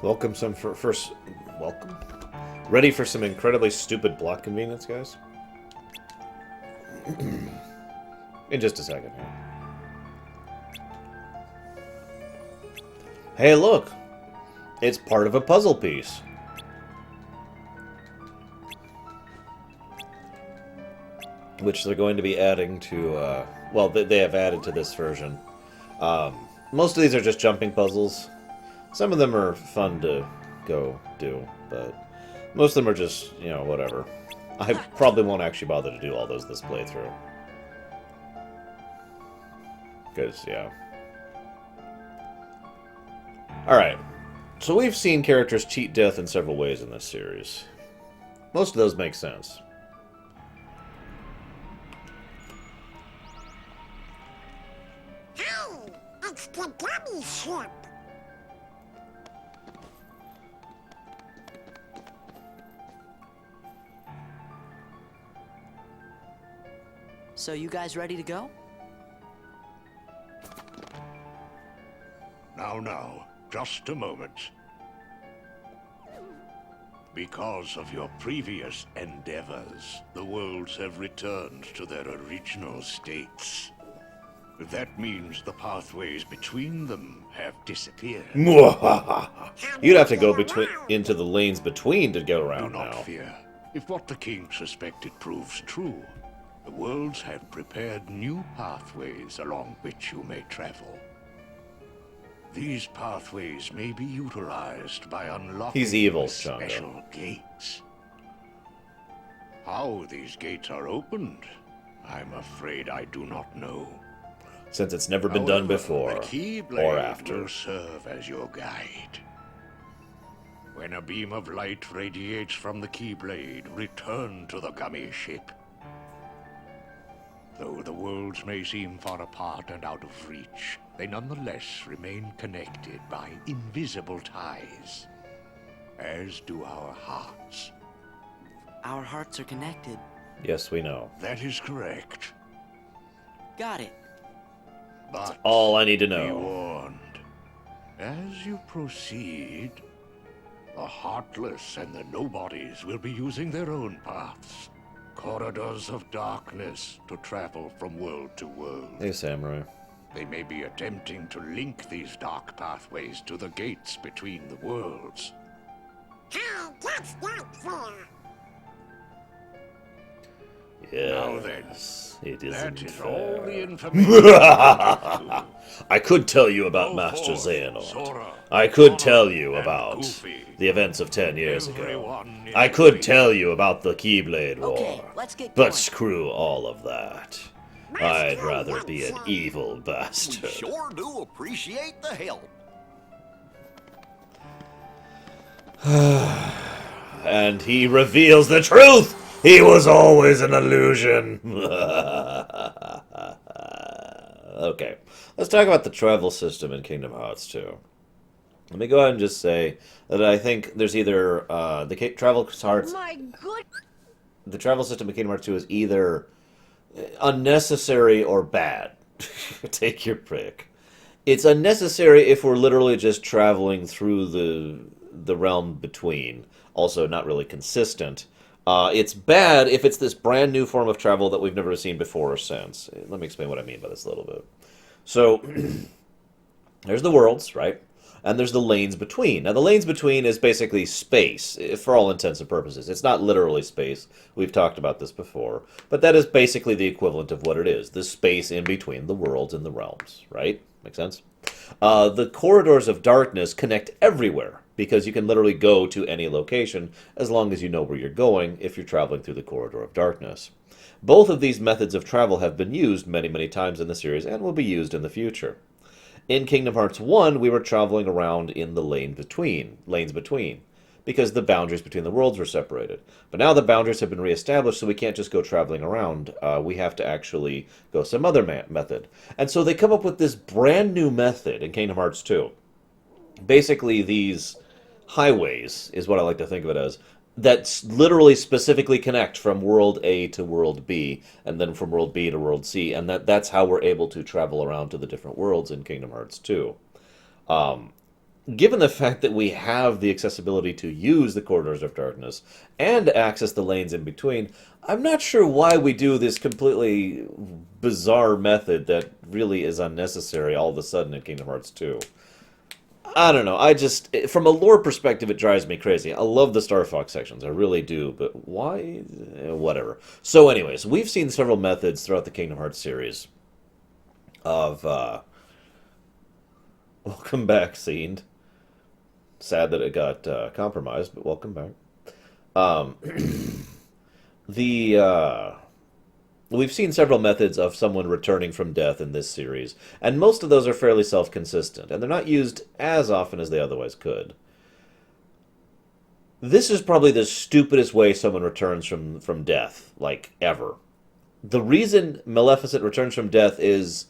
Welcome. Ready for some incredibly stupid block convenience, guys? In just a second here. Hey, look! It's part of a puzzle piece. Which they're going to be adding to, well, they have added to this version. Most of these are just jumping puzzles. Some of them are fun to go do, but most of them are just, you know, whatever. I probably won't actually bother to do all those this playthrough. Because, yeah. Alright. So we've seen characters cheat death in several ways in this series. Most of those make sense. Hi, it's the Gummy ship. So you guys ready to go? Now, just a moment. Because of your previous endeavors, the worlds have returned to their original states. That means the pathways between them have disappeared. You'd have to go into the lanes between to go around Do not now. fear. If what the king suspected proves true, the worlds have prepared new pathways along which you may travel. These pathways may be utilized by unlocking He's evil, special gates. How these gates are opened, I'm afraid I do not know. Since it's never been done However, before, the Keyblade or after. will serve as your guide. When a beam of light radiates from the Keyblade, return to the Gummy ship. Though the worlds may seem far apart and out of reach, they nonetheless remain connected by invisible ties, as do our hearts. Our hearts are connected. Yes, we know. That is correct. Got it. But All I need to be know. warned, as you proceed, the heartless and the nobodies will be using their own paths. Corridors of darkness to travel from world to world. Hey, Samurai. They may be attempting to link these dark pathways to the gates between the worlds. Hi, that's not fair. Now then, Yes, it that isn't is all the fair. information I I could tell you about Go Master forth, Xehanort. Sora, I could Donald, tell you and about Goofy. the events of 10 years ago. Everyone is I could waiting. tell you about the Keyblade War. Okay, let's get But going. screw all of that. I'd rather be an evil bastard. We sure do appreciate the help. And he reveals the truth! He was always an illusion! Okay, let's talk about the travel system in Kingdom Hearts 2. Let me go ahead and just say that I think there's either travel system in Kingdom Hearts 2 is either unnecessary or bad. Take your pick. It's unnecessary if we're literally just traveling through the realm between. Also, not really consistent. It's bad if it's this brand new form of travel that we've never seen before or since. Let me explain what I mean by this a little bit. So, there's the worlds, right? And there's the lanes between. Now, the lanes between is basically space, for all intents and purposes. It's not literally space. We've talked about this before. But that is basically the equivalent of what it is. The space in between the worlds and the realms, right? Make sense? The corridors of darkness connect everywhere, because you can literally go to any location as long as you know where you're going if you're traveling through the corridor of darkness. Both of these methods of travel have been used many, many times in the series and will be used in the future. In Kingdom Hearts 1, we were traveling around in the lanes between, because the boundaries between the worlds were separated. But now the boundaries have been reestablished, so we can't just go traveling around. We have to actually go some other method. And so they come up with this brand new method in Kingdom Hearts 2. Basically, these highways, is what I like to think of it as, that literally specifically connect from World A to World B, and then from World B to World C, and that's how we're able to travel around to the different worlds in Kingdom Hearts 2. given the fact that we have the accessibility to use the Corridors of Darkness and access the lanes in between, I'm not sure why we do this completely bizarre method that really is unnecessary all of a sudden in Kingdom Hearts 2. I don't know. From a lore perspective, it drives me crazy. I love the Star Fox sections. I really do. But why? Whatever. So anyways, we've seen several methods throughout the Kingdom Hearts series of, welcome back, Scene. Sad that it got compromised, but welcome back. Um, we've seen several methods of someone returning from death in this series, and most of those are fairly self-consistent, and they're not used as often as they otherwise could. This is probably the stupidest way someone returns from death, like, ever. The reason Maleficent returns from death is...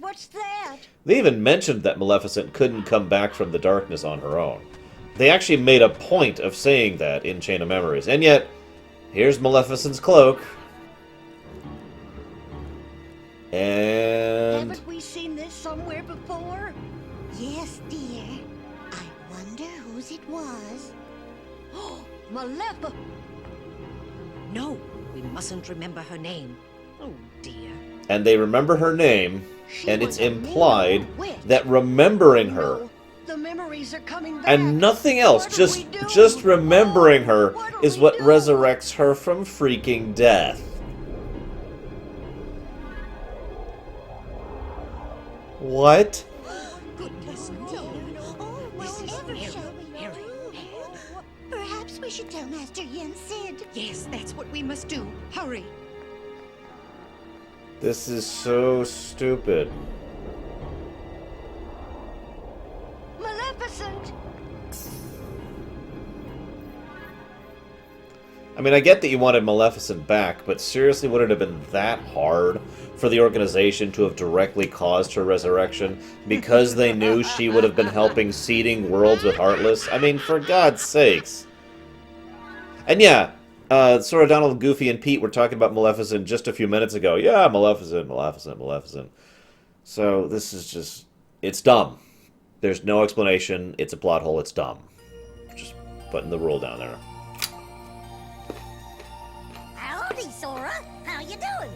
What's that? They even mentioned that Maleficent couldn't come back from the darkness on her own. They actually made a point of saying that in Chain of Memories. And yet, here's Maleficent's cloak. And... Haven't we seen this somewhere before? Yes, dear. I wonder whose it was. Oh, Maleficent! No, we mustn't remember her name. Oh, dear. And they remember her name, and it's was a implied mean witch. that remembering her... No, the memories are coming back. And nothing else, What do we do? just remembering her What do is we what do? resurrects her from freaking death. What? Goodness me. Oh, whatever shall we Harry. do? Perhaps we should tell Master Yen Sid. Yes, that's what we must do. Hurry. This is so stupid. Maleficent! I mean, I get that you wanted Maleficent back, but seriously, would it have been that hard for the organization to have directly caused her resurrection because they knew she would have been helping seeding worlds with Heartless? I mean, for God's sakes. And yeah, Sora, Donald, Goofy, and Pete were talking about Maleficent just a few minutes ago. Yeah, Maleficent, Maleficent, Maleficent. So this is just... it's dumb. There's no explanation. It's a plot hole. It's dumb. Just putting the rule down there. Howdy, Sora. How you doing?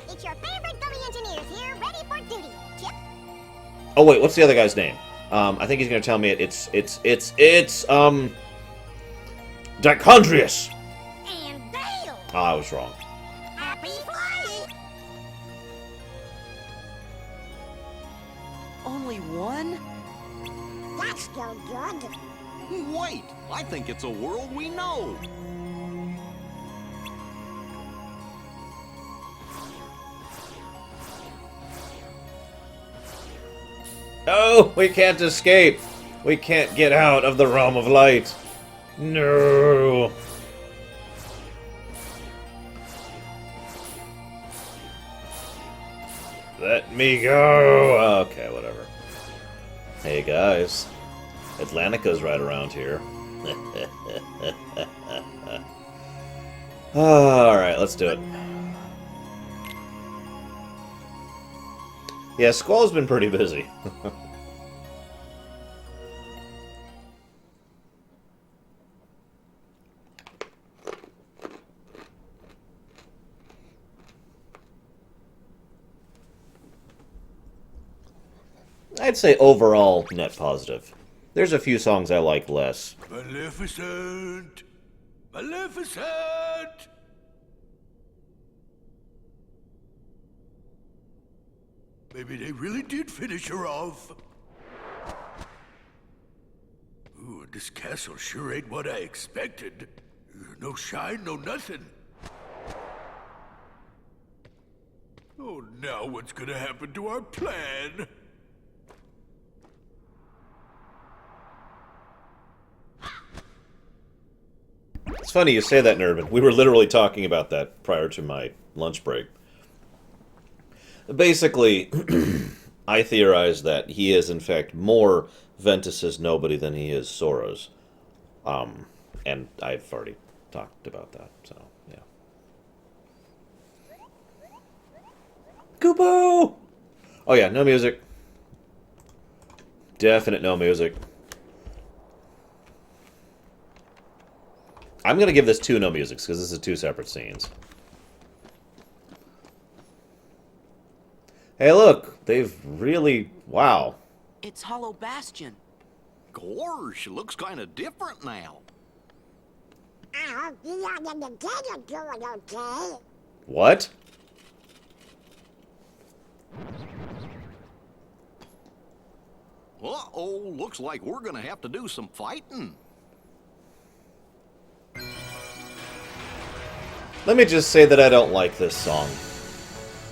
It's your favorite Gummy engineers here, ready for duty. Chip? Oh wait, what's the other guy's name? I think he's gonna tell me it's Dichondrius. And Dale. Oh, I was wrong. Happy flying. Only one? That's still good. Wait, I think it's a world we know. Oh, we can't escape. We can't get out of the realm of light. No. Let me go. Okay, whatever. Hey guys, Atlantica's right around here. Alright, let's do it. Yeah, Squall's been pretty busy. I'd say overall net positive. There's a few songs I like less. Maleficent! Maleficent! Maybe they really did finish her off. Ooh, this castle sure ain't what I expected. No shine, no nothing. Oh, now what's gonna happen to our plan? It's funny you say that, Nervin. We were literally talking about that prior to my lunch break. Basically, I theorize that he is, in fact, more Ventus's nobody than he is Sora's. And I've already talked about that, so, yeah. Kupo! Oh yeah, no music. Definite no music. I'm going to give this 2 no musics, because this is 2 separate scenes. Hey, look! They've really... Wow. It's Hollow Bastion. Gosh, looks kind of different now. I hope you and the kid are doing okay. What? Uh-oh, looks like we're gonna have to do some fighting. Let me just say that I don't like this song.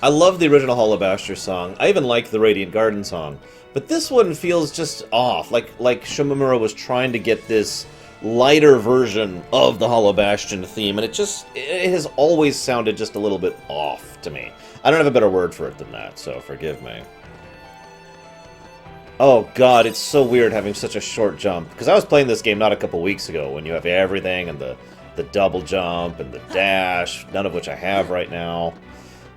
I love the original Hollow Bastion song. I even like the Radiant Garden song. But this one feels just off. Like Shimamura was trying to get this lighter version of the Hollow Bastion theme, and it has always sounded just a little bit off to me. I don't have a better word for it than that, so forgive me. Oh god, it's so weird having such a short jump. Because I was playing this game not a couple weeks ago, when you have everything, and the double jump, and the dash, none of which I have right now.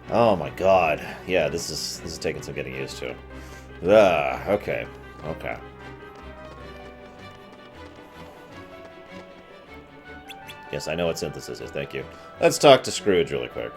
Oh my god. Yeah, this is taking some getting used to. Okay. Okay. Yes, I know what synthesis is, thank you. Let's talk to Scrooge really quick.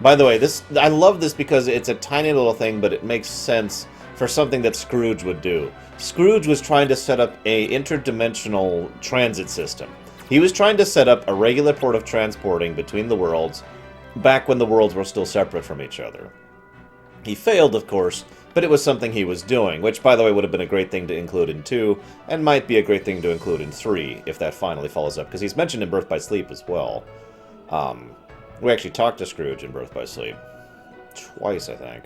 By the way, I love this because it's a tiny little thing, but it makes sense for something that Scrooge would do. Scrooge was trying to set up a interdimensional transit system. He was trying to set up a regular port of transporting between the worlds back when the worlds were still separate from each other. He failed, of course, but it was something he was doing, which, by the way, would have been a great thing to include in 2, and might be a great thing to include in 3, if that finally follows up, because he's mentioned in Birth by Sleep as well. We actually talked to Scrooge in Birth by Sleep. Twice, I think.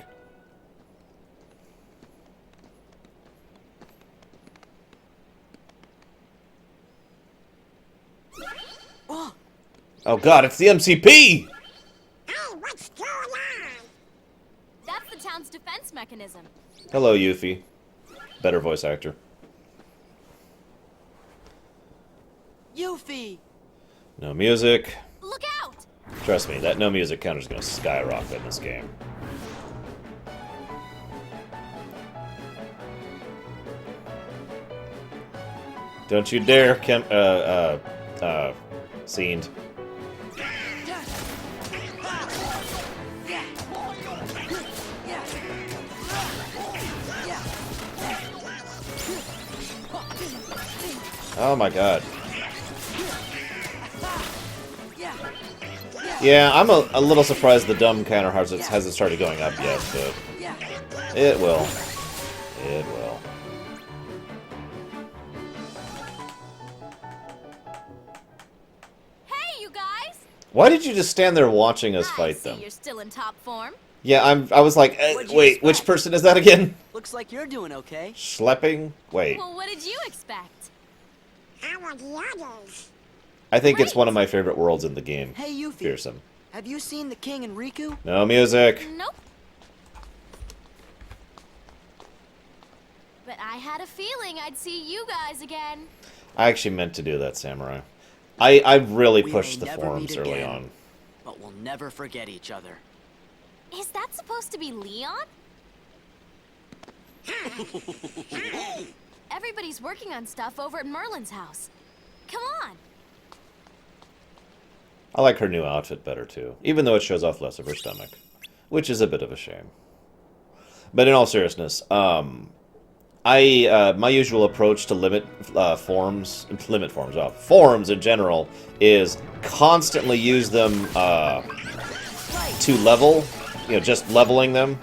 Oh god, it's the MCP! Hey, what's going on? That's the town's defense mechanism. Hello, Yuffie. Better voice actor. Yuffie! No music. Look out! Trust me, that no music counter is going to skyrocket in this game. Don't you dare, Scenes. Oh my god. Yeah, I'm a little surprised the dumb counter hasn't started going up yet, but it will. It will. Hey, you guys! Why did you just stand there watching us I fight see them? you're still in top form. Yeah, I was like, What'd you wait, expect? which person is that again? Looks like you're doing okay. Schlepping? Wait. Well, what did you expect? How are the others? I think it's Great. one of my favorite worlds in the game. Hey, Yuffie. Fearsome. Have you seen the King and Riku? No music. Nope. But I had a feeling I'd see you guys again. I actually meant to do that, Samurai. I really We pushed may the never forums meet early again. on. But we'll never forget each other. Is that supposed to be Leon? Everybody's working on stuff over at Merlin's house. Come on. I like her new outfit better, too. Even though it shows off less of her stomach. Which is a bit of a shame. But in all seriousness, my usual approach to forums in general, is constantly use them to level, just leveling them,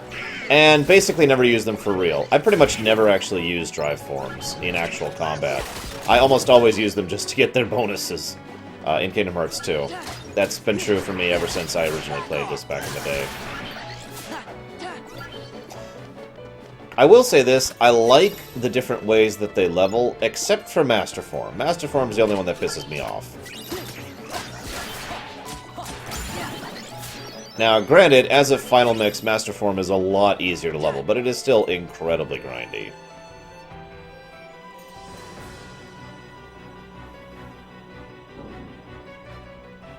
and basically never use them for real. I pretty much never actually use drive forms in actual combat. I almost always use them just to get their bonuses in Kingdom Hearts 2. That's been true for me ever since I originally played this back in the day. I will say this, I like the different ways that they level, except for Master Form. Master Form is the only one that pisses me off. Now, granted, as a final mix, Master Form is a lot easier to level, but it is still incredibly grindy.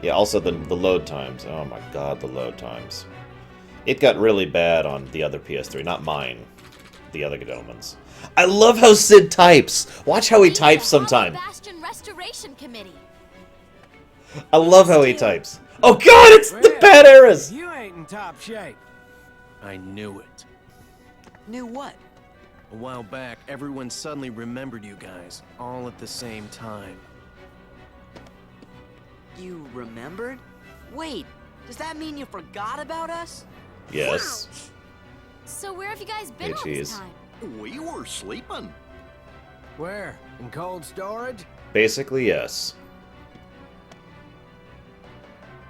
Yeah, also the load times. Oh my god, the load times. It got really bad on the other PS3, not mine. The other gentleman's. I love how Sid types! Watch how he types sometime. Bastion Restoration Committee. I love how he types. Oh god, it's the bad eras! You ain't in top shape. I knew it. Knew what? A while back, everyone suddenly remembered you guys, all at the same time. You remembered? Wait, does that mean you forgot about us? Yes. So where have you guys been Hey, all cheese. this time? We were sleeping. Where? In cold storage? Basically, yes.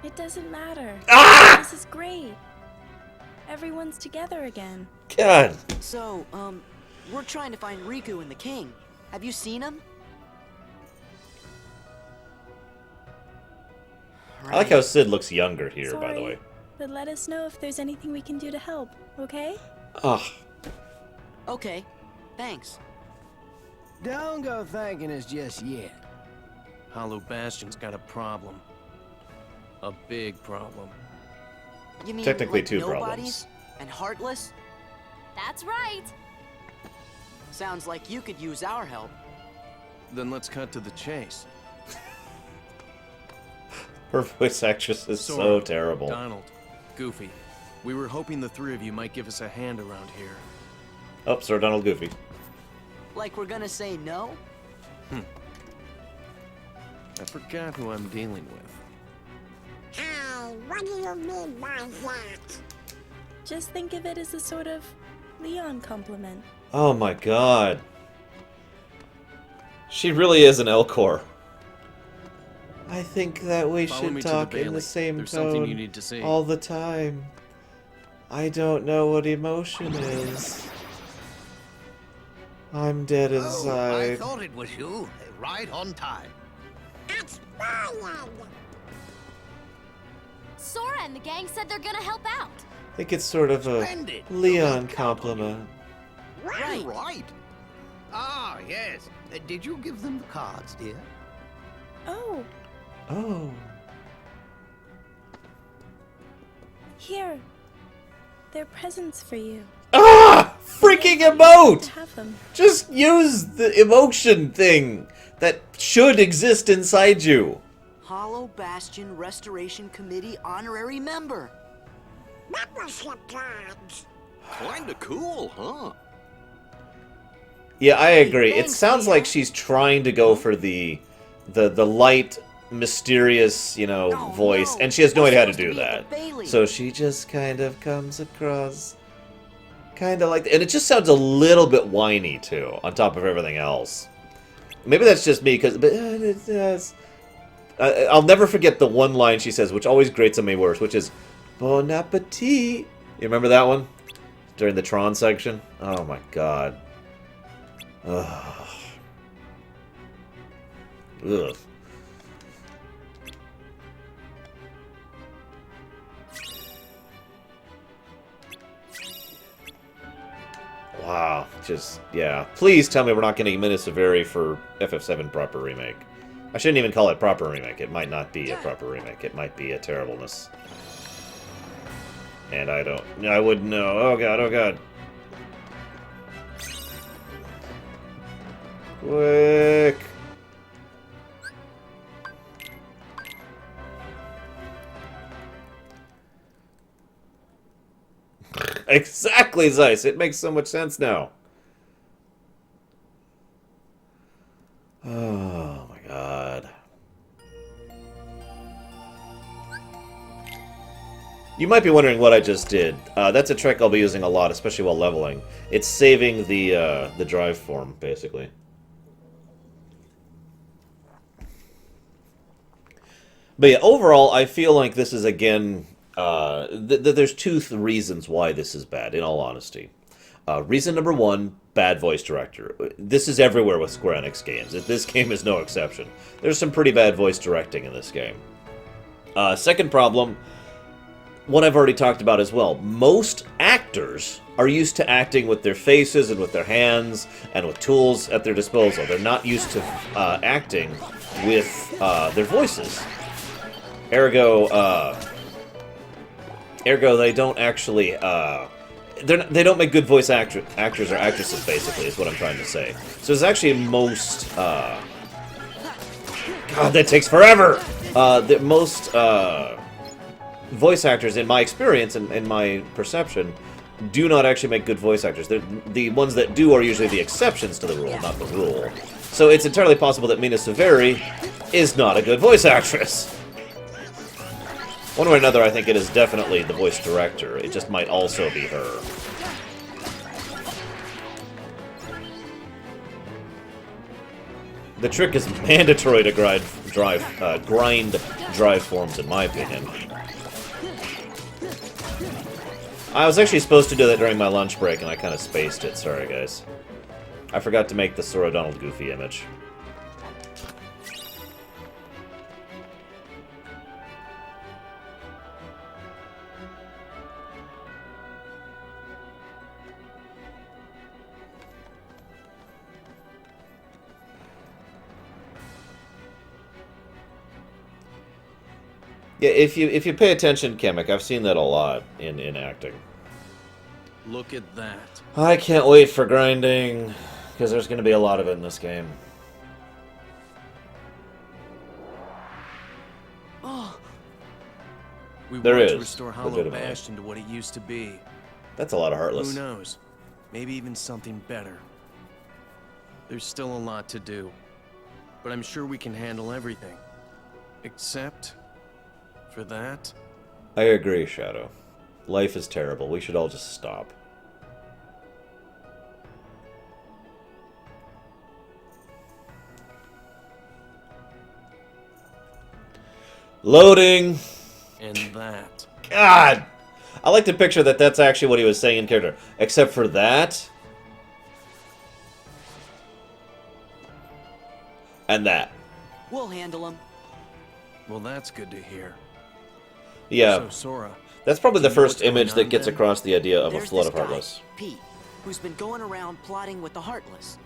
It doesn't matter. Ah! This is great. Everyone's together again. God. So, we're trying to find Riku and the king. Have you seen him? I like how Sid looks younger here, by the Sorry, way. but let us know if there's anything we can do to help, okay? Ugh. Okay, thanks. Don't go thanking us just yet. Hollow Bastion's got a problem. A big problem. You mean Technically like two nobodies problems. and heartless? That's right. Sounds like you could use our help. Then let's cut to the chase. Her voice actress is so Sora, terrible. Donald, Goofy, we were hoping the three of you might give us a hand around here. Oh, Sir Donald Goofy. Like we're gonna say no? I forgot who I'm dealing with. Hey, what do you mean by that? Just think of it as a sort of Leon compliment. Oh my god. She really is an Elcor. I think that we Follow should me to talk the in the Bailey. same There's tone something you need to say. all the time. I don't know what emotion is. I'm dead I inside. thought it was you. Right on time. Expired! Sora and the gang said they're gonna help out. I think it's sort of a Splendid. Leon compliment. Right. Right. Ah, yes. Did you give them the cards, dear? Oh, Oh. here. They're presents for you. Ah! Freaking To emote! have them. Just use the emotion thing that should exist inside you. Hollow Bastion Restoration Committee honorary member. Membership cards! Kinda cool, huh? Yeah, I agree. It thanks, sounds Leah. like she's trying to go for the light, mysterious, Oh, voice, no. and she has no We're idea how to supposed to do be at that. the Bailey. So she just kind of comes across, kind of like, and it just sounds a little bit whiny too, on top of everything else. Maybe that's just me, because I'll never forget the one line she says, which always grates on me worse, which is "Bon appetit." You remember that one during the Tron section? Oh my god. Ugh. Ugh. Wow, just, yeah. Please tell me we're not getting Minas Severi for FF7 proper remake. I shouldn't even call it proper remake. It might not be a proper remake. It might be a terribleness. And I wouldn't know. Oh god, oh god. Quick! Exactly, Zeiss. It makes so much sense now. Oh my god. You might be wondering what I just did. That's a trick I'll be using a lot, especially while leveling. It's saving the drive form, basically. But yeah, overall, I feel like this is, again, there's two reasons why this is bad, in all honesty. Reason number one, bad voice director. This is everywhere with Square Enix games. This game is no exception. There's some pretty bad voice directing in this game. Second problem, what I've already talked about as well. Most actors are used to acting with their faces and with their hands and with tools at their disposal. They're not used to acting with their voices. Ergo, they don't actually, they don't make good voice actors or actresses, basically, is what I'm trying to say. So it's actually most, God, that takes forever! The most, voice actors, in my experience and in my perception, do not actually make good voice actors. The ones that do are usually the exceptions to the rule, not the rule. So it's entirely possible that Mina Suvari is not a good voice actress. One way or another, I think it is definitely the voice director. It just might also be her. The trick is mandatory to grind drive forms, in my opinion. I was actually supposed to do that during my lunch break, and I kind of spaced it. Sorry, guys. I forgot to make the Sora Donald Goofy image. Yeah, if you pay attention, Kamek, I've seen that a lot in acting. Look at that. I can't wait for grinding, because there's going to be a lot of it in this game. Oh. We There want to is, restore Hollow legitimately. Bastion to what it used to be. That's a lot of Heartless. Who knows? Maybe even something better. There's still a lot to do, but I'm sure we can handle everything. Except for that. I agree, Shadow. Life is terrible. We should all just stop. Loading! And that. God! I like to picture that that's actually what he was saying in character. Except for that. And that. We'll handle him. Well, that's good to hear. Yeah. So, Sora, That's probably the do you know first what's going image that on gets then? across the idea of a There's flood this of guy, Heartless. Pete, who's been going around plotting with the Heartless.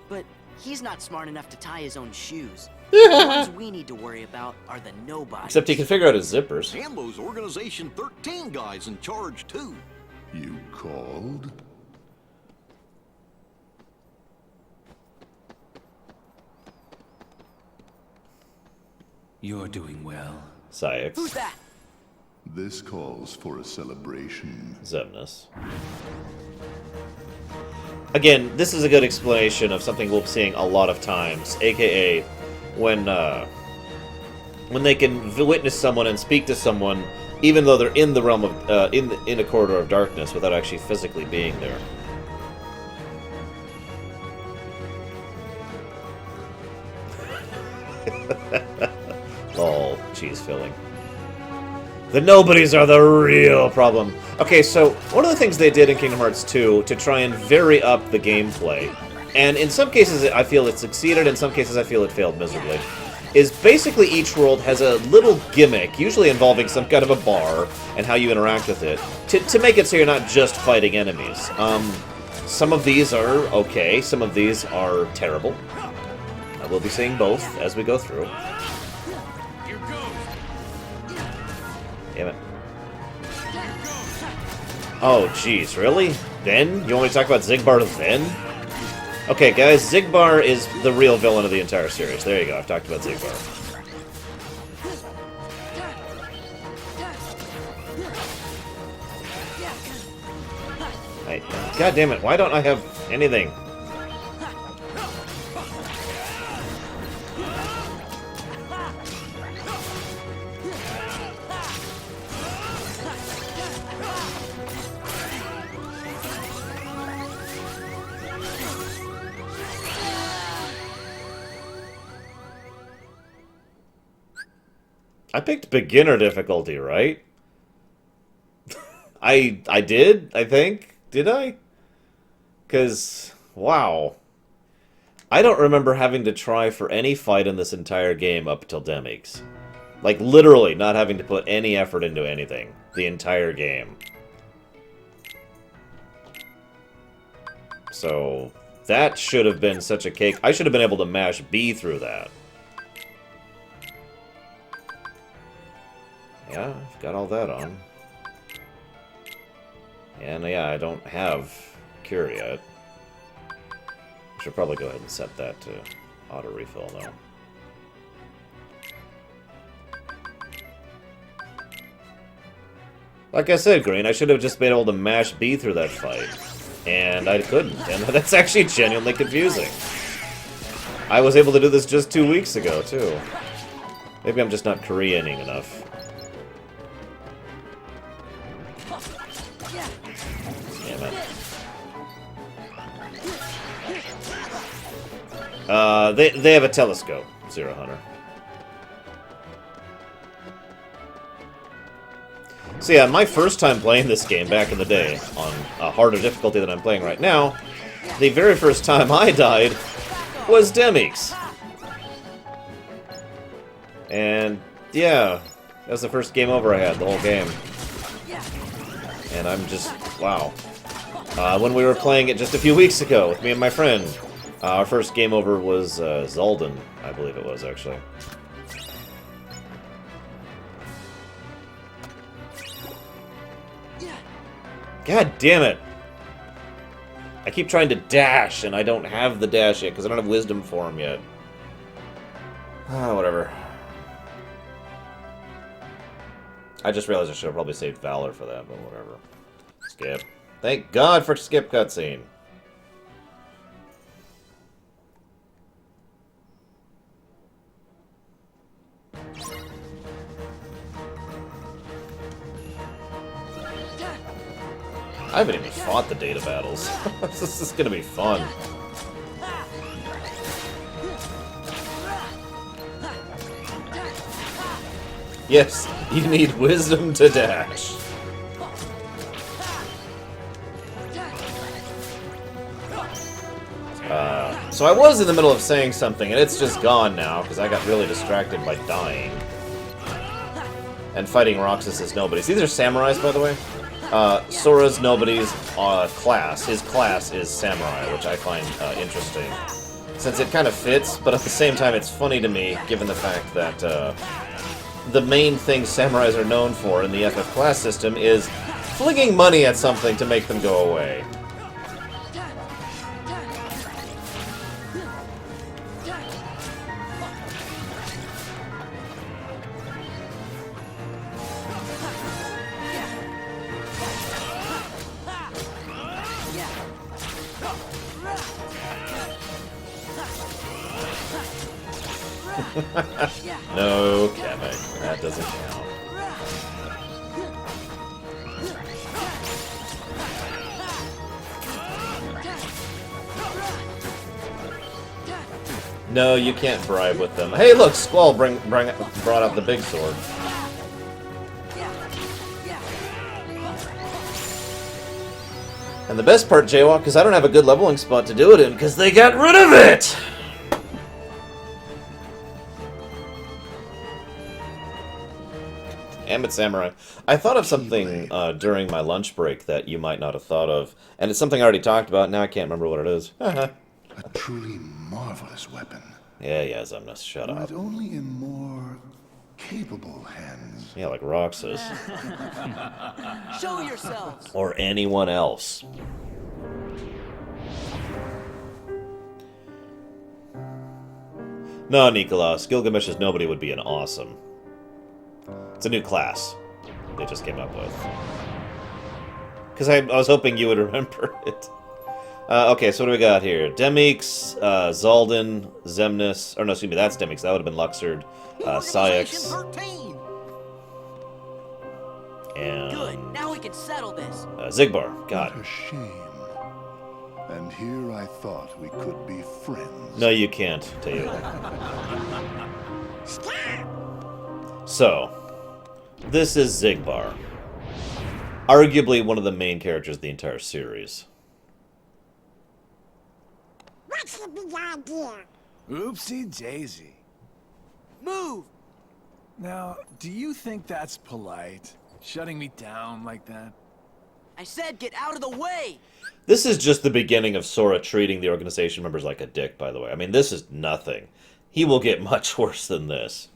But he's not smart enough to tie his own shoes. The ones we need to worry about are the nobodies. Except he can figure out his zippers. And those Organization 13 guys in charge, too. You called? You're doing well. Sykes. Who's that? This calls for a celebration. Zemnis. Again, this is a good explanation of something we'll be seeing a lot of times, aka when they can witness someone and speak to someone, even though they're in the realm of in a corridor of darkness, without actually physically being there. Lol, cheese filling. The nobodies are the real problem. Okay, so one of the things they did in Kingdom Hearts 2 to try and vary up the gameplay, and in some cases I feel it succeeded, in some cases I feel it failed miserably, is basically each world has a little gimmick, usually involving some kind of a bar and how you interact with it, to make it so you're not just fighting enemies. Some of these are okay, some of these are terrible. I will be seeing both as we go through. Damn it. Oh, jeez, really? Then? You want me to talk about Xigbar then? Okay, guys, Xigbar is the real villain of the entire series. There you go, I've talked about Xigbar. God damn it, why don't I have anything? I picked beginner difficulty, right? I did, I think. Did I? Because, wow. I don't remember having to try for any fight in this entire game up till Demix. Like, literally not having to put any effort into anything. The entire game. So, that should have been such a cake. I should have been able to mash B through that. Yeah, I've got all that on. And yeah, I don't have Cure yet. Should probably go ahead and set that to auto refill though. Like I said, Green, I should have just been able to mash B through that fight. And I couldn't, and that's actually genuinely confusing. I was able to do this just 2 weeks ago, too. Maybe I'm just not Koreaning enough. Damn it. They have a telescope, Zero Hunter. So yeah, my first time playing this game back in the day, on a harder difficulty than I'm playing right now, the very first time I died was Demix. And yeah, that was the first game over I had, the whole game. And I'm just, wow. When we were playing it just a few weeks ago with me and my friend, our first game over was Xaldin, I believe it was, actually. God damn it! I keep trying to dash, and I don't have the dash yet, because I don't have Wisdom for him yet. Ah, whatever. I just realized I should have probably saved Valor for that, but whatever. Skip. Thank God for skip cutscene. I haven't even fought the data battles. This is gonna be fun. Yes, you need wisdom to dash. So I was in the middle of saying something, and it's just gone now, because I got really distracted by dying. And fighting Roxas's nobodies. These are samurais, by the way. Sora's nobody's class. His class is samurai, which I find interesting. Since it kind of fits, but at the same time it's funny to me, given the fact that the main thing samurais are known for in the FF class system is flinging money at something to make them go away. No, Kevin, that doesn't count. No, you can't bribe with them. Hey, look, Squall brought out the big sword. And the best part, Jaywalk, because I don't have a good leveling spot to do it in, because they got rid of it! Damn it, Samurai. I thought of something during my lunch break that you might not have thought of, and it's something I already talked about, now I can't remember what it is. A truly marvelous weapon. Yeah, Zemnis, shut up. But only in more capable hands. Yeah, like Roxas. Show yourselves! Or anyone else. No, Nicolas, Gilgamesh's nobody would be an awesome. It's a new class they just came up with. Because I was hoping you would remember it. Okay, so what do we got here? Demix, Xaldin, Zemnis. Or no, excuse me, that's Demix. That would have been Luxord. Syx. And... Good, now we can settle this. Xigbar. God. What a shame. And here I thought we could be friends. No, you can't, Taylor. So, this is Xigbar. Arguably one of the main characters of the entire series. What's the big idea? Oopsie daisy. Move! Now, do you think that's polite? Shutting me down like that? I said get out of the way! This is just the beginning of Sora treating the organization members like a dick, by the way. I mean, this is nothing. He will get much worse than this.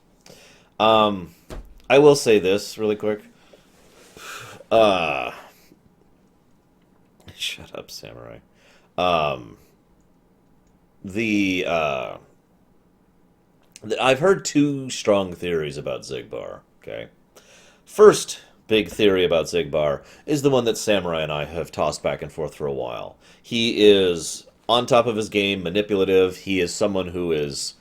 I will say this really quick. Shut up, Samurai. I've heard two strong theories about Xigbar, okay? First big theory about Xigbar is the one that Samurai and I have tossed back and forth for a while. He is on top of his game, manipulative. He is someone who is,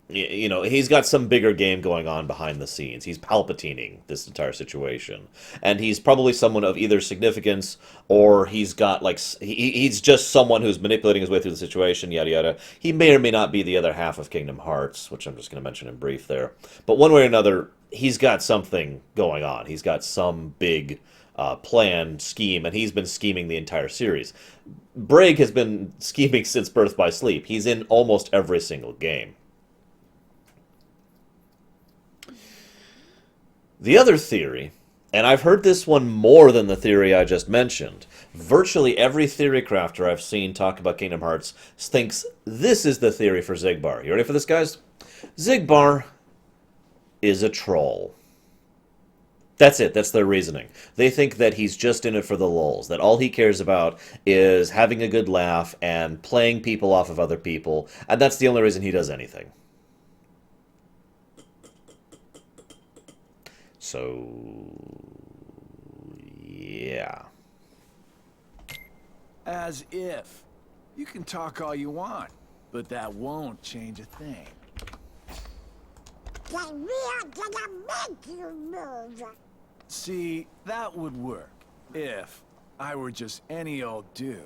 he's got some bigger game going on behind the scenes. He's Palpatining this entire situation. And he's probably someone of either significance or he's got, like, he's just someone who's manipulating his way through the situation, yada yada. He may or may not be the other half of Kingdom Hearts, which I'm just going to mention in brief there. But one way or another, he's got something going on. He's got some big plan, scheme, and he's been scheming the entire series. Brig has been scheming since Birth by Sleep. He's in almost every single game. The other theory, and I've heard this one more than the theory I just mentioned, virtually every theory crafter I've seen talk about Kingdom Hearts thinks this is the theory for Xigbar. You ready for this, guys? Xigbar is a troll. That's it. That's their reasoning. They think that he's just in it for the lulz, that all he cares about is having a good laugh and playing people off of other people, and that's the only reason he does anything. So, yeah. As if. You can talk all you want, but that won't change a thing. Then we're gonna make you move. See, that would work if I were just any old dude.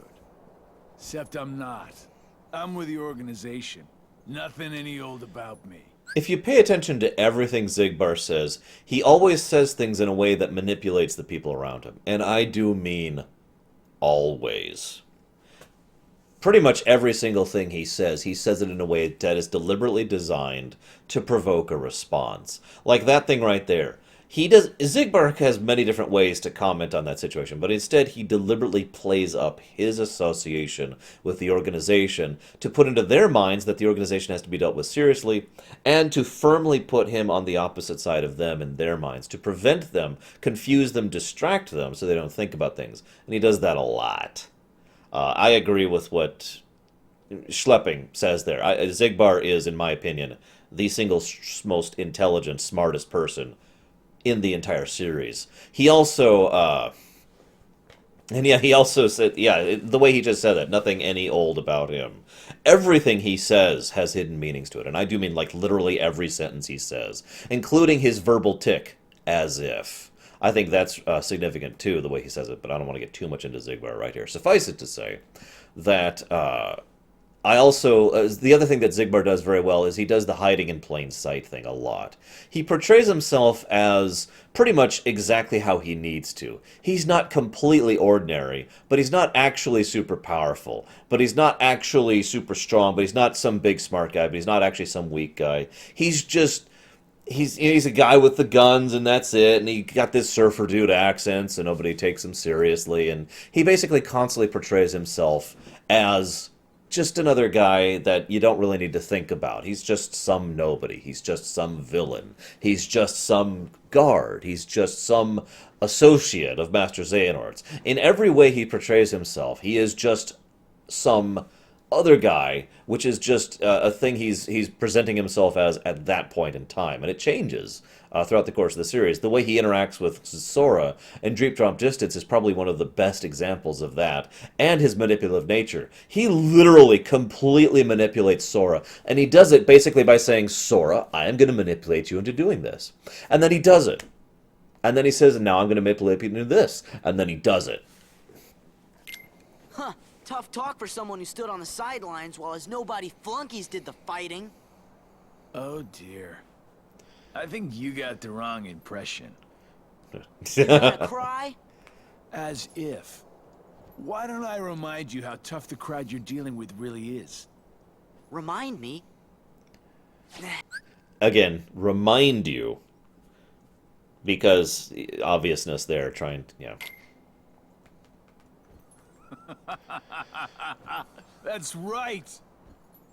Except I'm not. I'm with the organization. Nothing any old about me. If you pay attention to everything Xigbar says, he always says things in a way that manipulates the people around him. And I do mean always. Pretty much every single thing he says it in a way that is deliberately designed to provoke a response. Like that thing right there. Xigbar has many different ways to comment on that situation, but instead he deliberately plays up his association with the organization to put into their minds that the organization has to be dealt with seriously, and to firmly put him on the opposite side of them in their minds, to prevent them, confuse them, distract them so they don't think about things. And he does that a lot. I agree with what Schlepping says there. Xigbar is, in my opinion, the single most intelligent, smartest person in the entire series. He also, he also said, the way he just said that, nothing any old about him. Everything he says has hidden meanings to it, and I do mean like literally every sentence he says, including his verbal tick, as if. I think that's significant too, the way he says it, but I don't want to get too much into Xigbar right here. Suffice it to say that I also, the other thing that Xigbar does very well is he does the hiding in plain sight thing a lot. He portrays himself as pretty much exactly how he needs to. He's not completely ordinary, but he's not actually super powerful. But he's not actually super strong, but he's not some big smart guy, but he's not actually some weak guy. He's just... He's a guy with the guns, and that's it, and he got this surfer dude accent, so nobody takes him seriously, and he basically constantly portrays himself as just another guy that you don't really need to think about. He's just some nobody. He's just some villain. He's just some guard. He's just some associate of Master Xehanort's. In every way he portrays himself, he is just some other guy, which is just a thing he's presenting himself as at that point in time. And it changes throughout the course of the series. The way he interacts with Sora in Deep Drop Distance is probably one of the best examples of that, and his manipulative nature. He literally completely manipulates Sora, and he does it basically by saying, Sora, I am going to manipulate you into doing this. And then he does it. And then he says, now I'm going to manipulate you into this. And then he does it. Huh. Tough talk for someone who stood on the sidelines while his nobody flunkies did the fighting. Oh dear. I think you got the wrong impression. You gonna cry? As if. Why don't I remind you how tough the crowd you're dealing with really is? Remind me? Again, remind you. Because obviousness there, trying to, That's right.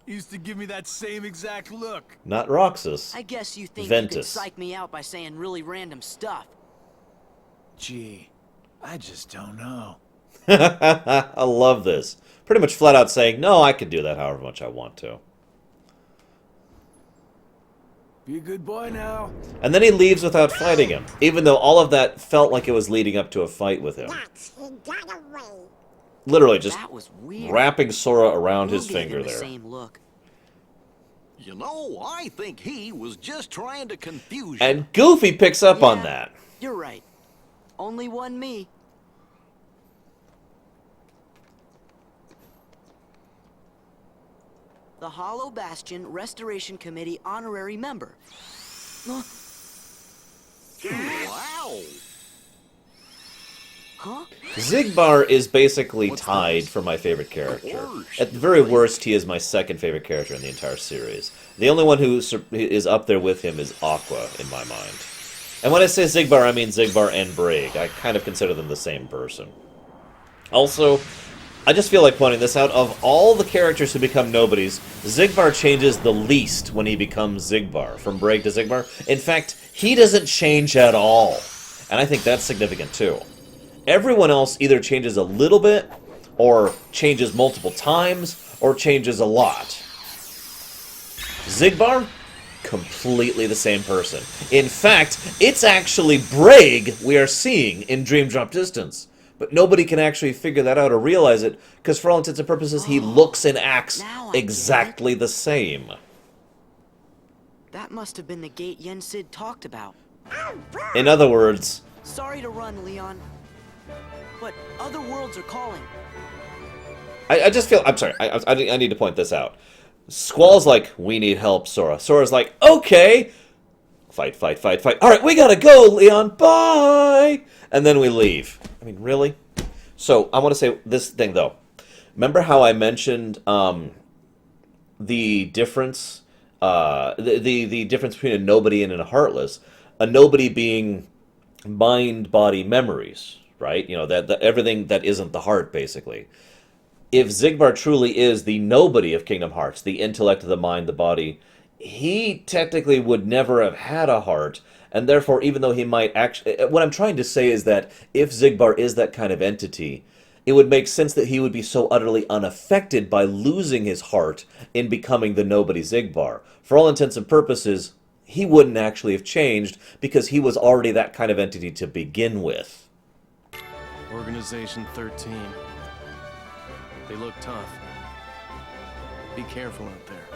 He used to give me that same exact look. Not Roxas. I guess you think you Ventus. can psych me out by saying really random stuff. Gee, I just don't know. I love this. Pretty much flat out saying, no, I can do that however much I want to. Be a good boy now. And then he leaves without fighting him, even though all of that felt like it was leading up to a fight with him. He got away. Literally just That was weird. wrapping Sora around Who his gave finger him the there. same look? You know, I think he was just trying to confuse you. And Goofy picks up on Yeah. that. You're right. Only one me. The Hollow Bastion Restoration Committee honorary member. Wow! Huh? Xigbar is basically What's tied this? for my favorite character. course, At the very worst, he is my second favorite character in the entire series. The only one who is up there with him is Aqua, in my mind. And when I say Xigbar, I mean Xigbar and Brig. I kind of consider them the same person. Also, I just feel like pointing this out. Of all the characters who become nobodies, Xigbar changes the least when he becomes Xigbar, from Brig to Xigbar. In fact, he doesn't change at all. And I think that's significant too. Everyone else either changes a little bit, or changes multiple times, or changes a lot. Xigbar? Completely the same person. In fact, it's actually Brig we are seeing in Dream Drop Distance. But nobody can actually figure that out or realize it, because for all intents and purposes, he looks and acts Now I get exactly the same. That must have been the gate Yen Sid talked about. In other words, Sorry to run, Leon. But other worlds are calling. I just feel... I'm sorry, I need to point this out. Squall's like, we need help, Sora. Sora's like, okay! Fight, fight, fight, fight. Alright, we gotta go, Leon! Bye! And then we leave. I mean, really? So, I want to say this thing, though. Remember how I mentioned the difference... the difference between a nobody and a heartless? A nobody being mind, body, memories, right? You know, that everything that isn't the heart, basically. If Xigbar truly is the nobody of Kingdom Hearts, the intellect, the mind, the body, he technically would never have had a heart, and therefore, even though he might actually... What I'm trying to say is that if Xigbar is that kind of entity, it would make sense that he would be so utterly unaffected by losing his heart in becoming the nobody Xigbar. For all intents and purposes, he wouldn't actually have changed because he was already that kind of entity to begin with. Organization 13. They look tough. Be careful out there.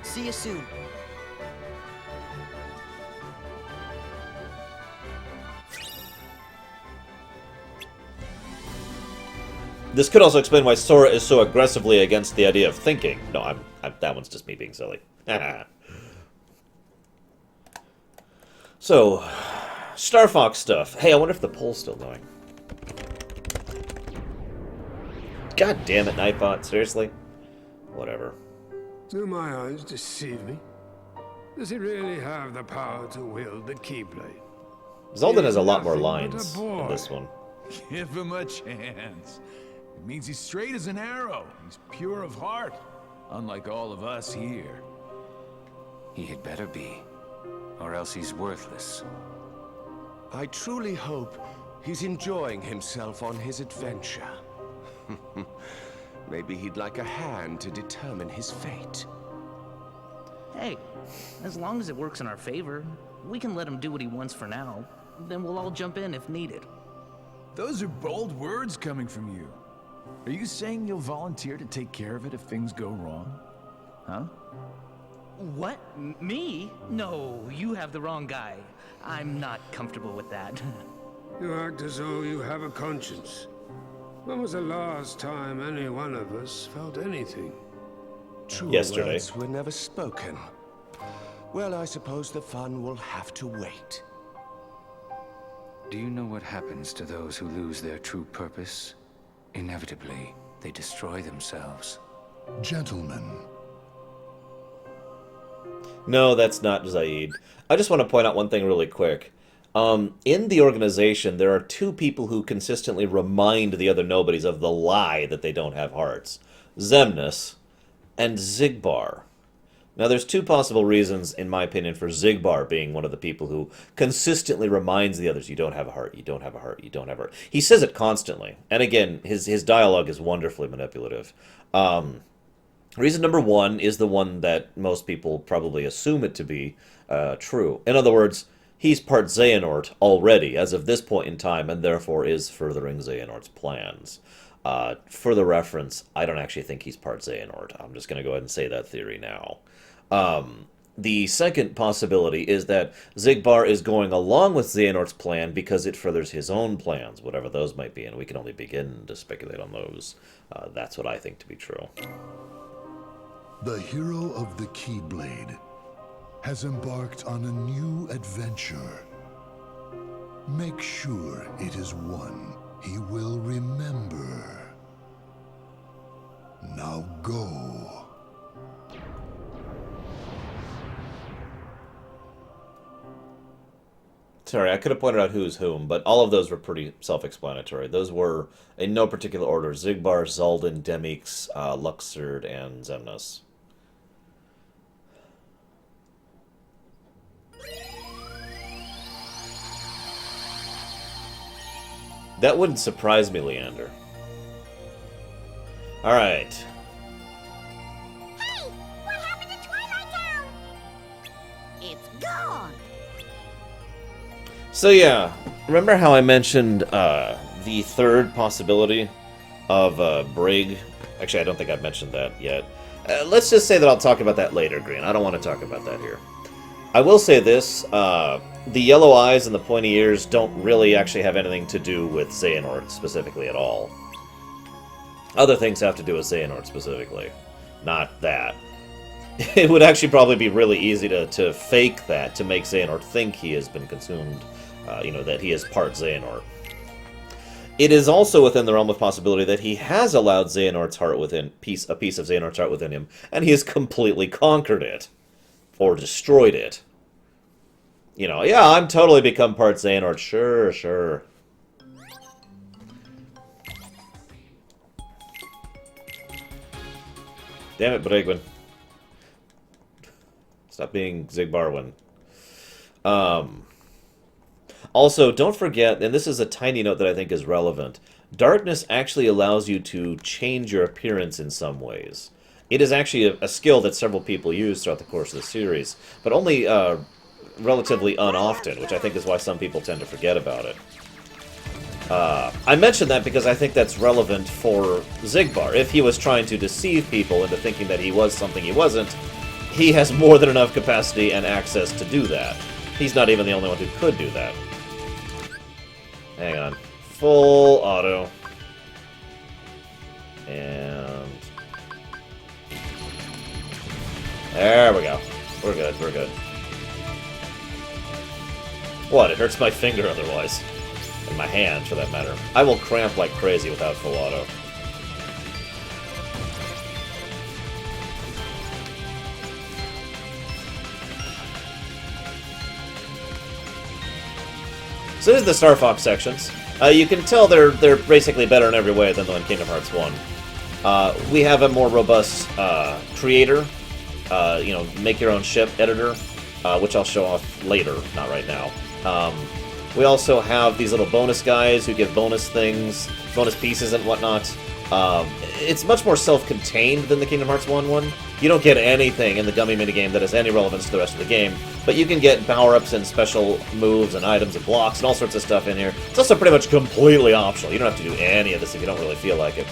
See you soon. This could also explain why Sora is so aggressively against the idea of thinking. No, that one's just me being silly. So, Star Fox stuff. Hey, I wonder if the poll's still going. God damn it, Nightbot. Seriously? Whatever. Do my eyes deceive me? Does he really have the power to wield the Keyblade? Xaldin has a lot more Nothing but a lines boy. in this one. Give him a chance. It means he's straight as an arrow. He's pure of heart. Unlike all of us here. He had better be, or else he's worthless. I truly hope he's enjoying himself on his adventure. Maybe he'd like a hand to determine his fate. Hey, as long as it works in our favor, we can let him do what he wants for now. Then we'll all jump in if needed. Those are bold words coming from you. Are you saying you'll volunteer to take care of it if things go wrong? Huh? What? Me? No, you have the wrong guy. I'm not comfortable with that. You act as though you have a conscience. When was the last time any one of us felt anything? True Yesterday. words were never spoken. Well, I suppose the fun will have to wait. Do you know what happens to those who lose their true purpose? Inevitably, they destroy themselves. Gentlemen. No, that's not Zaid. I just want to point out one thing really quick. In the organization, there are two people who consistently remind the other nobodies of the lie that they don't have hearts. Xemnas, and Xigbar. Now, there's two possible reasons, in my opinion, for Xigbar being one of the people who consistently reminds the others, you don't have a heart, you don't have a heart, you don't have a heart. He says it constantly. And again, his dialogue is wonderfully manipulative. Reason number one is the one that most people probably assume it to be true. In other words, he's part Xehanort already, as of this point in time, and therefore is furthering Xehanort's plans. For the reference, I don't actually think he's part Xehanort. I'm just going to go ahead and say that theory now. The second possibility is that Xigbar is going along with Xehanort's plan because it furthers his own plans, whatever those might be, and we can only begin to speculate on those. That's what I think to be true. The hero of the Keyblade has embarked on a new adventure. Make sure it is one he will remember. Now go. Sorry, I could have pointed out who's whom, but all of those were pretty self-explanatory. Those were, in no particular order, Xigbar, Xaldin, Demyx, Luxord, and Xemnas. That wouldn't surprise me, Leander. Alright. Hey! What happened to Twilight Town? It's gone! So yeah, remember how I mentioned the third possibility of Brig? Actually, I don't think I've mentioned that yet. Let's just say that I'll talk about that later, Green. I don't want to talk about that here. I will say this, the yellow eyes and the pointy ears don't really actually have anything to do with Xehanort specifically at all. Other things have to do with Xehanort specifically, not that. It would actually probably be really easy to fake that, to make Xehanort think he has been consumed, that he is part Xehanort. It is also within the realm of possibility that he has allowed Xehanort's heart a piece of Xehanort's heart within him, and he has completely conquered it. Or destroyed it. Yeah, I'm totally become part Xehanort. Sure. Damn it, Brigwin. Stop being Xigbarwin. Also, don't forget, and this is a tiny note that I think is relevant, darkness actually allows you to change your appearance in some ways. It is actually a skill that several people use throughout the course of the series, but only relatively unoften, which I think is why some people tend to forget about it. I mention that because I think that's relevant for Xigbar. If he was trying to deceive people into thinking that he was something he wasn't, he has more than enough capacity and access to do that. He's not even the only one who could do that. Hang on. Full auto. And... there we go. We're good. What? It hurts my finger otherwise. And my hand, for that matter. I will cramp like crazy without full auto. So this is the Star Fox sections. You can tell they're basically better in every way than the Kingdom Hearts 1. We have a more robust creator. Make your own ship editor, which I'll show off later, not right now. We also have these little bonus guys who give bonus things, bonus pieces and whatnot. It's much more self-contained than the Kingdom Hearts 1 one. You don't get anything in the Gummy minigame that has any relevance to the rest of the game, but you can get power-ups and special moves and items and blocks and all sorts of stuff in here. It's also pretty much completely optional. You don't have to do any of this if you don't really feel like it.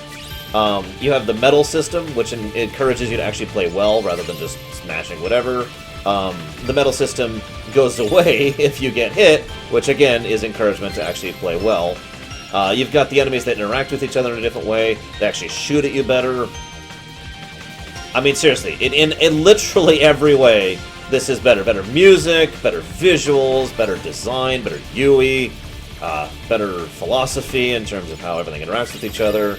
You have the medal system, which encourages you to actually play well rather than just smashing whatever. The medal system goes away if you get hit, which again is encouragement to actually play well. You've got the enemies that interact with each other in a different way. They actually shoot at you better. I mean, seriously, in literally every way, this is better. Better music, better visuals, better design, better UI, better philosophy in terms of how everything interacts with each other.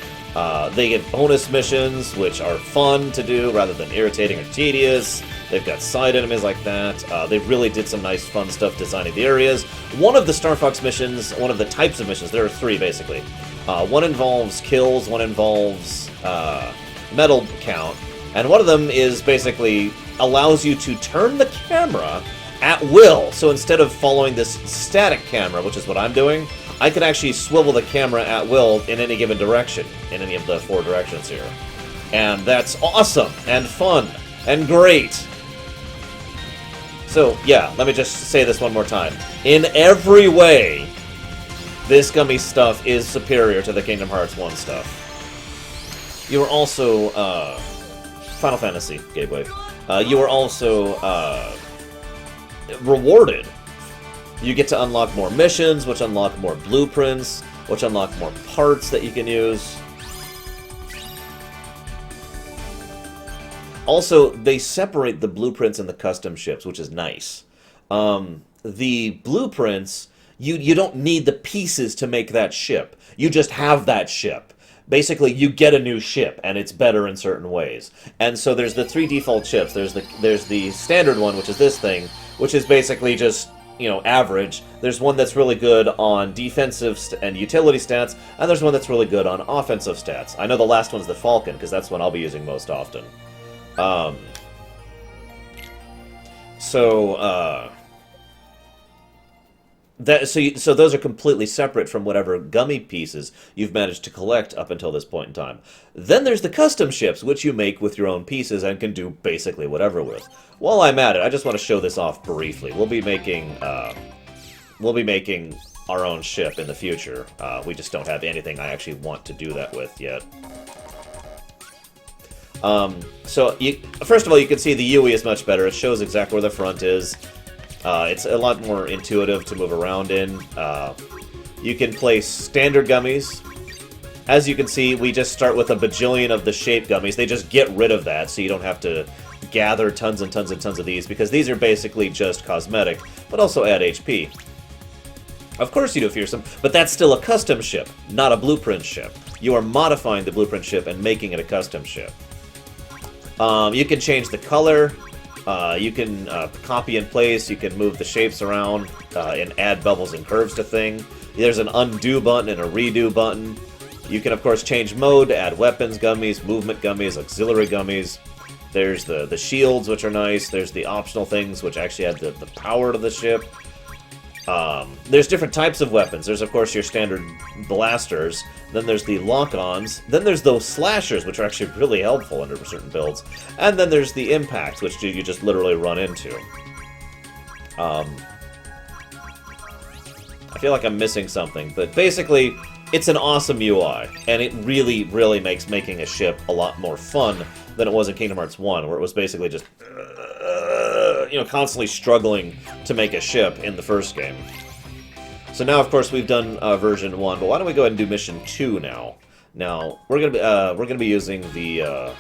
They get bonus missions, which are fun to do rather than irritating or tedious. They've got side enemies like that. They really did some nice fun stuff designing the areas. One of the Star Fox missions, one of the types of missions, there are three basically. One involves kills, one involves metal count, and one of them is basically allows you to turn the camera at will. So instead of following this static camera, which is what I'm doing, I can actually swivel the camera at will in any given direction, in any of the 4 directions here. And that's awesome, and fun, and great. So, yeah, let me just say this one more time. In every way, this Gummy stuff is superior to the Kingdom Hearts 1 stuff. You are also, Final Fantasy, Gateway. You are also, rewarded. You get to unlock more missions, which unlock more blueprints, which unlock more parts that you can use. Also, they separate the blueprints and the custom ships, which is nice. The blueprints, you don't need the pieces to make that ship. You just have that ship. Basically, you get a new ship, and it's better in certain ways. And so there's the 3 default ships. There's the standard one, which is this thing, which is basically just, you know, average. There's one that's really good on defensive and utility stats, and there's one that's really good on offensive stats. I know the last one's the Falcon, because that's one I'll be using most often. So those are completely separate from whatever Gummy pieces you've managed to collect up until this point in time. Then there's the custom ships, which you make with your own pieces and can do basically whatever with. While I'm at it, I just want to show this off briefly. We'll be making our own ship in the future. We just don't have anything I actually want to do that with yet. First of all, you can see the UI is much better. It shows exactly where the front is. It's a lot more intuitive to move around in. You can place standard gummies. As you can see, we just start with a bajillion of the shape gummies. They just get rid of that, so you don't have to gather tons and tons and tons of these, because these are basically just cosmetic, but also add HP. Of course you do Fearsome, but that's still a custom ship, not a blueprint ship. You are modifying the blueprint ship and making it a custom ship. You can change the color, you can copy and place, you can move the shapes around and add bubbles and curves to things. There's an undo button and a redo button. You can, of course, change mode to add weapons gummies, movement gummies, auxiliary gummies. There's the shields, which are nice. There's the optional things, which actually add the power to the ship. There's different types of weapons. There's, of course, your standard blasters. Then there's the lock-ons. Then there's those slashers, which are actually really helpful under certain builds. And then there's the impacts, which you just literally run into. I feel like I'm missing something, but basically, it's an awesome UI, and it really, really makes making a ship a lot more fun than it was in Kingdom Hearts 1, where it was basically just, constantly struggling to make a ship in the first game. So now, of course, we've done version 1, but why don't we go ahead and do mission 2 now? Now, we're gonna be using the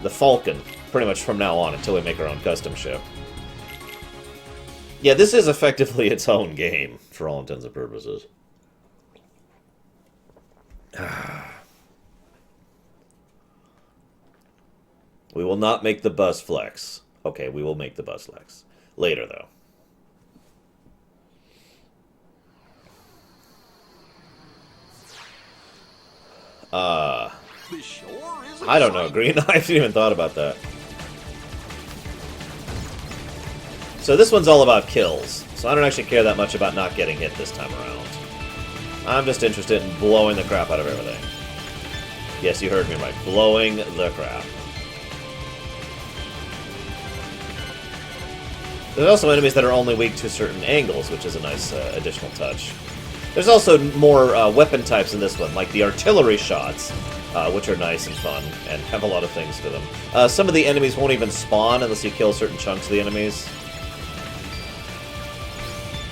Falcon pretty much from now on until we make our own custom ship. Yeah, this is effectively its own game, for all intents and purposes. We will not make the bus flex. Okay, we will make the bus flex. Later, though. I don't know, Green. I haven't even thought about that. So this one's all about kills. So I don't actually care that much about not getting hit this time around. I'm just interested in blowing the crap out of everything. Yes, you heard me right. Blowing the crap. There's also enemies that are only weak to certain angles, which is a nice additional touch. There's also more weapon types in this one, like the artillery shots, which are nice and fun, and have a lot of things to them. Some of the enemies won't even spawn unless you kill certain chunks of the enemies.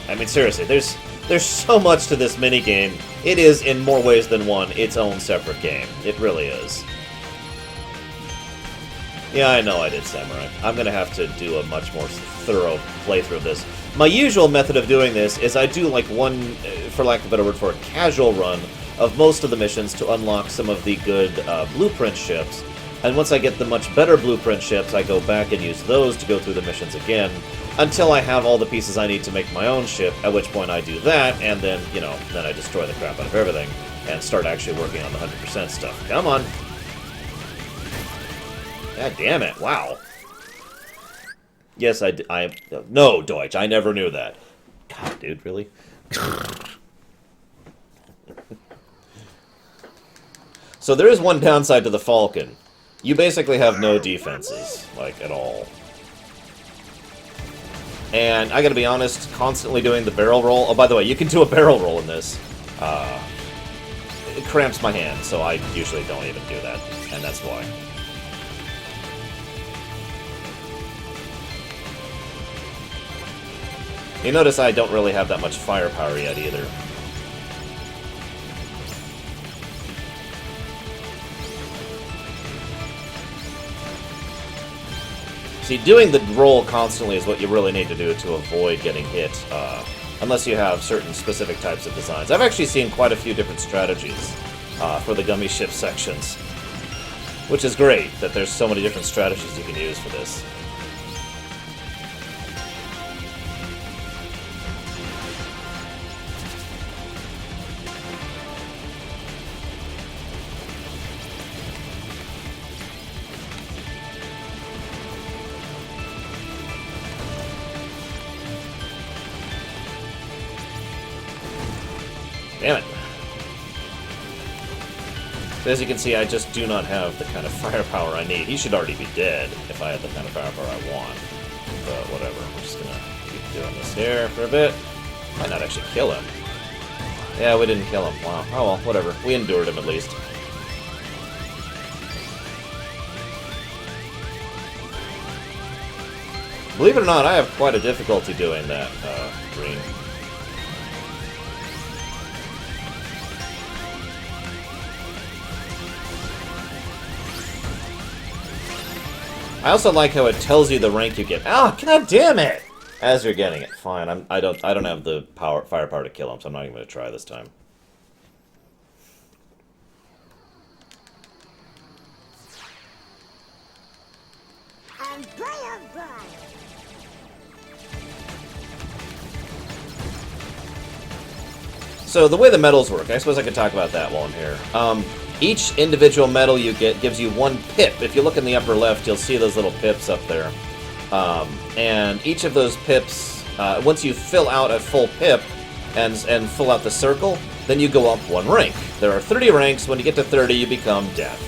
I mean, seriously, there's so much to this minigame. It is, in more ways than one, its own separate game. It really is. Yeah, I know I did Samurai. I'm going to have to do a much more thorough playthrough of this. My usual method of doing this is I do like one, for lack of a better word for it, casual run of most of the missions to unlock some of the good blueprint ships. And once I get the much better blueprint ships, I go back and use those to go through the missions again, until I have all the pieces I need to make my own ship, at which point I do that, and then, then I destroy the crap out of everything, and start actually working on the 100% stuff. Come on! God damn it, wow. Yes, no, Deutsch, I never knew that. God, dude, really? So there is one downside to the Falcon. You basically have no defenses, like, at all. And I gotta be honest, constantly doing the barrel roll... Oh, by the way, you can do a barrel roll in this. It cramps my hand, so I usually don't even do that. And that's why. You notice I don't really have that much firepower yet, either. See, doing the roll constantly is what you really need to do to avoid getting hit, unless you have certain specific types of designs. I've actually seen quite a few different strategies for the Gummy ship sections, which is great, that there's so many different strategies you can use for this. Damn it. So as you can see, I just do not have the kind of firepower I need. He should already be dead if I had the kind of firepower I want. But whatever, we're just gonna keep doing this here for a bit. Might not actually kill him. Yeah, we didn't kill him. Wow. Oh well, whatever. We endured him at least. Believe it or not, I have quite a difficulty doing that, Green. I also like how it tells you the rank you get. Ah, god damn it! As you're getting it. Fine, I don't have the firepower to kill him, so I'm not even gonna try this time. So the way the medals work, I suppose I could talk about that while I'm here. Each individual medal you get gives you one pip. If you look in the upper left, you'll see those little pips up there. And each of those pips, once you fill out a full pip and fill out the circle, then you go up one rank. There are 30 ranks. When you get to 30, you become Death.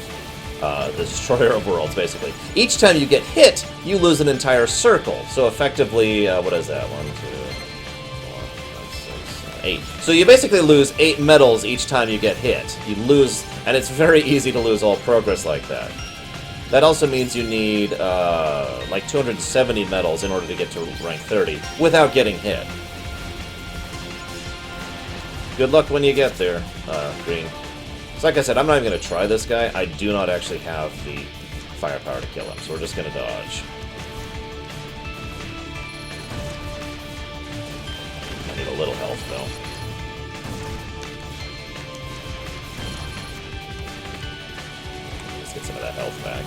The Destroyer of Worlds, basically. Each time you get hit, you lose an entire circle. So effectively, what is that? 1, 2, 4, 5, 6, 7, 8. So you basically lose 8 medals each time you get hit. You lose, and it's very easy to lose all progress like that. That also means you need like 270 medals in order to get to rank 30 without getting hit. Good luck when you get there, Green. So like I said, I'm not even going to try this guy. I do not actually have the firepower to kill him, so we're just going to dodge. I need a little health, though. Let's get some of that health back.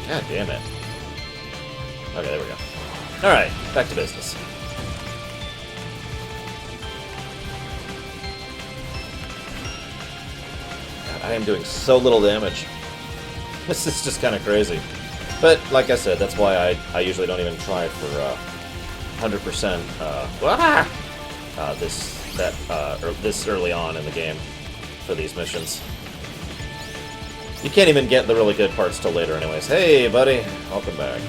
God damn it. Okay, there we go. Alright, back to business. God, I am doing so little damage. This is just kind of crazy. But, like I said, that's why I usually don't even try for 100% this early on in the game for these missions. You can't even get the really good parts till later anyways. Hey, buddy. Welcome back.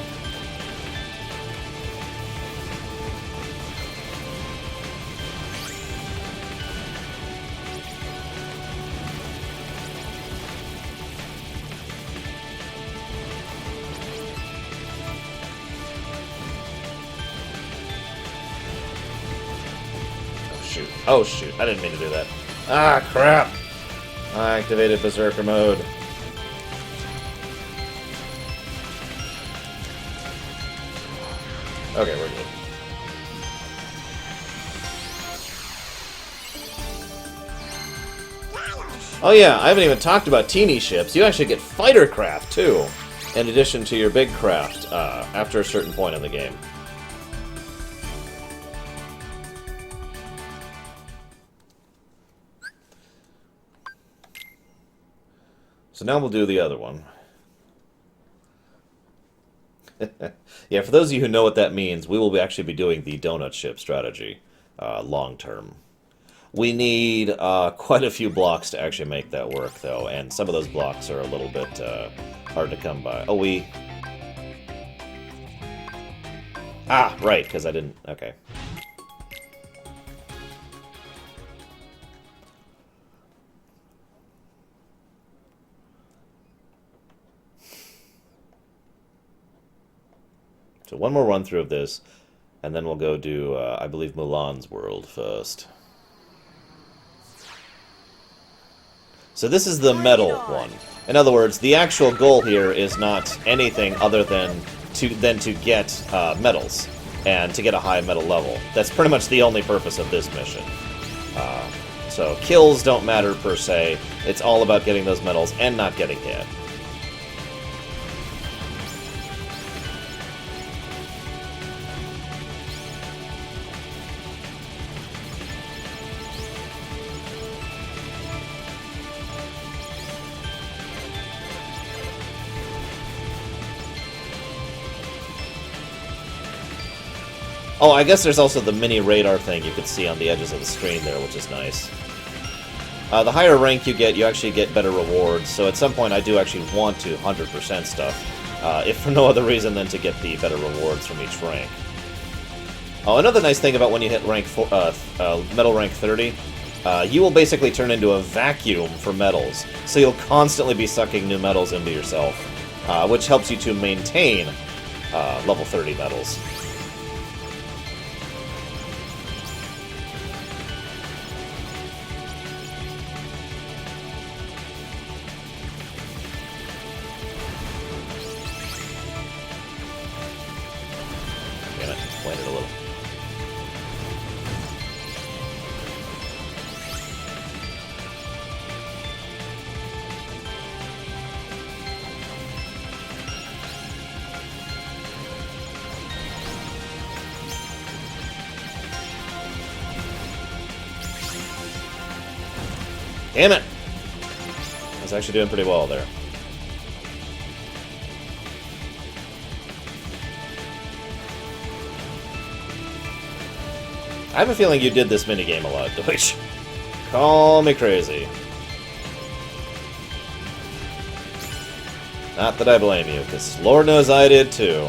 Oh shoot, I didn't mean to do that. Ah, crap! I activated Berserker mode. Okay, we're good. Oh yeah, I haven't even talked about teeny ships. You actually get fighter craft, too, in addition to your big craft, after a certain point in the game. So now we'll do the other one. Yeah, for those of you who know what that means, we will actually be doing the donut ship strategy long term. We need quite a few blocks to actually make that work, though, and some of those blocks are a little bit hard to come by. Oh, we... Ah, right, because I didn't... Okay. So one more run-through of this, and then we'll go do, I believe, Mulan's world first. So this is the medal one. In other words, the actual goal here is not anything other than to get medals, and to get a high medal level. That's pretty much the only purpose of this mission. So kills don't matter per se, it's all about getting those medals and not getting hit. Oh, I guess there's also the mini radar thing you can see on the edges of the screen there, which is nice. The higher rank you get, you actually get better rewards, so at some point I do actually want to 100% stuff, if for no other reason than to get the better rewards from each rank. Oh, another nice thing about when you hit rank medal rank 30, you will basically turn into a vacuum for medals, so you'll constantly be sucking new medals into yourself, which helps you to maintain level 30 medals. Damn it! I was actually doing pretty well there. I have a feeling you did this minigame a lot, Deutsch. Call me crazy. Not that I blame you, because Lord knows I did too.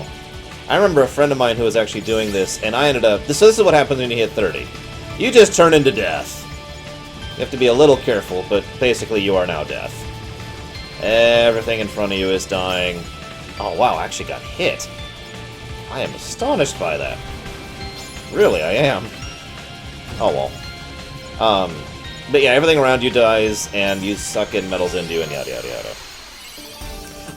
I remember a friend of mine who was actually doing this, and I ended up... So this is what happens when you hit 30. You just turn into death. You have to be a little careful, but basically you are now death. Everything in front of you is dying. Oh wow, I actually got hit. I am astonished by that. Really, I am. Oh well. But yeah, everything around you dies, and you suck in medals into you, and yada yada yada.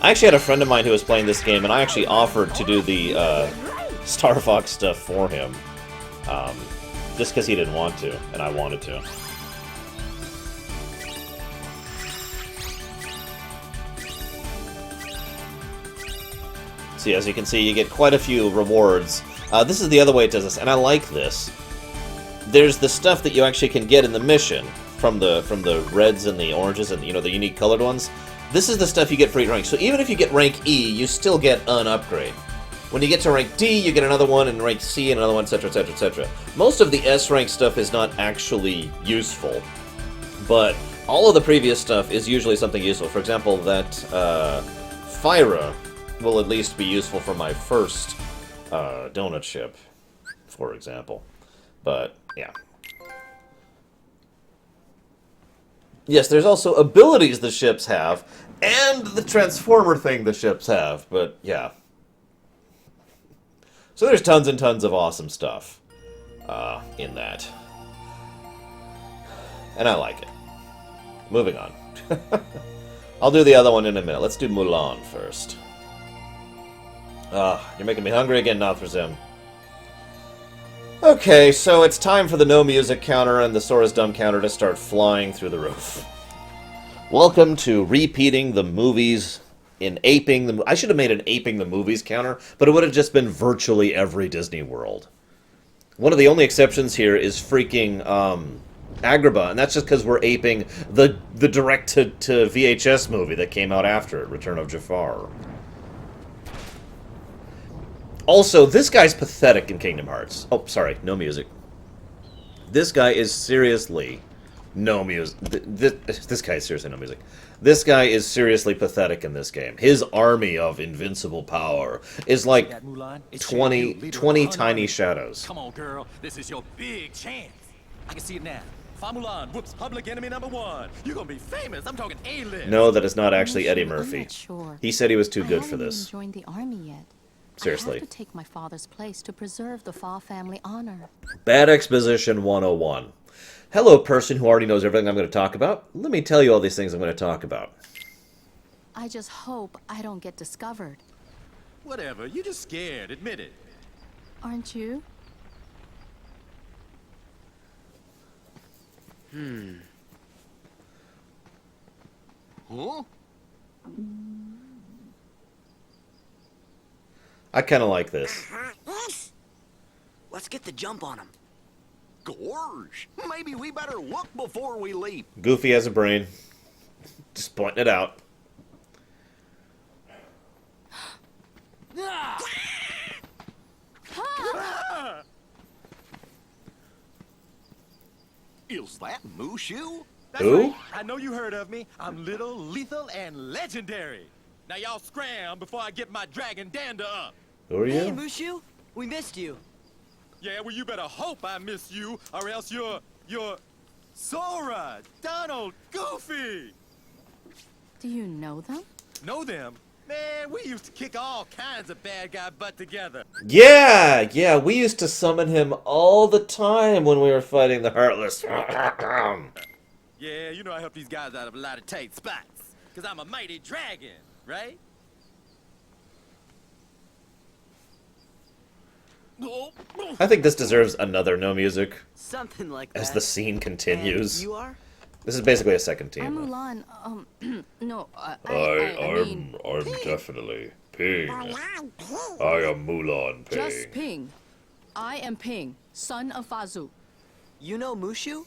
I actually had a friend of mine who was playing this game, and I actually offered to do the Star Fox stuff for him. Just because he didn't want to, and I wanted to. See, as you can see, you get quite a few rewards. This is the other way it does this, and I like this. There's the stuff that you actually can get in the mission from the reds and the oranges and, you know, the unique colored ones. This is the stuff you get for each rank. So even if you get rank E, you still get an upgrade. When you get to rank D, you get another one, and rank C, another one, etc., etc., etc. Most of the S rank stuff is not actually useful, but all of the previous stuff is usually something useful. For example, that Fyra will at least be useful for my first donut ship, for example. But, yeah. Yes, there's also abilities the ships have, and the transformer thing the ships have, but, yeah. So there's tons and tons of awesome stuff in that. And I like it. Moving on. I'll do the other one in a minute. Let's do Mulan first. You're making me hungry again, Nothrazim. Okay, so it's time for the no music counter and the Sora's Dumb counter to start flying through the roof. Welcome to repeating the movies in aping the... I should have made an aping the movies counter, but it would have just been virtually every Disney World. One of the only exceptions here is freaking Agrabah, and that's just because we're aping the direct to VHS movie that came out after it, Return of Jafar. Also, this guy's pathetic in Kingdom Hearts. Oh, sorry, no music. This guy is seriously no music. This guy is seriously no music. This guy is seriously pathetic in this game. His army of invincible power is like 20 tiny shadows. Come on, girl. This is your big chance. I can see it now. If Mulan whoops public enemy #1, you're gonna be famous. I'm talking A-list. No, that is not actually Eddie Murphy. I'm not sure. He said he was too good for I haven't this. even joined the army yet. Seriously. I have to take my father's place to preserve the Fa family honor. Bad Exposition 101. Hello, person who already knows everything I'm going to talk about. Let me tell you all these things I'm going to talk about. I just hope I don't get discovered. Whatever. You're just scared. Admit it. Aren't you? Huh? I kind of like this. Let's get the jump on him. Gorge. Maybe we better look before we leap. Goofy has a brain. Just pointing it out. Is that Mushu? That's Who? right. I know you heard of me. I'm little, lethal, and legendary. Now y'all scram before I get my dragon dander up. Who are you? Hey, Mushu, we missed you. Yeah, well, you better hope I miss you, or else you're Sora, Donald, Goofy. Do you know them? Know them? Man, we used to kick all kinds of bad guy butt together. Yeah, we used to summon him all the time when we were fighting the Heartless. Yeah, you know I help these guys out of a lot of tight spots, because I'm a mighty dragon, right? I think this deserves another no music Something like that. as the scene continues. And you are? This is basically a second team. I'm Mulan. No, I'm definitely Ping. I am Mulan Ping. Just Ping. I am Ping, son of Fazu. You know Mushu?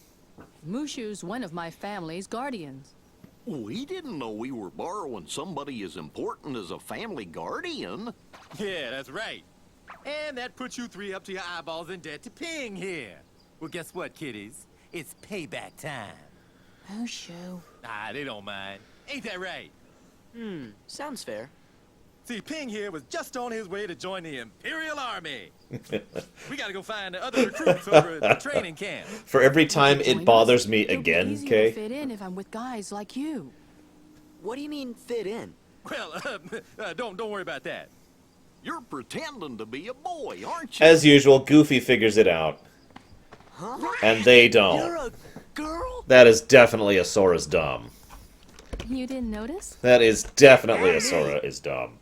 Mushu's one of my family's guardians. We didn't know we were borrowing somebody as important as a family guardian. Yeah, that's right. And that puts you three up to your eyeballs in debt to Ping here. Well, guess what, kiddies? It's payback time. Mushu. Ah, they don't mind. Ain't that right? Sounds fair. See, Ping here was just on his way to join the Imperial Army. We gotta go find the other recruits over at the training camp. For every time it bothers me again, Easier to Kay. fit in if I'm with guys like you. What do you mean fit in? Well, don't worry about that. You're pretending to be a boy, aren't you? As usual, Goofy figures it out. And they don't. You're a girl? That is definitely a Sora's dumb. You didn't notice? That is definitely a Sora is dumb.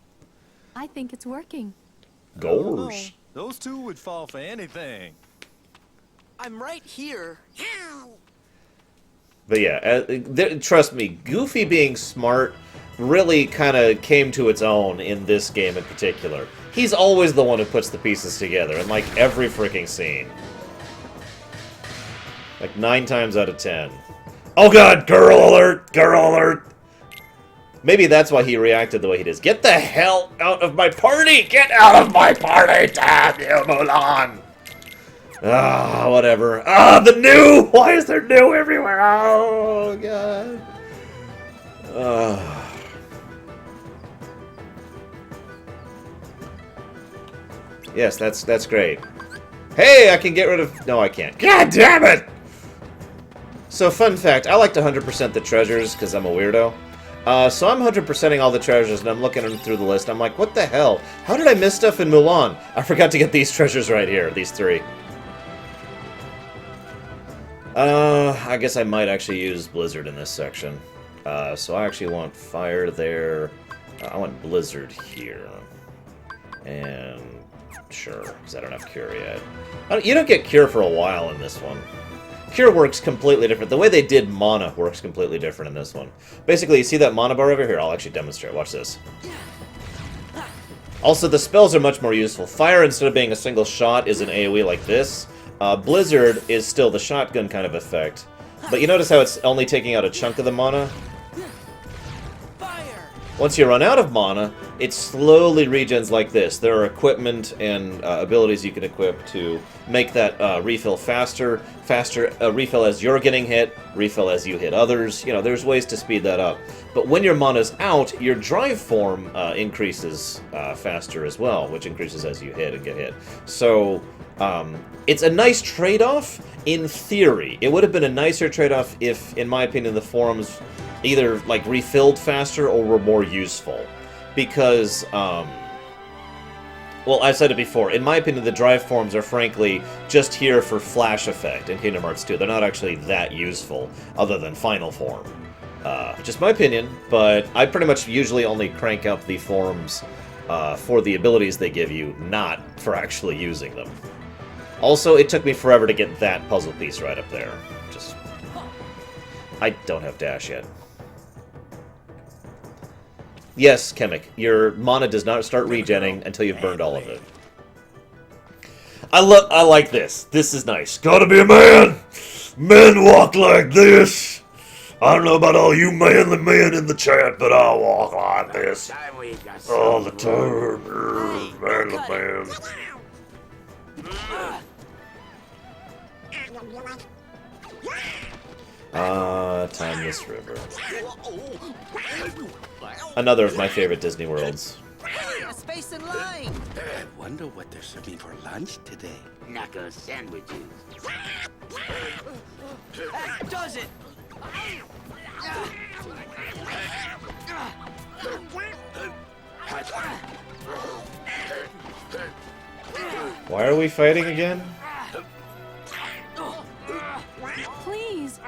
I think it's working. Gosh. Those two would fall for anything. I'm right here. But yeah, trust me, Goofy being smart really kind of came to its own in this game in particular. He's always the one who puts the pieces together in like every freaking scene. Like 9 times out of 10. Oh god, girl alert! Girl alert! Maybe that's why he reacted the way he does. Get the hell out of my party! Get out of my party! Damn you, Mulan! Ah, whatever. Ah, the new! Why is there new everywhere? Oh, god. Yes, that's great. Hey, I can get rid of... No, I can't. God damn it! So, fun fact, I like to 100% the treasures, because I'm a weirdo. So I'm 100%ing all the treasures, and I'm looking through the list. I'm like, what the hell? How did I miss stuff in Mulan? I forgot to get these treasures right here, these 3. I guess I might actually use Blizzard in this section. So I actually want Fire there. I want Blizzard here. And... sure, because I don't have Cure yet. You don't get Cure for a while in this one. Cure works completely different. The way they did Mana works completely different in this one. Basically, you see that Mana bar over here? I'll actually demonstrate. Watch this. Also, the spells are much more useful. Fire, instead of being a single shot, is an AoE like this. Blizzard is still the shotgun kind of effect. But you notice how it's only taking out a chunk of the mana? Once you run out of mana, it slowly regens like this. There are equipment and abilities you can equip to make that refill faster. Refill as you're getting hit, refill as you hit others. You know, there's ways to speed that up. But when your mana's out, your drive form increases faster as well, which increases as you hit and get hit. So, it's a nice trade-off in theory. It would have been a nicer trade-off if, in my opinion, the forms either like refilled faster or were more useful. Because, well, I've said it before, in my opinion, the drive forms are frankly just here for flash effect in Kingdom Hearts 2. They're not actually that useful, other than final form. Just my opinion, but I pretty much usually only crank up the forms for the abilities they give you, not for actually using them. Also, it took me forever to get that puzzle piece right up there. Just... I don't have dash yet. Yes, Chemic, your mana does not start regenning until you've burned all of it. I like this. This is nice. Gotta be a man! Men walk like this! I don't know about all you manly men in the chat, but I walk like this all the time. Manly man. Timeless River. Another of my favorite Disney worlds. Space in line. Wonder what they're serving for lunch today. Knuckle sandwiches. That does it. Why are we fighting again? Please.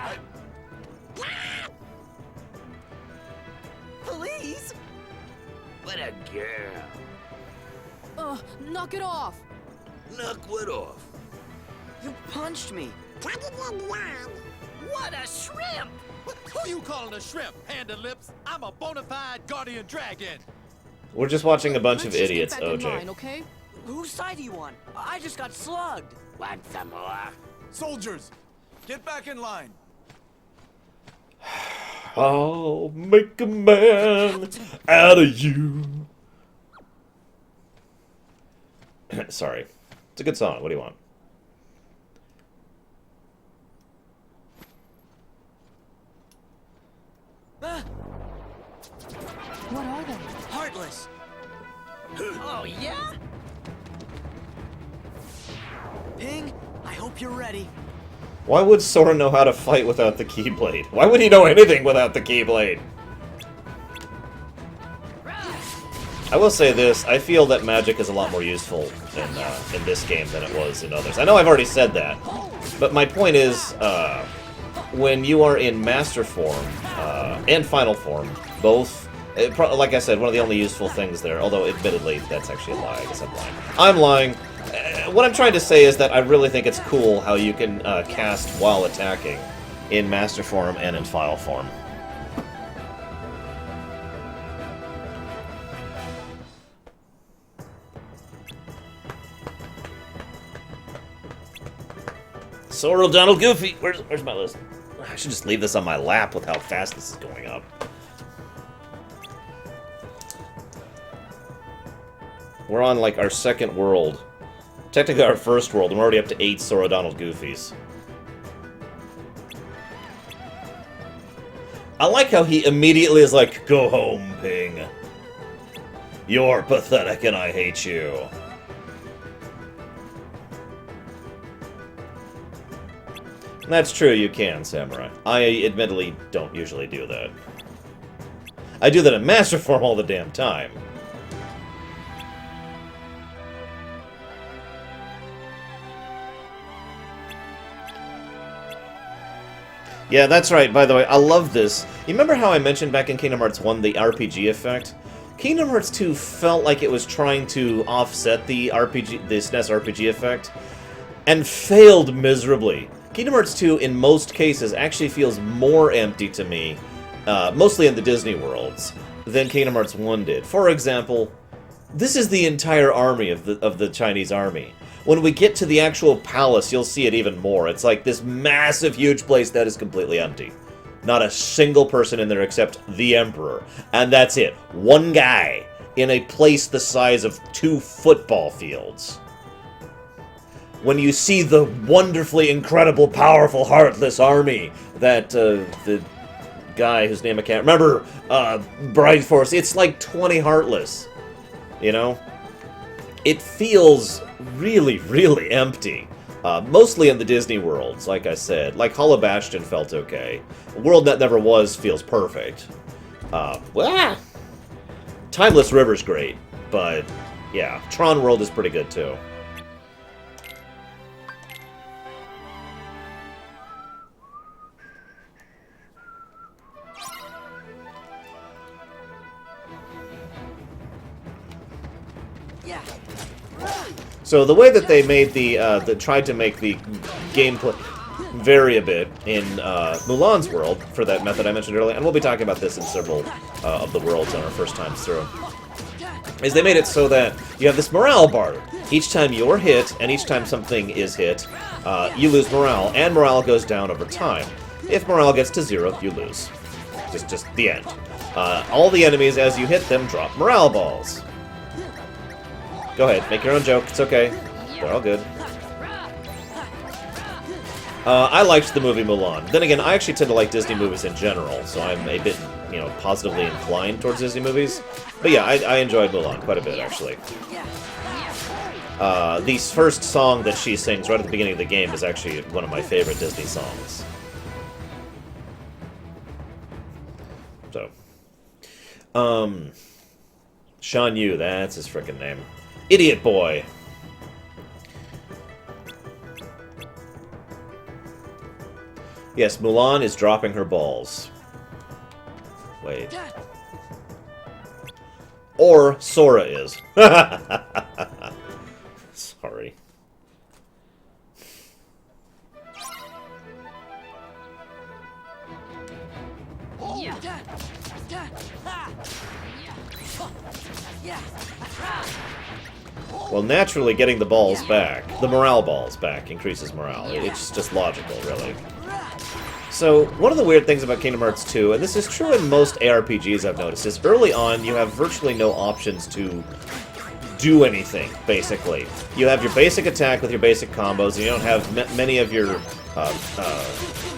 Please? What a girl. Knock it off. Knock what off? You punched me. What a shrimp! Who you calling a shrimp, Hand and Lips? I'm a bona fide guardian dragon. We're just watching a bunch of Let's just idiots, get back in OJ. line, okay? Whose side are you on? I just got slugged. Want some more? Soldiers, get back in line. I'll make a man out of you. Sorry. It's a good song. What do you want? What are they? Heartless. Oh, yeah? Ping, I hope you're ready. Why would Sora know how to fight without the Keyblade? Why would he know anything without the Keyblade? I will say this, I feel that magic is a lot more useful in this game than it was in others. I know I've already said that, but my point is, when you are in Master Form and Final Form, both, like I said, one of the only useful things there, although admittedly that's actually a lie, I guess I'm lying. I'm lying. What I'm trying to say is that I really think it's cool how you can cast while attacking in Master Form and in Final Form. Sora, Donald, Goofy! Where's my list? I should just leave this on my lap with how fast this is going up. We're on, like, our second world. Technically our first world, and we're already up to 8 Sora, Donald, Goofies. I like how he immediately is like, go home, Ping. You're pathetic and I hate you. That's true, you can, Samurai. I admittedly don't usually do that. I do that in Master Form all the damn time. Yeah, that's right, by the way, I love this. You remember how I mentioned back in Kingdom Hearts 1 the RPG effect? Kingdom Hearts 2 felt like it was trying to offset the SNES RPG effect, and failed miserably. Kingdom Hearts 2, in most cases, actually feels more empty to me, mostly in the Disney worlds, than Kingdom Hearts 1 did. For example, This is the entire army of the Chinese army. When we get to the actual palace, you'll see it even more. It's like this massive, huge place that is completely empty. Not a single person in there except the Emperor. And that's it. One guy in a place the size of 2 football fields. When you see the wonderfully incredible, powerful, heartless army that the guy whose name I can't remember, Bright Force, it's like 20 heartless. You know? It feels really, really empty. Mostly in the Disney worlds, like I said. Like Hollow Bastion felt okay. A World That Never Was feels perfect. Timeless River's great, but yeah, Tron World is pretty good too. So the way that they made tried to make the gameplay vary a bit in Mulan's world, for that method I mentioned earlier, and we'll be talking about this in several of the worlds on our first times through, is they made it so that you have this morale bar. Each time you're hit, and each time something is hit, you lose morale, and morale goes down over time. If morale gets to 0, you lose. Just the end. All the enemies, as you hit them, drop morale balls. Go ahead, make your own joke, it's okay. They're all good. I liked the movie Mulan. Then again, I actually tend to like Disney movies in general, so I'm a bit, positively inclined towards Disney movies. But yeah, I enjoyed Mulan quite a bit, actually. The first song that she sings right at the beginning of the game is actually one of my favorite Disney songs. So. Shan Yu, that's his frickin' name. Idiot boy. Yes, Mulan is dropping her balls. Wait. Or Sora is. Sorry. Well, naturally, getting the balls back, the morale balls back, increases morale. It's just logical, really. So, one of the weird things about Kingdom Hearts 2, and this is true in most ARPGs I've noticed, is early on you have virtually no options to do anything, basically. You have your basic attack with your basic combos, and you don't have many of your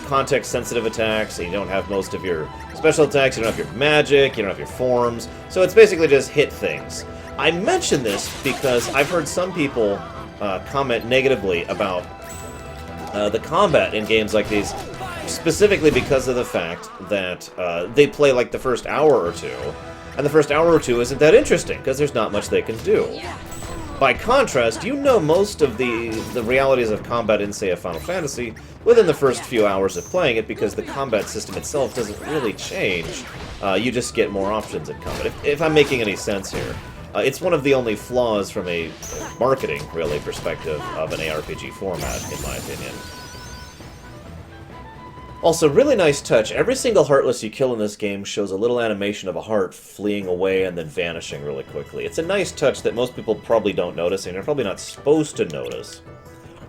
context-sensitive attacks, and you don't have most of your special attacks, you don't have your magic, you don't have your forms, so it's basically just hit things. I mention this because I've heard some people comment negatively about the combat in games like these, specifically because of the fact that they play like the first hour or two, and the first hour or two isn't that interesting, because there's not much they can do. By contrast, you know most of the realities of combat in, say, a Final Fantasy within the first few hours of playing it, because the combat system itself doesn't really change. You just get more options in combat, if I'm making any sense here. It's one of the only flaws from a marketing, really, perspective of an ARPG format, in my opinion. Also, really nice touch. Every single Heartless you kill in this game shows a little animation of a heart fleeing away and then vanishing really quickly. It's a nice touch that most people probably don't notice, and you're probably not supposed to notice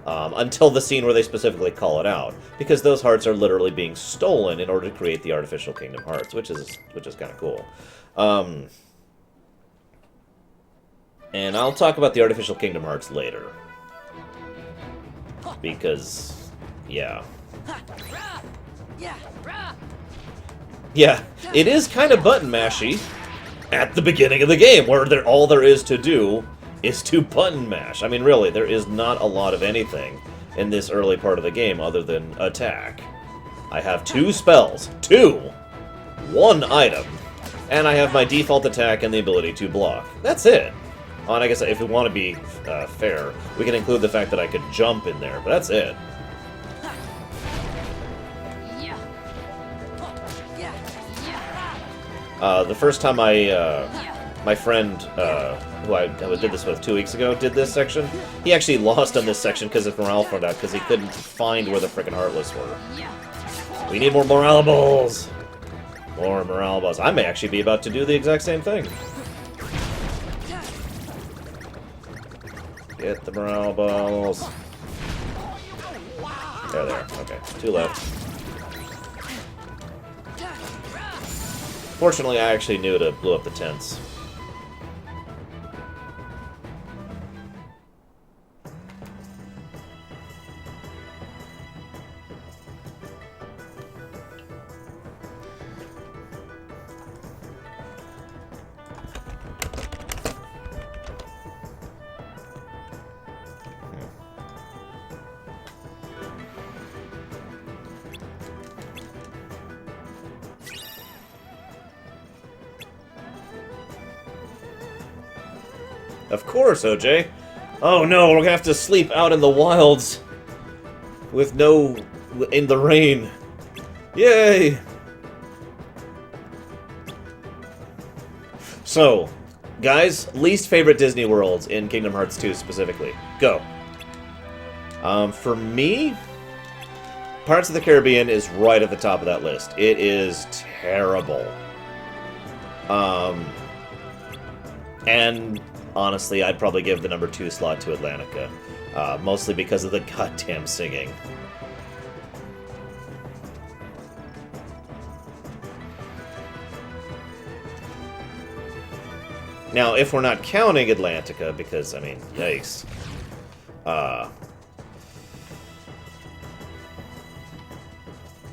until the scene where they specifically call it out, because those hearts are literally being stolen in order to create the artificial Kingdom Hearts, which is kind of cool. And I'll talk about the artificial Kingdom Hearts later. Because, yeah. Yeah, it is kind of button mashy at the beginning of the game, where all there is to do is to button mash. I mean, really, there is not a lot of anything in this early part of the game other than attack. I have 2 spells. 2! 1 item. And I have my default attack and the ability to block. That's it. Oh, and I guess if we want to be fair, we can include the fact that I could jump in there, but that's it. The first time my friend, who I did this with 2 weeks ago, did this section, he actually lost on this section because his morale found out, because he couldn't find where the frickin' Heartless were. We need more morale balls! More morale balls. I may actually be about to do the exact same thing. Get the morale balls. There they are. Okay, 2 left. Fortunately, I actually knew to blow up the tents. Of course, OJ. Oh no, we're gonna have to sleep out in the wilds with no... in the rain. Yay! So, guys, least favorite Disney worlds in Kingdom Hearts 2 specifically. Go. For me, Pirates of the Caribbean is right at the top of that list. It is terrible. And honestly, I'd probably give the number 2 slot to Atlantica. Mostly because of the goddamn singing. Now, if we're not counting Atlantica, because, I mean, yikes. I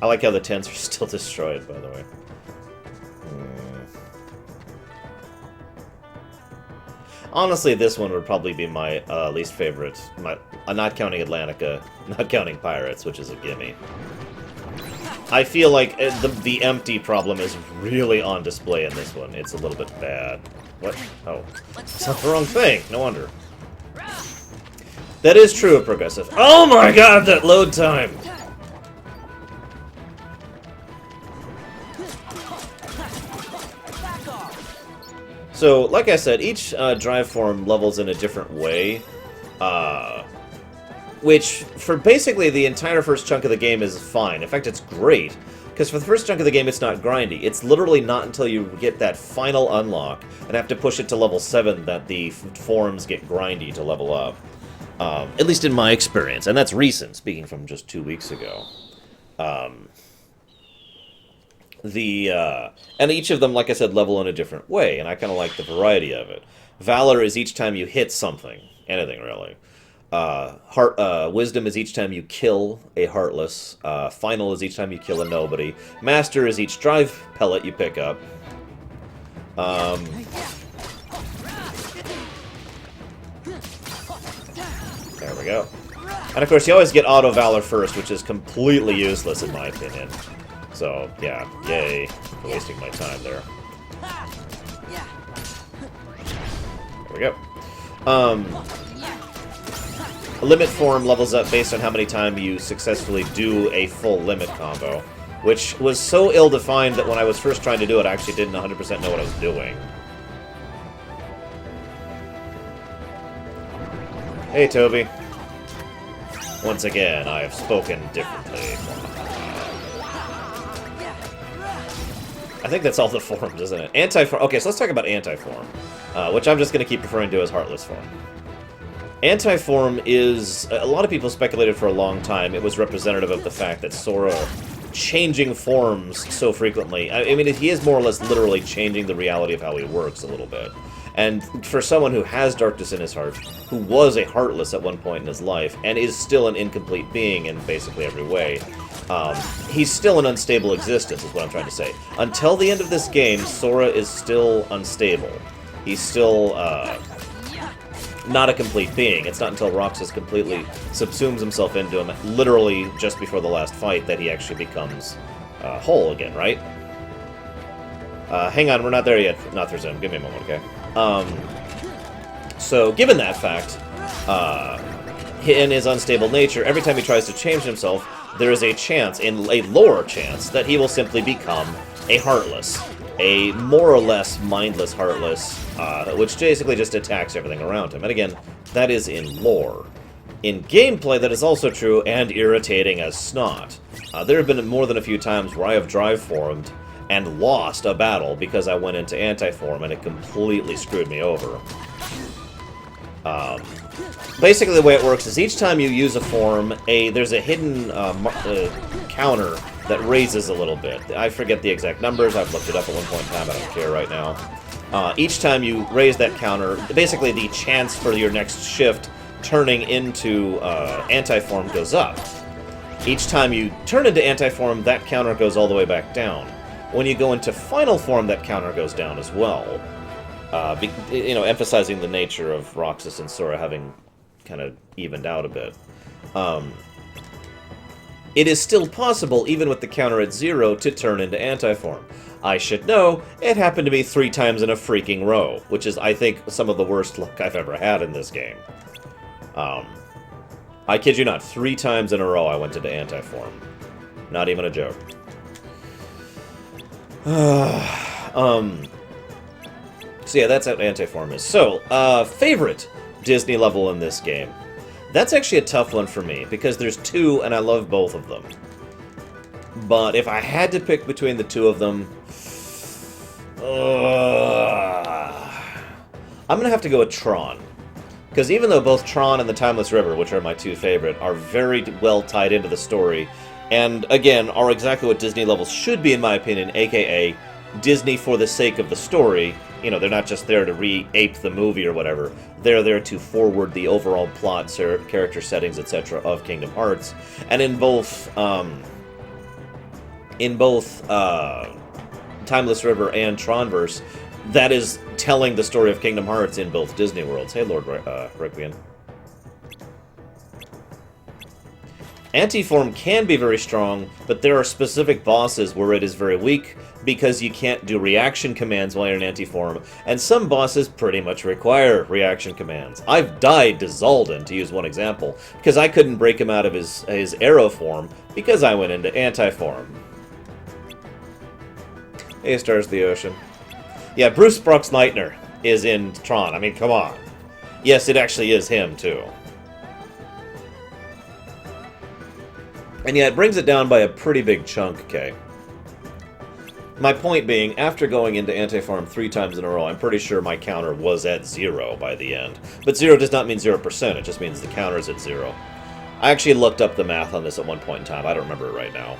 like how the tents are still destroyed, by the way. Honestly, this one would probably be my least favorite. Not counting Atlantica, not counting Pirates, which is a gimme. I feel like the empty problem is really on display in this one. It's a little bit bad. What? Oh. It's not the wrong thing. No wonder. That is true of Progressive. Oh my god, that load time! So, like I said, each drive form levels in a different way, which, for basically the entire first chunk of the game, is fine. In fact, it's great, because for the first chunk of the game, it's not grindy. It's literally not until you get that final unlock and have to push it to level 7 that the forms get grindy to level up. At least in my experience, and that's recent, speaking from just 2 weeks ago. And each of them, like I said, level in a different way, and I kind of like the variety of it. Valor is each time you hit something. Anything, really. Wisdom is each time you kill a Heartless. Final is each time you kill a Nobody. Master is each drive pellet you pick up. There we go. And of course, you always get Auto Valor first, which is completely useless in my opinion. So, yeah, yay for wasting my time there. There we go. A limit form levels up based on how many times you successfully do a full limit combo, which was so ill-defined that when I was first trying to do it, I actually didn't 100% know what I was doing. Hey, Toby. Once again, I have spoken differently. I think that's all the forms, isn't it? Anti-form. Okay, so let's talk about anti-form, which I'm just going to keep referring to as Heartless form. Anti-form is... A lot of people speculated for a long time it was representative of the fact that Sora changing forms so frequently... I mean, he is more or less literally changing the reality of how he works a little bit. And for someone who has darkness in his heart, who was a Heartless at one point in his life, and is still an incomplete being in basically every way, he's still an unstable existence, is what I'm trying to say. Until the end of this game, Sora is still unstable. He's still, not a complete being. It's not until Roxas completely subsumes himself into him, literally just before the last fight, that he actually becomes whole again, right? Hang on, we're not there yet, Nothrazim. Give me a moment, okay? So, given that fact, in his unstable nature, every time he tries to change himself, there is a chance, a lore chance, that he will simply become a Heartless. A more or less mindless Heartless, which basically just attacks everything around him. And again, that is in lore. In gameplay, that is also true and irritating as snot. There have been more than a few times where I have drive formed and lost a battle because I went into anti-form and it completely screwed me over. Basically, the way it works is each time you use a form, there's a hidden counter that raises a little bit. I forget the exact numbers. I've looked it up at one point in time. I don't care right now. Each time you raise that counter, basically the chance for your next shift turning into anti-form goes up. Each time you turn into anti-form, that counter goes all the way back down. When you go into final form, that counter goes down as well. Emphasizing the nature of Roxas and Sora having kind of evened out a bit. It is still possible, even with the counter at 0, to turn into anti-form. I should know, it happened to me 3 times in a freaking row, which is, I think, some of the worst luck I've ever had in this game. I kid you not, 3 times in a row I went into anti-form. Not even a joke. So yeah, that's what anti-form is. So, favorite Disney level in this game. That's actually a tough one for me, because there's 2, and I love both of them. But if I had to pick between the 2 of them... I'm gonna have to go with Tron. Because even though both Tron and the Timeless River, which are my 2 favorite, are very well tied into the story, and, again, are exactly what Disney levels should be, in my opinion, aka Disney for the sake of the story. You know, they're not just there to re-ape the movie or whatever. They're there to forward the overall plot, character settings, etc. of Kingdom Hearts. And in both Timeless River and Tronverse, that is telling the story of Kingdom Hearts in both Disney worlds. Hey, Lord Requiem. Anti-form can be very strong, but there are specific bosses where it is very weak, because you can't do reaction commands while you're in anti-form, and some bosses pretty much require reaction commands. I've died to Xaldin, to use one example, because I couldn't break him out of his arrow form, because I went into anti-form. Hey, Stars of the Ocean. Yeah, Bruce Bruxleitner is in Tron. I mean, come on. Yes, it actually is him, too. And yeah, it brings it down by a pretty big chunk, okay? My point being, after going into anti-form 3 times in a row, I'm pretty sure my counter was at 0 by the end. But 0 does not mean 0%, it just means the counter is at 0. I actually looked up the math on this at one point in time. I don't remember it right now.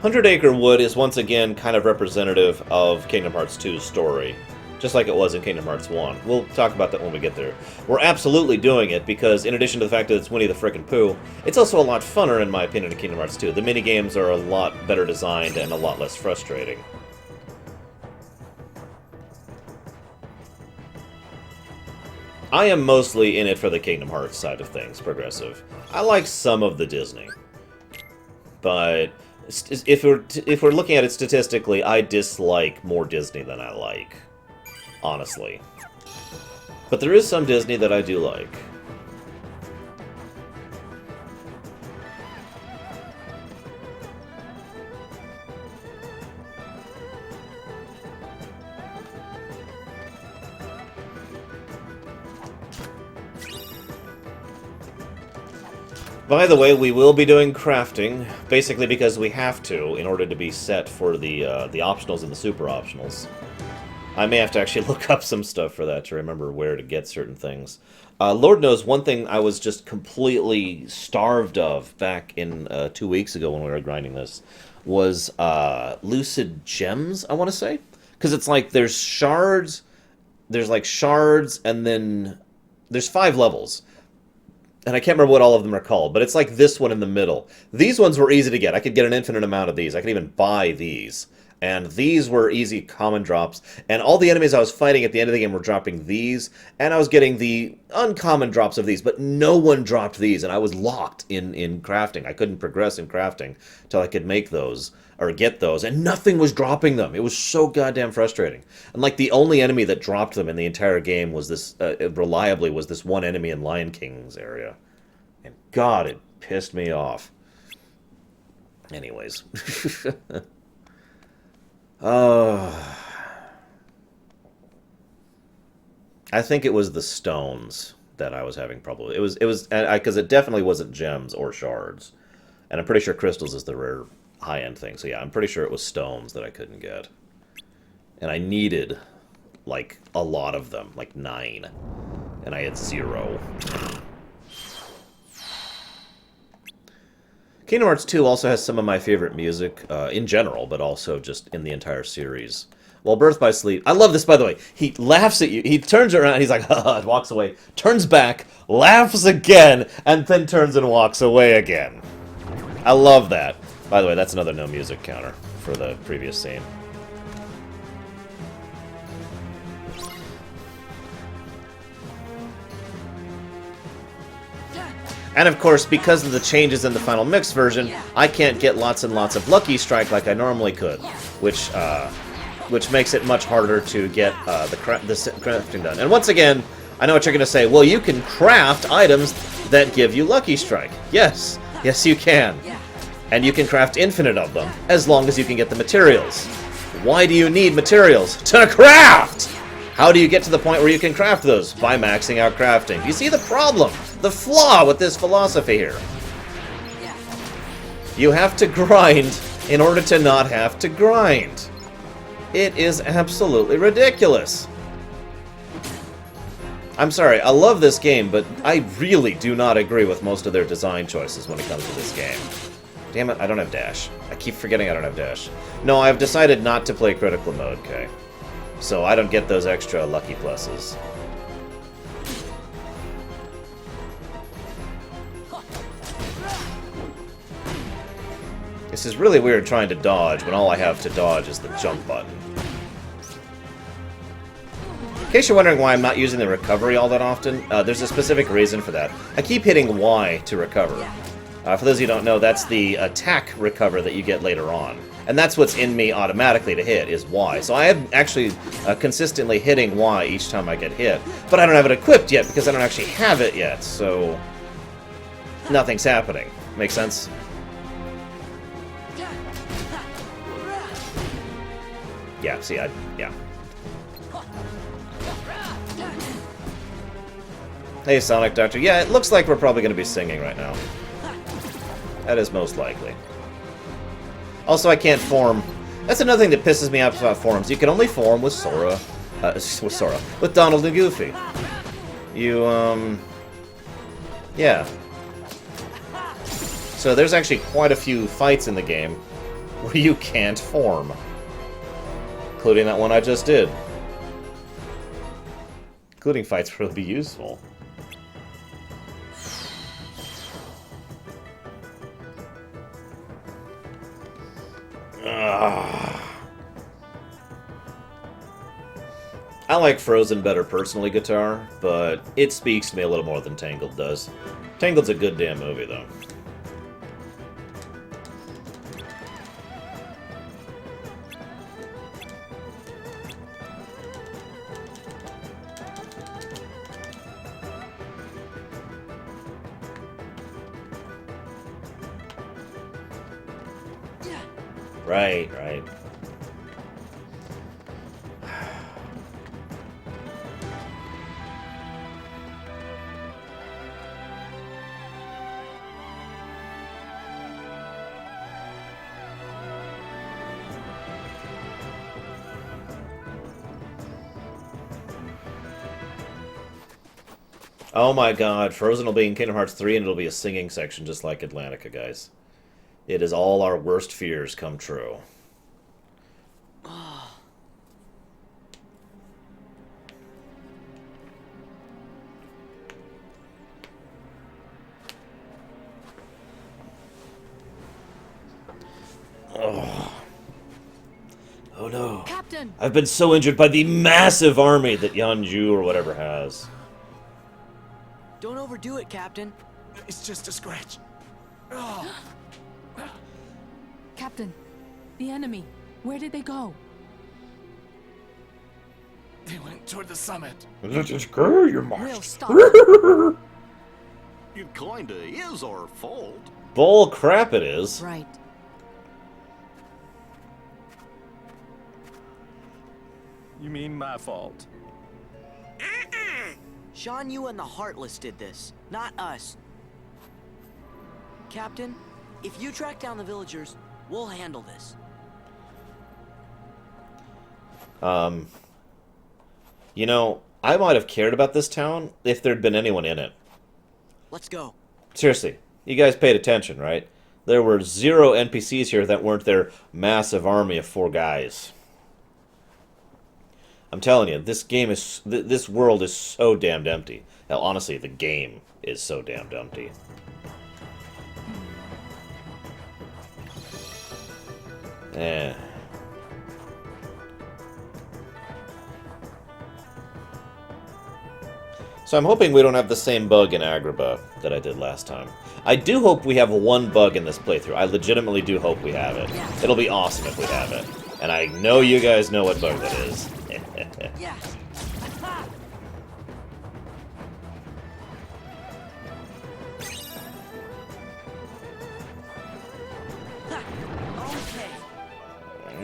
Hundred Acre Wood is once again kind of representative of Kingdom Hearts 2's story. Just like it was in Kingdom Hearts 1. We'll talk about that when we get there. We're absolutely doing it because, in addition to the fact that it's Winnie the frickin' Pooh, it's also a lot funner, in my opinion, in Kingdom Hearts 2. The minigames are a lot better designed and a lot less frustrating. I am mostly in it for the Kingdom Hearts side of things, progressive. I like some of the Disney. But if we're looking at it statistically, I dislike more Disney than I like. Honestly. But there is some Disney that I do like. By the way, we will be doing crafting, basically because we have to, in order to be set for the optionals and the super optionals. I may have to actually look up some stuff for that to remember where to get certain things. Lord knows, one thing I was just completely starved of back in 2 weeks ago when we were grinding this was lucid gems, I want to say. Because it's like there's shards, and then there's 5 levels. And I can't remember what all of them are called, but it's like this one in the middle. These ones were easy to get. I could get an infinite amount of these. I could even buy these. And these were easy common drops. And all the enemies I was fighting at the end of the game were dropping these. And I was getting the uncommon drops of these. But no one dropped these. And I was locked in crafting. I couldn't progress in crafting until I could make those. Or get those. And nothing was dropping them. It was so goddamn frustrating. And like the only enemy that dropped them in the entire game was this, reliably, was this one enemy in Lion King's area. And God, it pissed me off. Anyways. I think it was the stones that I was having trouble. It was because it definitely wasn't gems or shards, and I'm pretty sure crystals is the rare high-end thing. So yeah, I'm pretty sure it was stones that I couldn't get. And I needed, like, a lot of them, like 9. And I had 0. Kingdom Hearts 2 also has some of my favorite music, in general, but also just in the entire series. Well, Birth by Sleep... I love this, by the way. He laughs at you. He turns around, he's like, haha, walks away, turns back, laughs again, and then turns and walks away again. I love that. By the way, that's another no music counter for the previous scene. And of course, because of the changes in the final mix version, I can't get lots and lots of Lucky Strike like I normally could, which makes it much harder to get the crafting done. And once again, I know what you're going to say. Well, you can craft items that give you Lucky Strike. Yes, yes you can. And you can craft infinite of them, as long as you can get the materials. Why do you need materials? To craft! How do you get to the point where you can craft those? By maxing out crafting. You see the problem? The flaw with this philosophy here. You have to grind in order to not have to grind. It is absolutely ridiculous. I'm sorry, I love this game, but I really do not agree with most of their design choices when it comes to this game. Damn it, I don't have dash. I keep forgetting I don't have dash. No, I've decided not to play critical mode, okay? So I don't get those extra lucky pluses. This is really weird trying to dodge when all I have to dodge is the jump button. In case you're wondering why I'm not using the recovery all that often, there's a specific reason for that. I keep hitting Y to recover. For those of you who don't know, that's the attack recover that you get later on. And that's what's in me automatically to hit, is Y. So I am actually consistently hitting Y each time I get hit. But I don't have it equipped yet because I don't actually have it yet, so nothing's happening. Make sense? Yeah, see, yeah. Hey, Sonic Doctor. Yeah, it looks like we're probably going to be singing right now. That is most likely. Also, I can't form. That's another thing that pisses me off about forms. You can only form with Sora. With Donald and Goofy. Yeah. So there's actually quite a few fights in the game where you can't form. Including that one I just did. Including fights where it'll be useful. I like Frozen better personally, Guitar, but it speaks to me a little more than Tangled does. Tangled's a good damn movie, though. Right, right. Oh my god, Frozen will be in Kingdom Hearts 3 and it'll be a singing section just like Atlantica, guys. It is all our worst fears come true. Oh no. Captain! I've been so injured by the massive army that Yanju or whatever has. Don't overdo it, Captain. It's just a scratch. Captain, the enemy. Where did they go? They went toward the summit. Let us go, you Will, stop. It kinda is our fault. Bull crap it is. Right. You mean my fault? Shan Yu and the Heartless did this, not us. Captain, if you track down the villagers, We'll handle this. You know, I might have cared about this town if there'd been anyone in it. Let's go. Seriously, you guys paid attention, right? There were 0 NPCs here that weren't their massive army of 4 guys. I'm telling you, this game is... this world is so damned empty. Hell, honestly, the game is so damned empty. Eh. So I'm hoping we don't have the same bug in Agrabah that I did last time. I do hope we have one bug in this playthrough. I legitimately do hope we have it. It'll be awesome if we have it. And I know you guys know what bug that is. Yeah.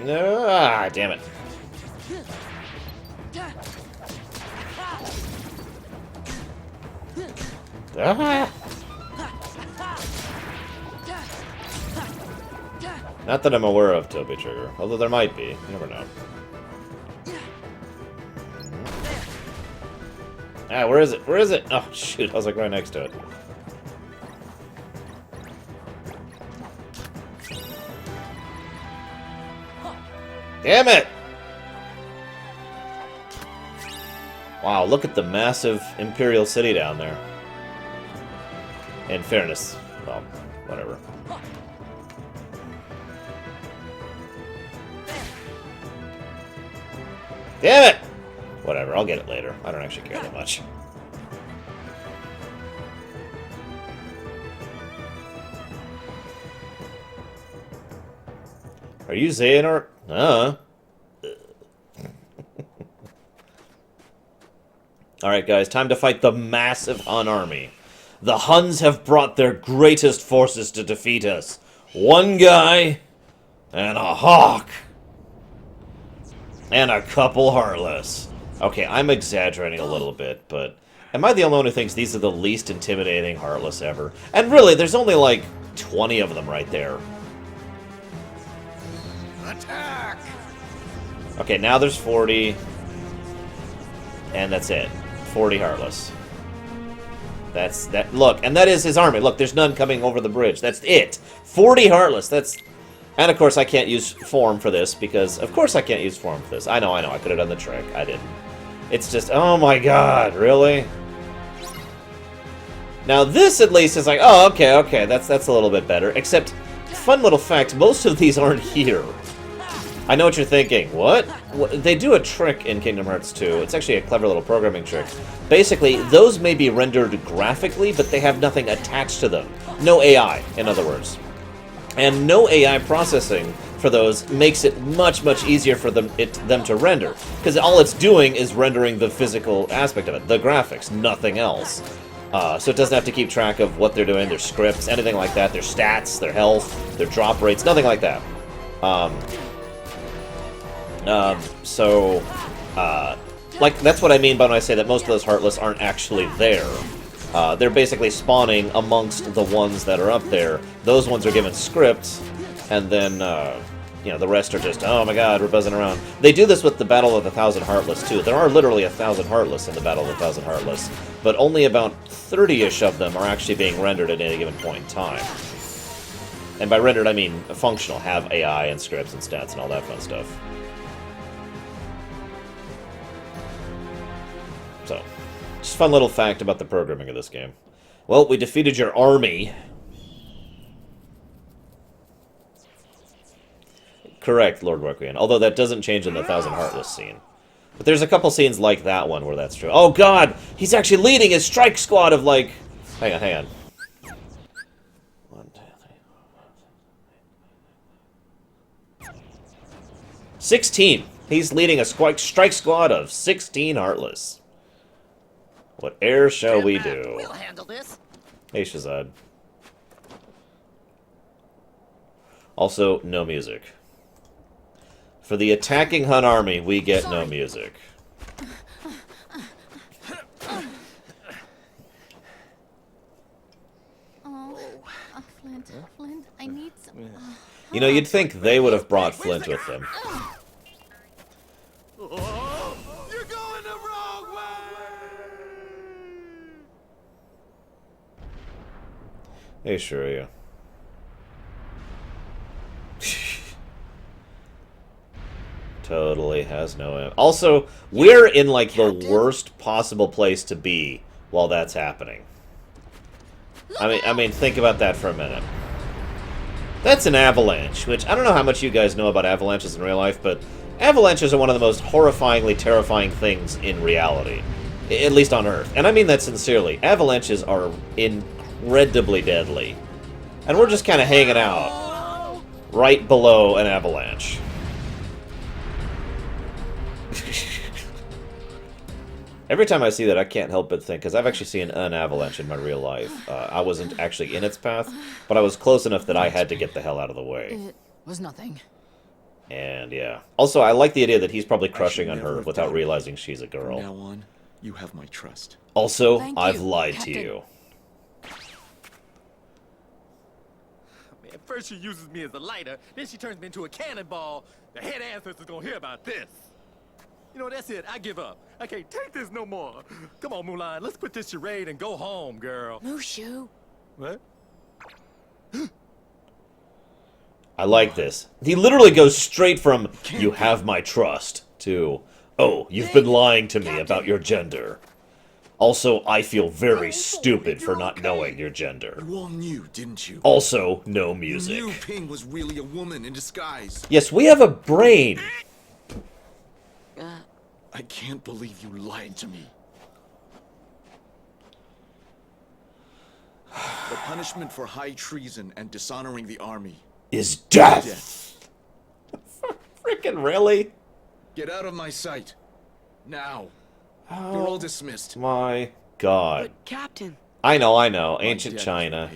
Ah, damn it. Ah. Not that I'm aware of, Toby Trigger. Although there might be. You never know. Ah, where is it? Where is it? Oh, shoot. I was like right next to it. Damn it! Wow, look at the massive Imperial City down there. In fairness, well, whatever. Damn it! Whatever, I'll get it later. I don't actually care that much. Are you Xehanort? Alright guys, time to fight the massive Hun army. The Huns have brought their greatest forces to defeat us. One guy, and a hawk, and a couple heartless. Okay, I'm exaggerating a little bit, but am I the only one who thinks these are the least intimidating heartless ever? And really, there's only like 20 of them right there. Attack! Okay, now there's 40. And that's it. 40 heartless. That's that. Look, and that is his army. Look, there's none coming over the bridge. That's it. 40 heartless. That's... And of course I can't use form for this, because... Of course I can't use form for this. I know. I could have done the trick. I didn't. It's just... Oh my god, really? Now this at least is like... Oh, okay. That's a little bit better. Except, fun little fact, most of these aren't here. I know what you're thinking. What? They do a trick in Kingdom Hearts 2. It's actually a clever little programming trick. Basically, those may be rendered graphically, but they have nothing attached to them. No AI, in other words. And no AI processing for those makes it much, much easier for them to render. Because all it's doing is rendering the physical aspect of it, the graphics, nothing else. So it doesn't have to keep track of what they're doing, their scripts, anything like that, their stats, their health, their drop rates, nothing like that. Like, that's what I mean by when I say that most of those Heartless aren't actually there. They're basically spawning amongst the ones that are up there. Those ones are given scripts, and then, you know, the rest are just, oh my god, we're buzzing around. They do this with the Battle of the 1,000 Heartless, too. There are literally 1,000 Heartless in the Battle of the 1,000 Heartless, but only about 30-ish of them are actually being rendered at any given point in time. And by rendered, I mean functional, have AI and scripts and stats and all that fun stuff. So, just a fun little fact about the programming of this game. Well, we defeated your army. Correct, Lord Requiem. Although that doesn't change in the 1,000 Heartless scene. But there's a couple scenes like that one where that's true. Oh god! He's actually leading his strike squad of like... Hang on. 1, 2, 3, 4, 5, 16! He's leading a strike squad of 16 Heartless. Whate'er shall we do? We'll handle this. Hey, Shazad. Also, no music. For the attacking Hun army, we get no music. Flint, I need some... You know, you'd think they would have brought Flint with them. Oh, you're going the wrong way! Hey, sure, yeah. Totally has no... Also, we're in, like, the worst possible place to be while that's happening. I mean, think about that for a minute. That's an avalanche, which I don't know how much you guys know about avalanches in real life, but avalanches are one of the most horrifyingly terrifying things in reality. At least on Earth. And I mean that sincerely. Avalanches are incredibly deadly. And we're just kind of hanging out right below an avalanche. Every time I see that, I can't help but think, because I've actually seen an avalanche in my real life. I wasn't actually in its path, but I was close enough that I had to get the hell out of the way. It was nothing. And yeah. Also, I like the idea that he's probably crushing on her without realizing she's a girl. From now on, you have my trust. Also, I've lied to you. Man, first she uses me as a lighter, then she turns me into a cannonball. The head ancestor's gonna hear about this. You know, that's it. I give up. I can't take this no more. Come on, Mulan. Let's quit this charade and go home, girl. Mushu. What? I like this. He literally goes straight from, you have my trust, to, oh, you've been lying to me about your gender. Also, I feel very stupid for not knowing your gender. You all knew, didn't you? Also, no music. You knew Ping was really a woman in disguise. Yes, we have a brain. I can't believe you lied to me. The punishment for high treason and dishonoring the army is death. Freaking really? Get out of my sight. Now. You're all dismissed. My God. But, Captain. I know. Ancient China.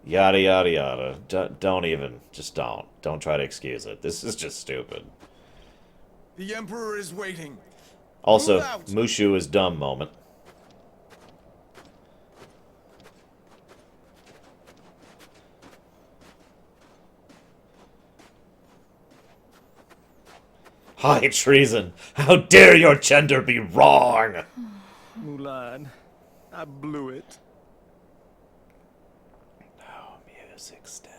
Yada, yada, yada. Don't even. Just don't. Don't try to excuse it. This is just stupid. The Emperor is waiting. Also, Mushu is dumb moment. High treason! How dare your gender be wrong! Mulan, I blew it. No music still.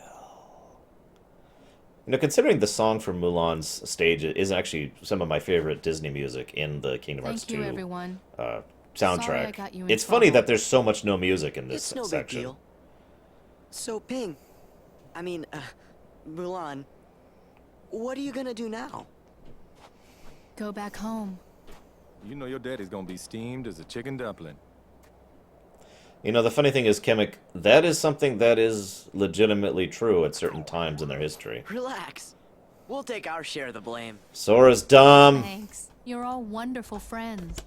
You know, considering the song from Mulan's stage is actually some of my favorite Disney music in the Kingdom Hearts 2 everyone. Soundtrack. Sorry I got you in It's funny trouble. that there's so much no music in this It's no section. big deal. So, Ping, Mulan, what are you gonna do now? Go back home. You know your daddy's gonna be steamed as a chicken dumpling. You know, the funny thing is, Kemek, that is something that is legitimately true at certain times in their history. Relax. We'll take our share of the blame. Sora's dumb. Thanks. You're all wonderful friends.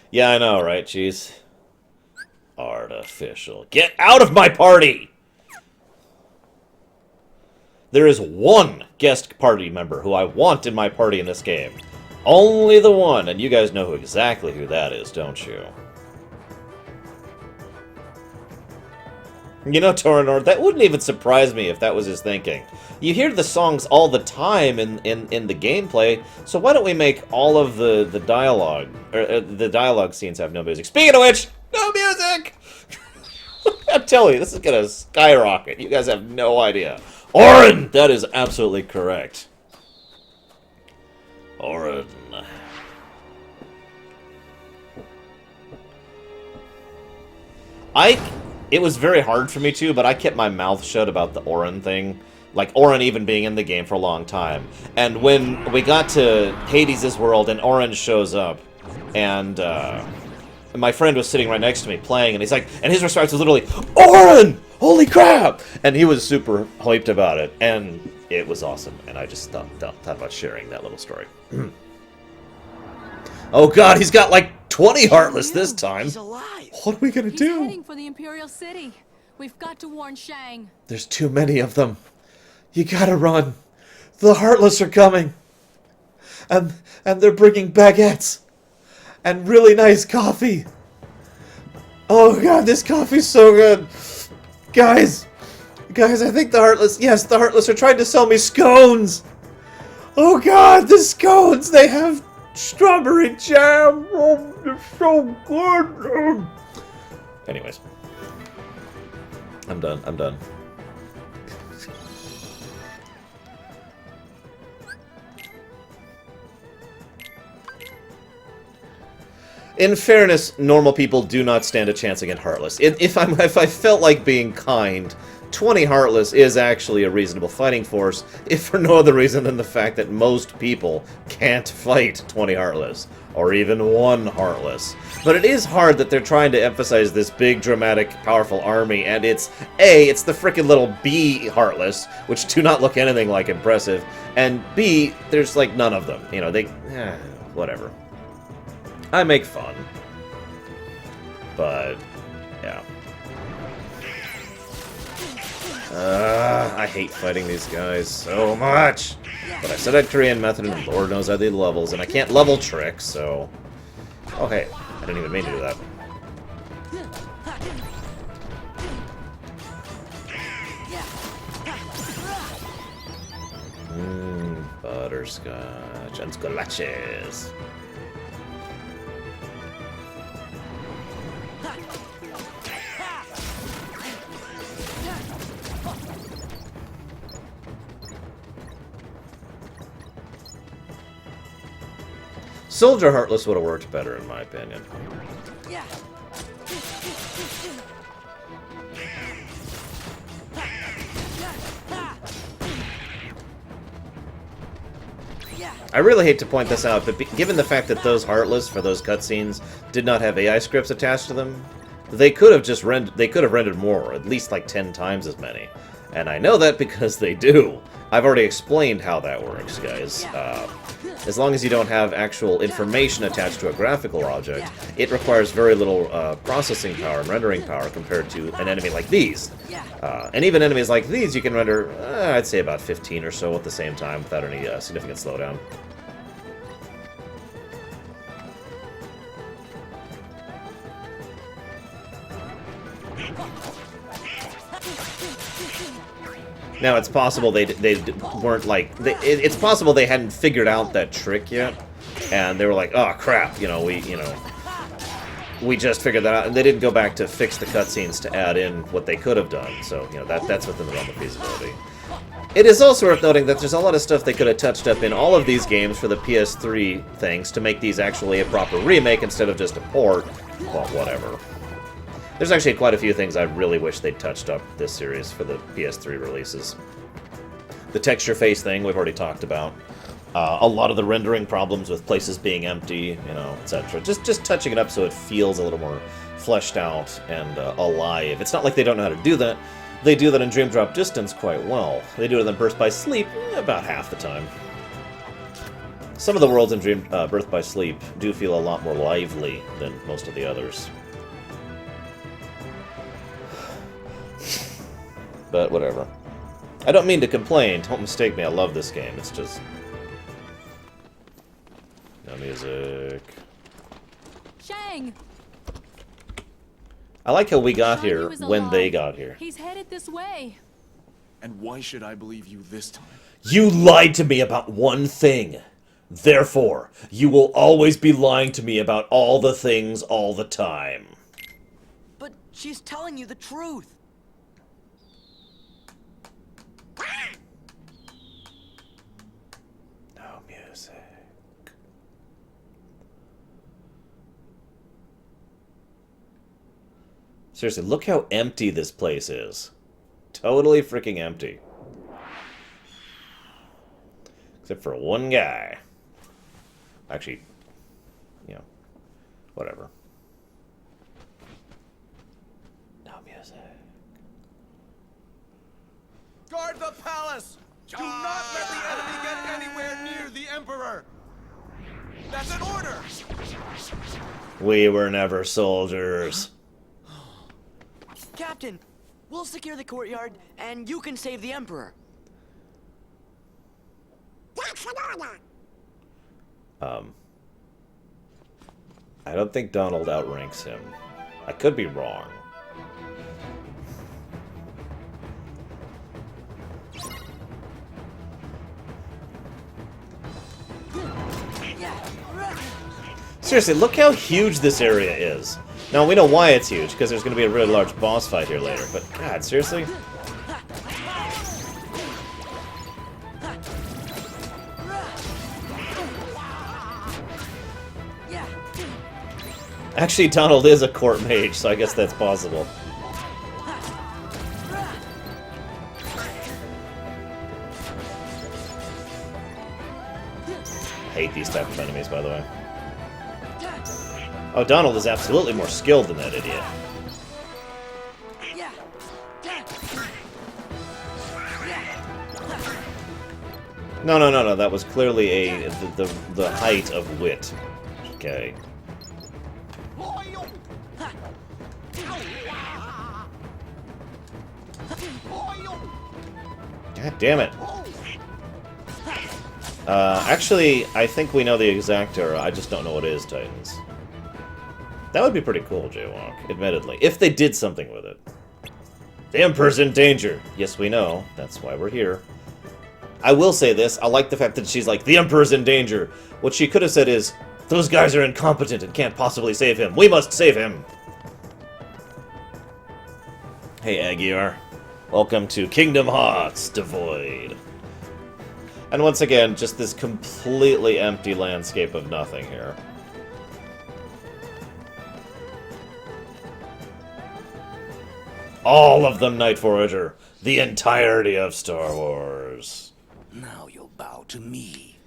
Yeah, I know, right, Cheese? Artificial. Get out of my party! There is one guest party member who I want in my party in this game. Only the one, and you guys know exactly who that is, don't you? You know, Torinor, that wouldn't even surprise me if that was his thinking. You hear the songs all the time in the gameplay, so why don't we make all of the dialogue, or the dialogue scenes have no music? Speaking of which, no music! I'm telling you, this is gonna skyrocket. You guys have no idea. Orin! That is absolutely correct. Orin. It was very hard for me too, but I kept my mouth shut about the Orin thing. Like, Orin even being in the game for a long time. And when we got to Hades' world and Orin shows up, and my friend was sitting right next to me playing, and he's like, and his response was literally, Orin! Holy crap! And he was super hyped about it, and it was awesome. And I just thought about sharing that little story. Oh god, he's got like 20 Heartless this time. He's alive. What are we gonna He's do? heading for the Imperial City. We've got to warn Shang. There's too many of them. You gotta run. The Heartless are coming. And they're bringing baguettes. and really nice coffee. Oh god, this coffee's so good. Guys, I think the Heartless are trying to sell me scones. Oh god, the scones, they have strawberry jam. Oh, they're so good. Oh. Anyways. I'm done. In fairness, normal people do not stand a chance against Heartless. If I felt like being kind, 20 Heartless is actually a reasonable fighting force, if for no other reason than the fact that most people can't fight 20 Heartless, or even 1 Heartless. But it is hard that they're trying to emphasize this big, dramatic, powerful army, and it's the frickin' little B Heartless, which do not look anything like impressive, and B, there's like none of them. You know, whatever. I make fun. But, yeah. I hate fighting these guys so much. But I said I'd Korean method, and Lord knows I did levels, and I can't level trick, so... Oh, hey. I didn't even mean to do that. Butterscotch and scotches. Soldier Heartless would have worked better, in my opinion. I really hate to point this out, but given the fact that those Heartless for those cutscenes did not have AI scripts attached to them, they could have just rendered more, at least like 10 times as many. And I know that because they do. I've already explained how that works, guys. As long as you don't have actual information attached to a graphical object, it requires very little processing power and rendering power compared to an enemy like these. And even enemies like these you can render, I'd say about 15 or so at the same time without any significant slowdown. Now, it's possible they weren't like... it's possible they hadn't figured out that trick yet, and they were like, oh, crap, we just figured that out, and they didn't go back to fix the cutscenes to add in what they could have done, so, that's within the realm of feasibility. It is also worth noting that there's a lot of stuff they could have touched up in all of these games for the PS3 things to make these actually a proper remake instead of just a port. Well, whatever. There's actually quite a few things I really wish they'd touched up this series for the PS3 releases. The texture face thing we've already talked about. A lot of the rendering problems with places being empty, etc. Just touching it up so it feels a little more fleshed out and alive. It's not like they don't know how to do that. They do that in Dream Drop Distance quite well. They do it in Birth by Sleep about half the time. Some of the worlds in Birth by Sleep do feel a lot more lively than most of the others. But whatever. I don't mean to complain, don't mistake me, I love this game, it's just... No music... Shang! I like how we got here when they got here. He's headed this way. And why should I believe you this time? You lied to me about one thing. Therefore, you will always be lying to me about all the things all the time. But she's telling you the truth. No music. Seriously, look how empty this place is. Totally freaking empty. Except for one guy. Actually, whatever. No music. Guard the palace! Do not let the enemy get anywhere near the Emperor! That's an order! We were never soldiers. Captain, we'll secure the courtyard, and you can save the Emperor. That's an order! I don't think Donald outranks him. I could be wrong. Seriously, look how huge this area is. Now, we know why it's huge, because there's going to be a really large boss fight here later, but god, seriously? Actually, Donald is a court mage, so I guess that's possible. I hate these type of enemies, by the way. Oh, Donald is absolutely more skilled than that idiot. No. That was clearly the height of wit. Okay. God damn it. Actually, I think we know the exact error. I just don't know what it is, Titans. That would be pretty cool, Jaywalk, admittedly. If they did something with it. The Emperor's in danger. Yes, we know. That's why we're here. I will say this. I like the fact that she's like, the Emperor's in danger. What she could have said is, those guys are incompetent and can't possibly save him. We must save him. Hey, Aguiar. Welcome to Kingdom Hearts Devoid. And once again, just this completely empty landscape of nothing here. All of them, Night Forager. The entirety of Star Wars. Now you'll bow to me.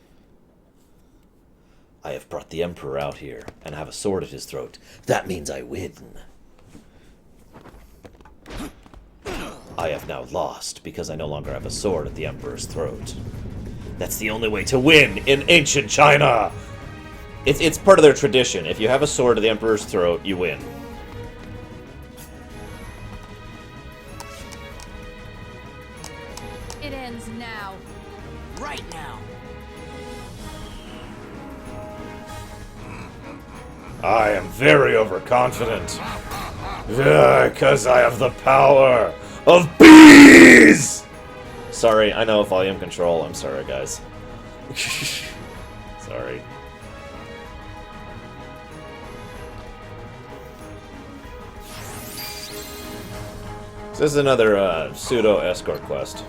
I have brought the Emperor out here, and have a sword at his throat. That means I win. I have now lost, because I no longer have a sword at the Emperor's throat. That's the only way to win in ancient China! It's part of their tradition. If you have a sword at the Emperor's throat, you win. It ends now. Right now. I am very overconfident. Because I have the power of bees! Sorry, I know volume control. I'm sorry, guys. Sorry. So this is another pseudo escort quest.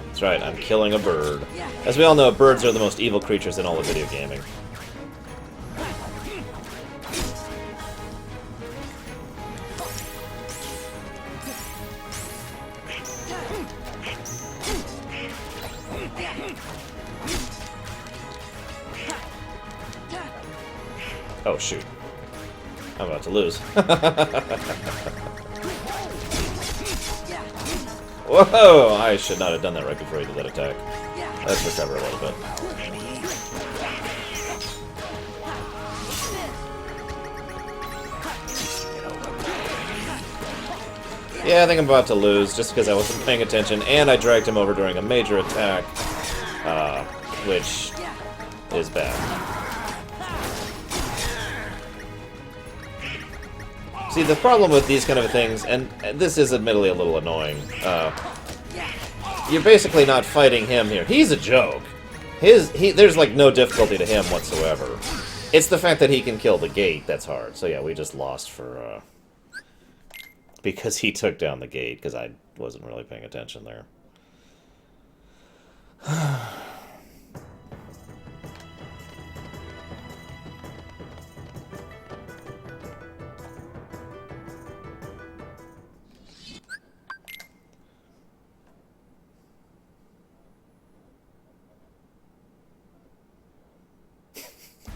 That's right, I'm killing a bird. As we all know, birds are the most evil creatures in all of video gaming. Oh, shoot. I'm about to lose. Whoa! I should not have done that right before he did that attack. Let's recover a little bit. Yeah, I think I'm about to lose, just because I wasn't paying attention, and I dragged him over during a major attack, which is bad. See, the problem with these kind of things, and this is admittedly a little annoying, you're basically not fighting him here. He's a joke. There's like no difficulty to him whatsoever. It's the fact that he can kill the gate that's hard. So yeah, we just lost for, because he took down the gate, because I wasn't really paying attention there.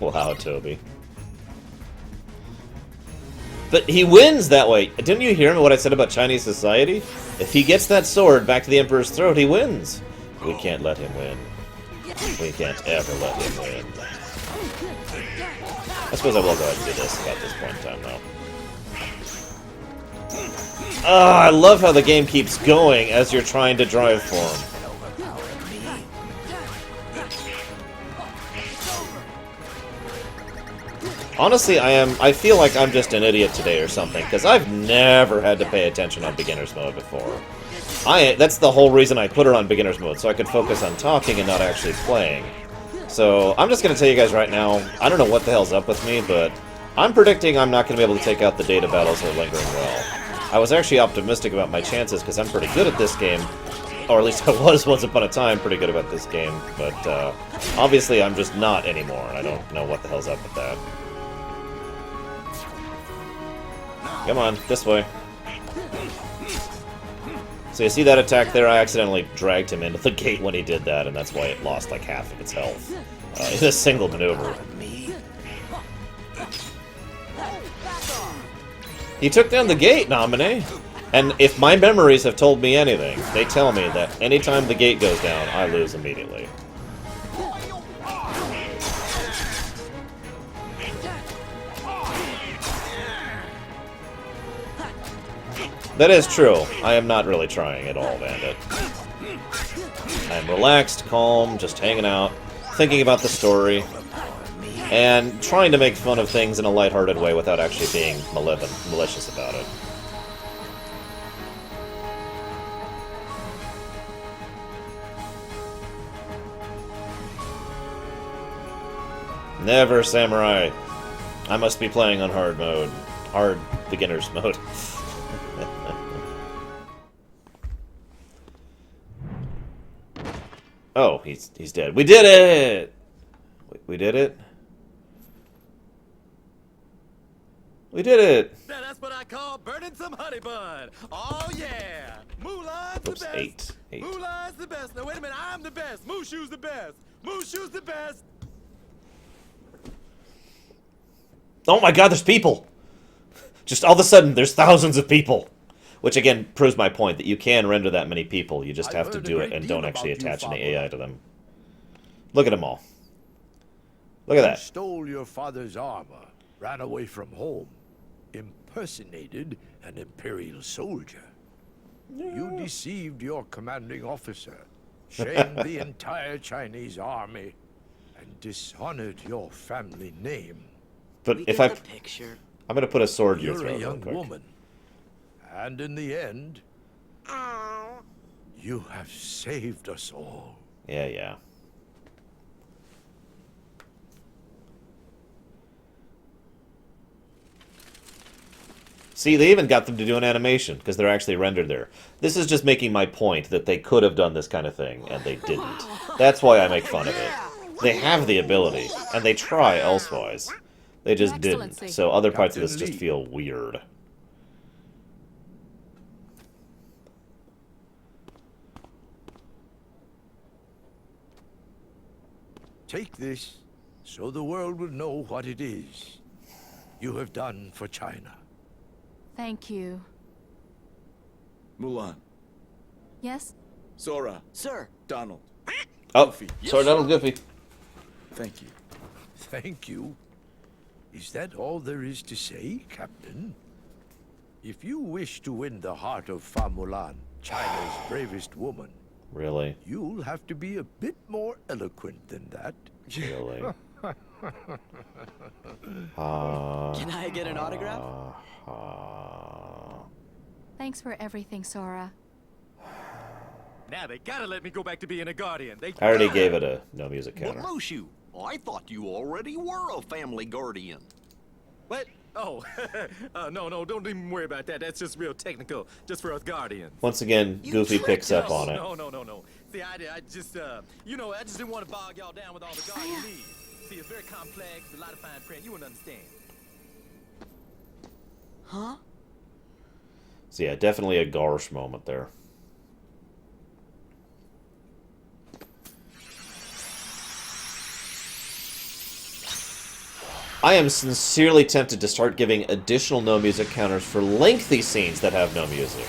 Wow, Toby. But he wins that way. Didn't you hear what I said about Chinese society? If he gets that sword back to the Emperor's throat, he wins. We can't let him win. We can't ever let him win. I suppose I will go ahead and do this about this point in time, though. Oh, I love how the game keeps going as you're trying to drive for him. Honestly, I feel like I'm just an idiot today or something, because I've never had to pay attention on beginner's mode before. That's the whole reason I put it on beginner's mode, so I could focus on talking and not actually playing. So, I'm just going to tell you guys right now, I don't know what the hell's up with me, but I'm predicting I'm not going to be able to take out the data battles or lingering well. I was actually optimistic about my chances, because I'm pretty good at this game, or at least I was once upon a time pretty good about this game, but obviously I'm just not anymore, and I don't know what the hell's up with that. Come on, this way. So you see that attack there? I accidentally dragged him into the gate when he did that, and that's why it lost like half of its health. In a single maneuver. He took down the gate, Nominee! And if my memories have told me anything, they tell me that anytime the gate goes down, I lose immediately. That is true. I am not really trying at all, Bandit. I am relaxed, calm, just hanging out, thinking about the story, and trying to make fun of things in a lighthearted way without actually being malicious about it. Never, Samurai. I must be playing on hard mode. Hard beginner's mode. Oh, he's dead. We did it! We did it? We did it! Now that's what I call burning some honey bun. Oh yeah! Mulan's the best. Eight. Mulan's the best. Now wait a minute, I'm the best. Mushu's the best. Mushu's the best. Oh my god, there's people! Just all of a sudden, there's thousands of people! Which again proves my point that you can render that many people, you just have to do it and don't actually attach any AI to them. Look at them all. Look at that. You stole your father's armor, ran away from home, impersonated an Imperial soldier. You deceived your commanding officer, shamed the entire Chinese army, and dishonored your family name. But if I'm gonna put a sword in your throat real quick. Woman. And in the end, you have saved us all. Yeah. See, they even got them to do an animation, because they're actually rendered there. This is just making my point that they could have done this kind of thing, and they didn't. That's why I make fun of it. They have the ability, and they try elsewise. They just didn't, so other parts of this just feel weird. Take this, so the world will know what it is you have done for China. Thank you. Mulan. Yes? Sora. Sir. Donald. Oh, Goofy. Sora, Donald, Goofy. Thank you. Thank you. Is that all there is to say, Captain? If you wish to win the heart of Fa Mulan, China's bravest woman, really, you'll have to be a bit more eloquent than that. Really? Can I get an autograph? Thanks for everything, Sora. Now they gotta let me go back to being a guardian. They I already gave it a no music counter. But Mushu, I thought you already were a family guardian. What? Oh, no, don't even worry about that. That's just real technical, just for us guardians. Once again, Goofy picks up on it. No. See, I just, I just didn't want to bog y'all down with all the guardian needs. See, it's very complex, a lot of fine print. You wouldn't understand. Huh? So yeah, definitely a Garsh moment there. I am sincerely tempted to start giving additional no music counters for lengthy scenes that have no music.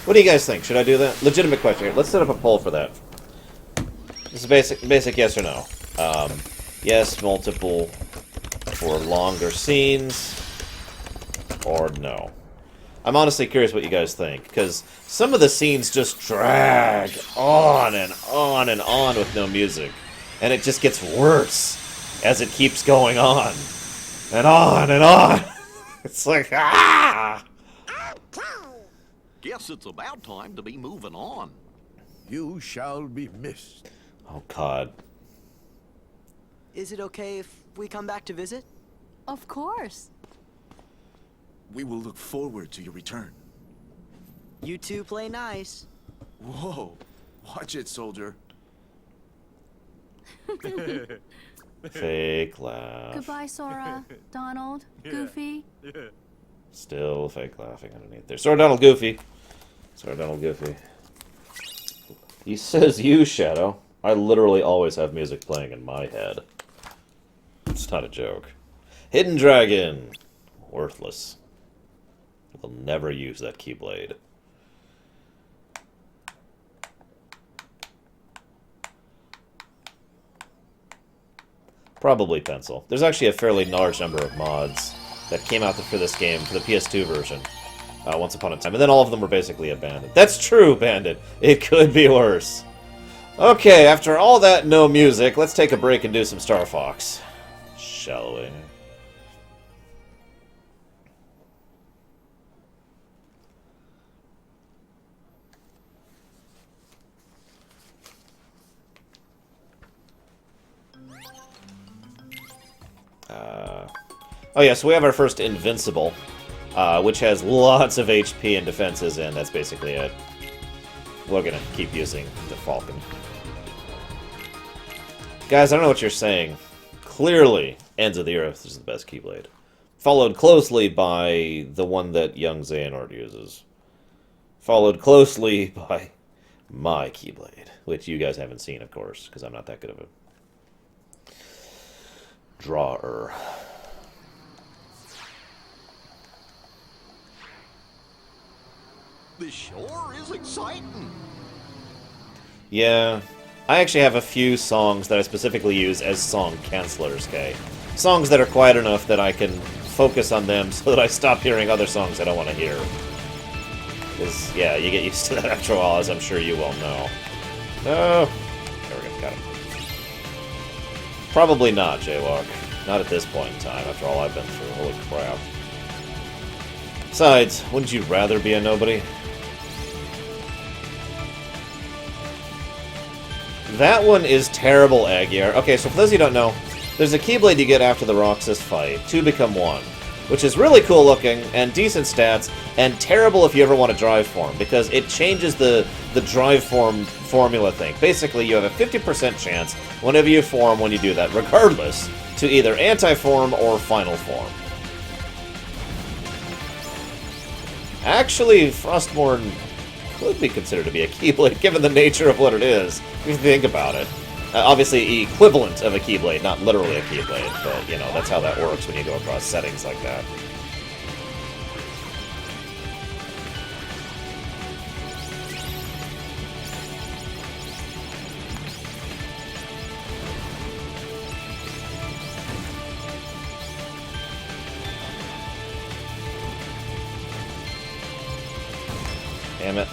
What do you guys think? Should I do that? Legitimate question here. Let's set up a poll for that. This is basic yes or no. Yes, multiple for longer scenes, or no. I'm honestly curious what you guys think, because some of the scenes just drag on and on and on with no music, and it just gets worse as it keeps going on and on and on. It's like, ah! Guess it's about time to be moving on. You shall be missed. Oh, God. Is it okay if we come back to visit? Of course. We will look forward to your return. You two play nice. Whoa. Watch it, soldier. Fake laugh. Goodbye, Sora, Donald, Goofy. Still fake laughing underneath there. Sora, Donald, Goofy. Sora, Donald, Goofy. He says you, Shadow. I literally always have music playing in my head. It's not a joke. Hidden Dragon. Worthless. We'll never use that Keyblade. Probably pencil. There's actually a fairly large number of mods that came out for this game, for the PS2 version, once upon a time. And then all of them were basically abandoned. That's true, Bandit. It could be worse. Okay, after all that no music, let's take a break and do some Star Fox. Shall we? Oh yeah, so we have our first Invincible, which has lots of HP and defenses, and that's basically it. We're gonna keep using the Falcon. Guys, I don't know what you're saying. Clearly, Ends of the Earth is the best Keyblade. Followed closely by the one that young Xehanort uses. Followed closely by my Keyblade, which you guys haven't seen, of course, because I'm not that good of a drawer. This sure is exciting. Yeah, I actually have a few songs that I specifically use as song cancelers, okay? Songs that are quiet enough that I can focus on them so that I stop hearing other songs I don't want to hear. Because, yeah, you get used to that after a while, as I'm sure you well know. No. There we go, got him. Probably not, Jaywalk. Not at this point in time, after all I've been through. Holy crap. Besides, wouldn't you rather be a nobody? That one is terrible, Aguirre. Okay, so for those of you who don't know, there's a Keyblade you get after the Roxas fight. Two become one. Which is really cool looking, and decent stats, and terrible if you ever want to drive form, because it changes the drive form formula thing. Basically, you have a 50% chance whenever you form when you do that, regardless, to either anti-form or final form. Actually, Frostmourne could be considered to be a Keyblade, given the nature of what it is, if you think about it. Obviously, equivalent of a Keyblade, not literally a Keyblade, but, you know, that's how that works when you go across settings like that. Damn it.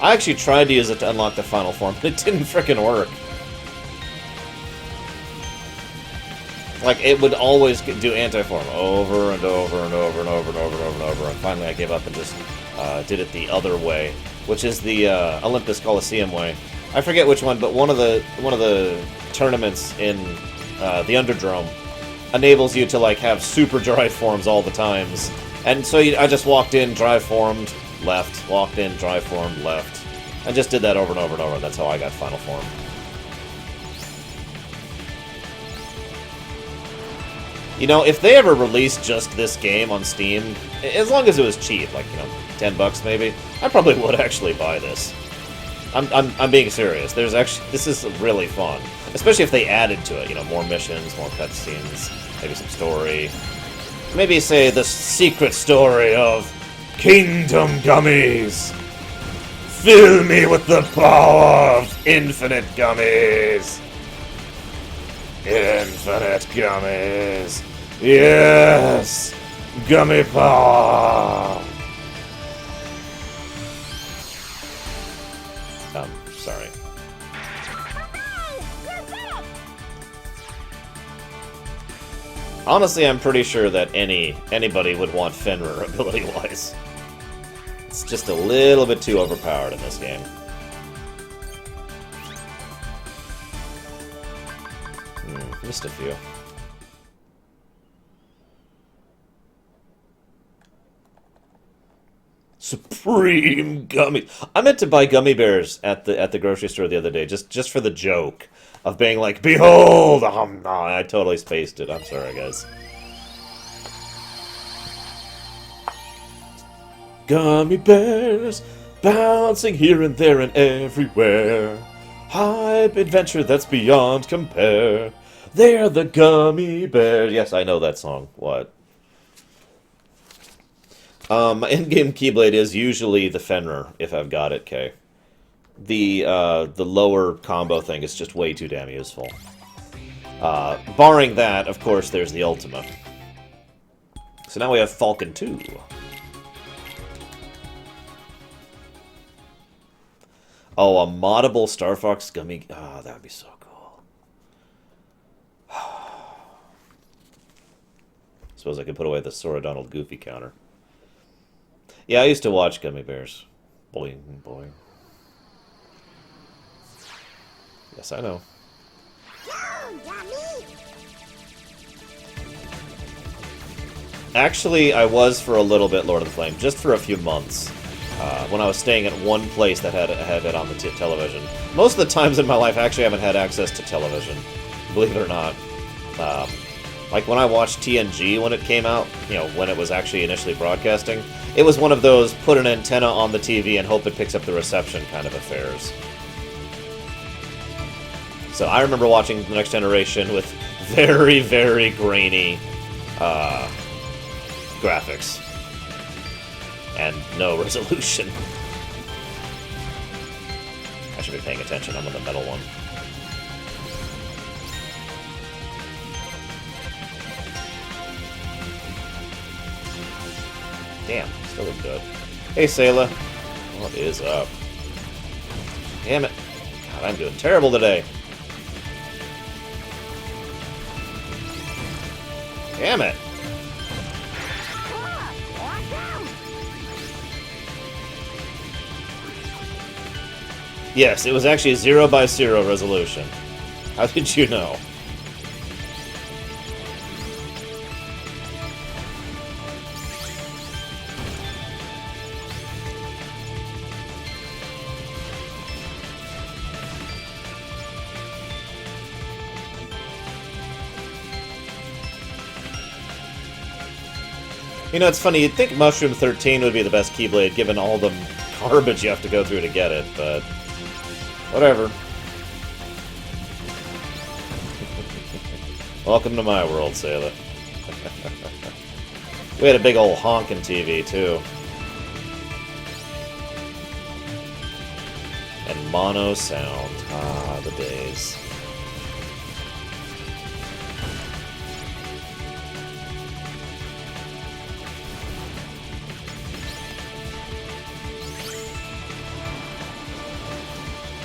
I actually tried to use it to unlock the final form, but it didn't frickin' work. Like, it would always do anti-form over and over and over and over and over and over and over, and finally I gave up and just did it the other way, which is the Olympus Coliseum way. I forget which one, but one of the tournaments in the Underdrome enables you to, like, have super drive forms all the times. And so I just walked in, drive formed, left, walked in, drive formed, left. I just did that over and over and over, and that's how I got final form. You know, if they ever released just this game on Steam, as long as it was cheap, like, you know, $10 maybe, I probably would actually buy this. I'm being serious. There's actually, this is really fun. Especially if they added to it, you know, more missions, more cutscenes, maybe some story. Maybe say the secret story of Kingdom Gummies. Fill me with the power of infinite gummies. Infinite gummies. Yes! Gummy power! Sorry. Honestly, I'm pretty sure that anybody would want Fenrir ability-wise. It's just a little bit too overpowered in this game. Missed a few. Supreme gummy. I meant to buy gummy bears at the grocery store the other day, just for the joke of being like, behold! I totally spaced it. I'm sorry, guys. Gummy bears, bouncing here and there and everywhere. Hype adventure that's beyond compare. They're the gummy bears. Yes, I know that song. What? My in-game Keyblade is usually the Fenrir, if I've got it, Kay. The lower combo thing is just way too damn useful. Barring that, of course, there's the Ultima. So now we have Falcon 2. Oh, a moddable Star Fox Gummy... Oh, that would be so cool. Suppose I could put away the Sora Donald Goofy counter. Yeah, I used to watch Gummy Bears. Boing, boing. Yes, I know. Actually, I was for a little bit Lord of the Flame, just for a few months. When I was staying at one place that had it on the television. Most of the times in my life, I actually haven't had access to television, believe it or not. Like when I watched TNG when it came out, you know, when it was actually initially broadcasting, it was one of those put an antenna on the TV and hope it picks up the reception kind of affairs. So I remember watching The Next Generation with very, very grainy graphics. And no resolution. I should be paying attention. I'm on the metal one. Damn, still look good. Hey, Sayla. What is up? Damn it. God, I'm doing terrible today. Damn it. Yes, it was actually a 0x0 resolution. How did you know? You know, it's funny, you'd think Mushroom 13 would be the best Keyblade, given all the garbage you have to go through to get it, but... whatever. Welcome to my world, Sayla. We had a big old honkin' TV, too. And mono sound. Ah, the days.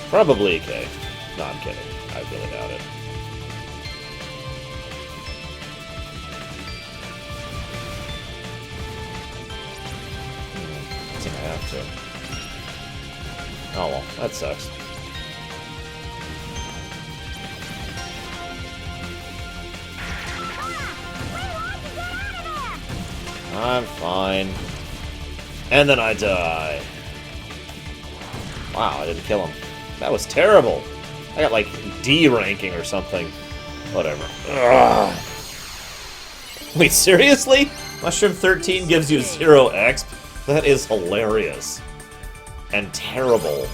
Probably okay. No, I'm kidding. I really doubt it. I think I have to. Oh well, that sucks. I'm fine. And then I die. Wow, I didn't kill him. That was terrible. I got like D ranking or something. Whatever. Ugh. Wait, seriously? Mushroom 13 gives you 0 exp? That is hilarious. And terrible.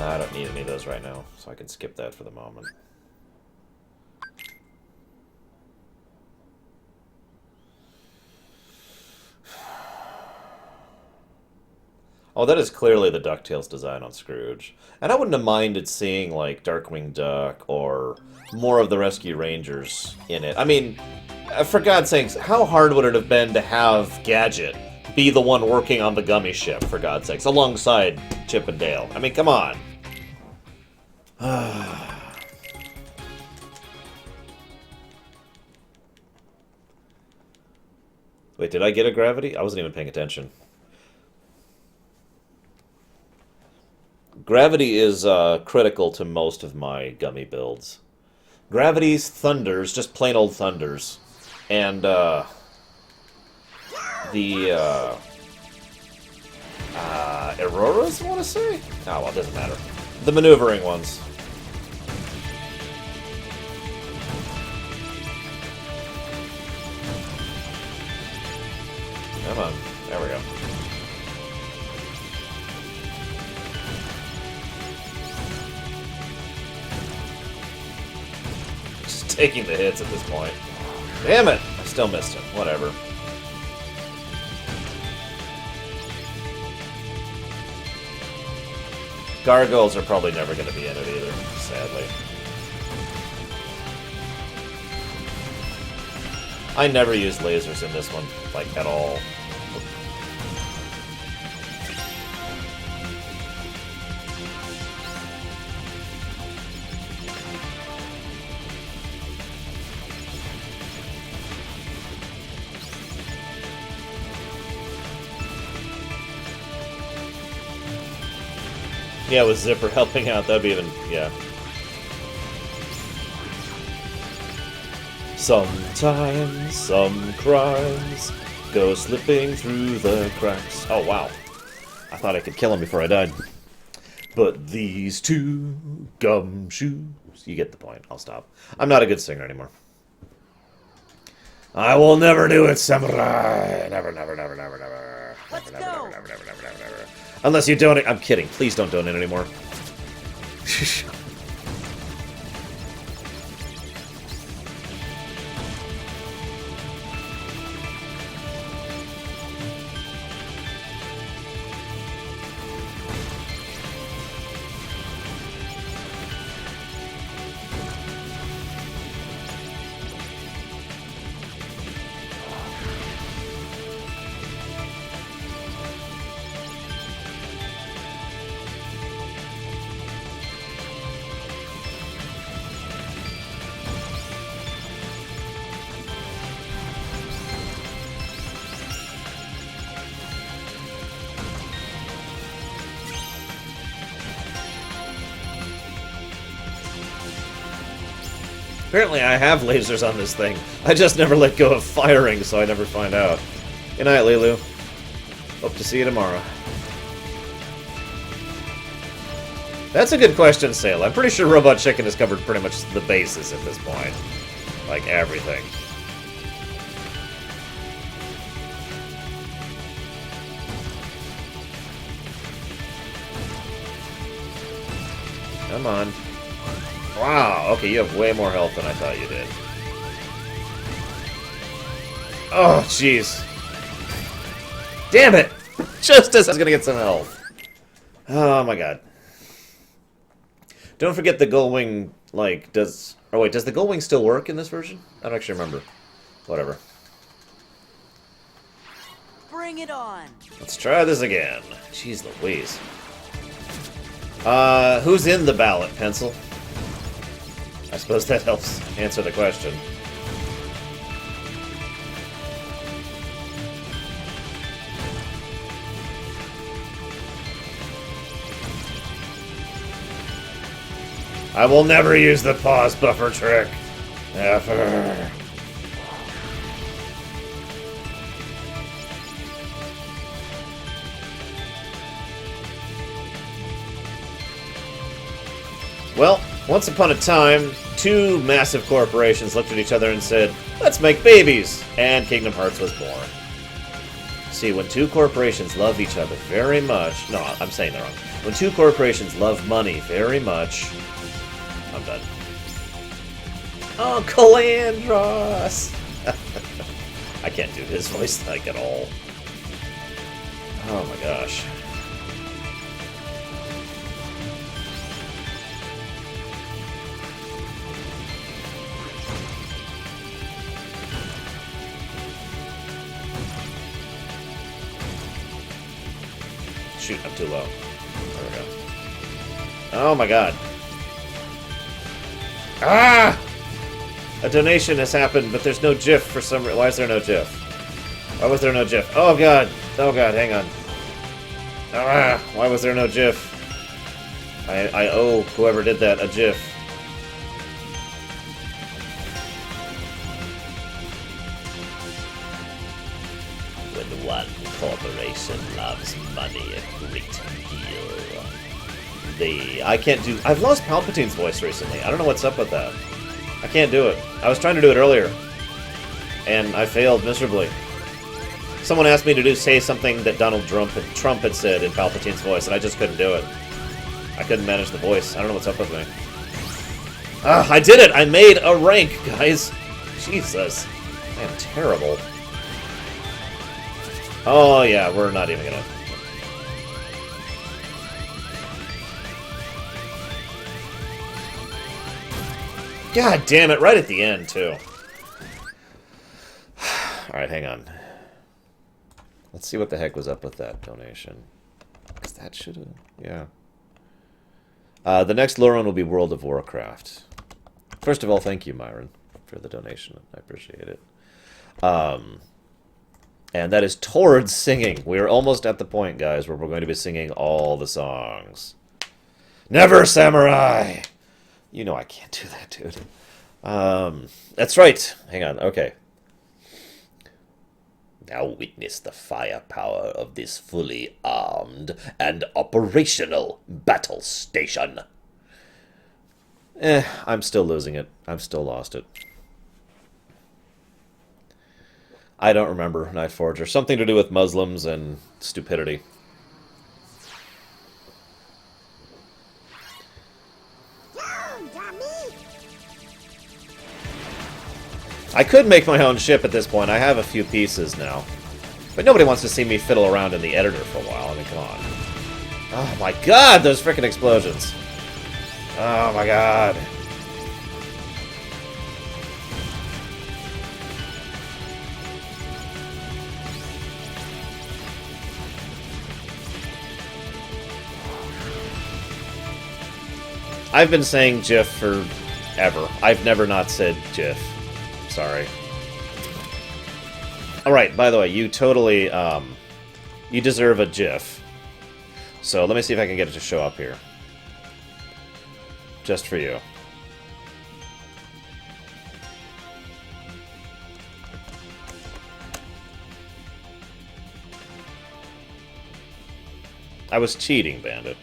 I don't need any of those right now, so I can skip that for the moment. Oh, that is clearly the DuckTales design on Scrooge. And I wouldn't have minded seeing, like, Darkwing Duck or more of the Rescue Rangers in it. I mean, for God's sakes, how hard would it have been to have Gadget be the one working on the Gummy ship, for God's sakes, alongside Chip and Dale? I mean, come on. Wait, did I get a gravity? I wasn't even paying attention. Gravity is critical to most of my Gummy builds. Gravities, thunders, just plain old thunders. And the Auroras, I want to say? Oh, well, it doesn't matter. The maneuvering ones. Come on. There we go. Just taking the hits at this point. Damn it! I still missed him. Whatever. Gargoyles are probably never going to be in it either, sadly. I never used lasers in this one, like, at all. Yeah, with Zipper helping out, that'd be even, yeah. Sometimes some crimes go slipping through the cracks. Oh, wow. I thought I could kill him before I died. But these two gumshoes... You get the point. I'll stop. I'm not a good singer anymore. I will never do it, samurai. Never, never, never, never, never. Let's never, go. Never, never, never, never, never, never. Unless you donate. I'm kidding. Please don't donate anymore. Apparently I have lasers on this thing. I just never let go of firing, so I never find out. Good night, Lilu. Hope to see you tomorrow. That's a good question, Sale. I'm pretty sure Robot Chicken has covered pretty much the bases at this point. Like, everything. Come on. Wow, okay, you have way more health than I thought you did. Oh, jeez. Damn it! Just as I was gonna get some health. Oh my god. Don't forget the Gullwing, like, does... Oh wait, does the Gullwing still work in this version? I don't actually remember. Whatever. Bring it on! Let's try this again. Jeez Louise. Who's in the ballot, Pencil? I suppose that helps answer the question. I will never use the pause buffer trick. Ever. Well, once upon a time, two massive corporations looked at each other and said, "Let's make babies!" And Kingdom Hearts was born. See, when two corporations love each other very much... No, I'm saying that wrong. When two corporations love money very much... I'm done. Oh, Calandros! I can't do his voice like at all. Oh my gosh. Shoot, I'm too low. There we go. Oh my god. Ah! A donation has happened, but there's no GIF for some reason. Why is there no GIF? Why was there no GIF? Oh god! Oh god, hang on. Ah! Why was there no GIF? I owe whoever did that a GIF. When one corporation loves money a great deal. I can't do... I've lost Palpatine's voice recently. I don't know what's up with that. I can't do it. I was trying to do it earlier, and I failed miserably. Someone asked me to say something that Donald Trump had said in Palpatine's voice, and I just couldn't do it. I couldn't manage the voice. I don't know what's up with me. I did it! I made a rank, guys! Jesus. I am terrible. Oh, yeah, we're not even gonna... God damn it, right at the end, too. Alright, hang on. Let's see what the heck was up with that donation. Because that should have... Yeah. The next Lorerun will be World of Warcraft. First of all, thank you, Myron, for the donation. I appreciate it. And that is towards singing. We are almost at the point, guys, where we're going to be singing all the songs. Never, Samurai! You know I can't do that, dude. That's right. Hang on. Okay. Now witness the firepower of this fully armed and operational battle station. I'm still losing it. I've still lost it. I don't remember Night Forger. Something to do with Muslims and stupidity. I could make my own ship at this point. I have a few pieces now. But nobody wants to see me fiddle around in the editor for a while. I mean, come on. Oh my god, those frickin' explosions. Oh my god. I've been saying GIF forever. I've never not said GIF. Sorry. Alright, by the way, you totally, you deserve a GIF. So let me see if I can get it to show up here. Just for you. I was cheating, Bandit.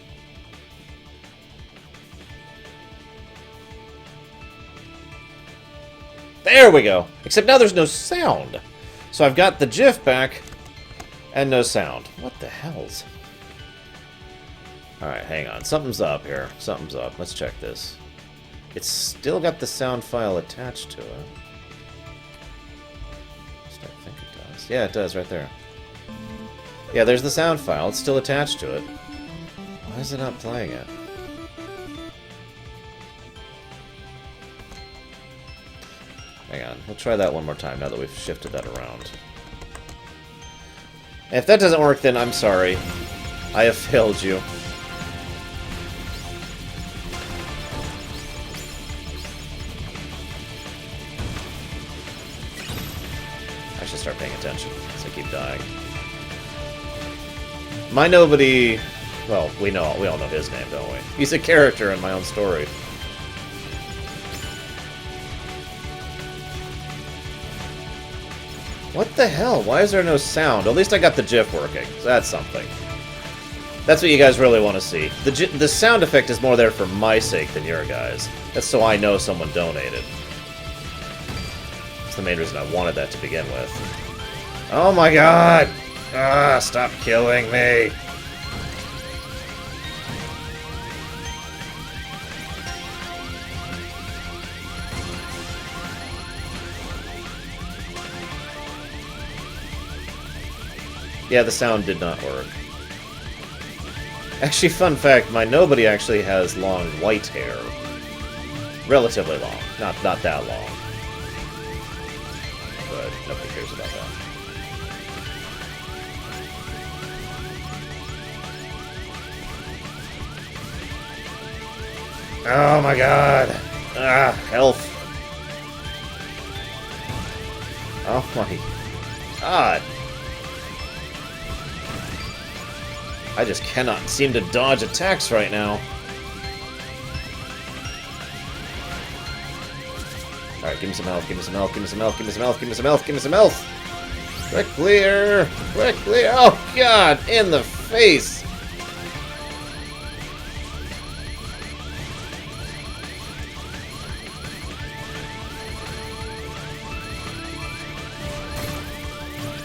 There we go! Except now there's no sound. So I've got the GIF back, and no sound. What the hell's... Alright, hang on. Something's up here. Something's up. Let's check this. It's still got the sound file attached to it. I think it does. Yeah, it does, right there. Yeah, there's the sound file. It's still attached to it. Why is it not playing it? Hang on, we'll try that one more time now that we've shifted that around. If that doesn't work, then I'm sorry. I have failed you. I should start paying attention, because I keep dying. My nobody... Well, we all know his name, don't we? He's a character in my own story. What the hell? Why is there no sound? At least I got the GIF working. So that's something. That's what you guys really want to see. The sound effect is more there for my sake than your guys. That's so I know someone donated. That's the main reason I wanted that to begin with. Oh my god! Ah, stop killing me! Yeah, the sound did not work. Actually, fun fact, my nobody actually has long white hair. Relatively long. Not that long. But nobody cares about that. Oh my god! Ah, health. Oh my god. I just cannot seem to dodge attacks right now. Alright, give me some health, give me some health, give me some health, give me some health, give me some health, give me some health! Quickly! Quickly! Oh god! In the face!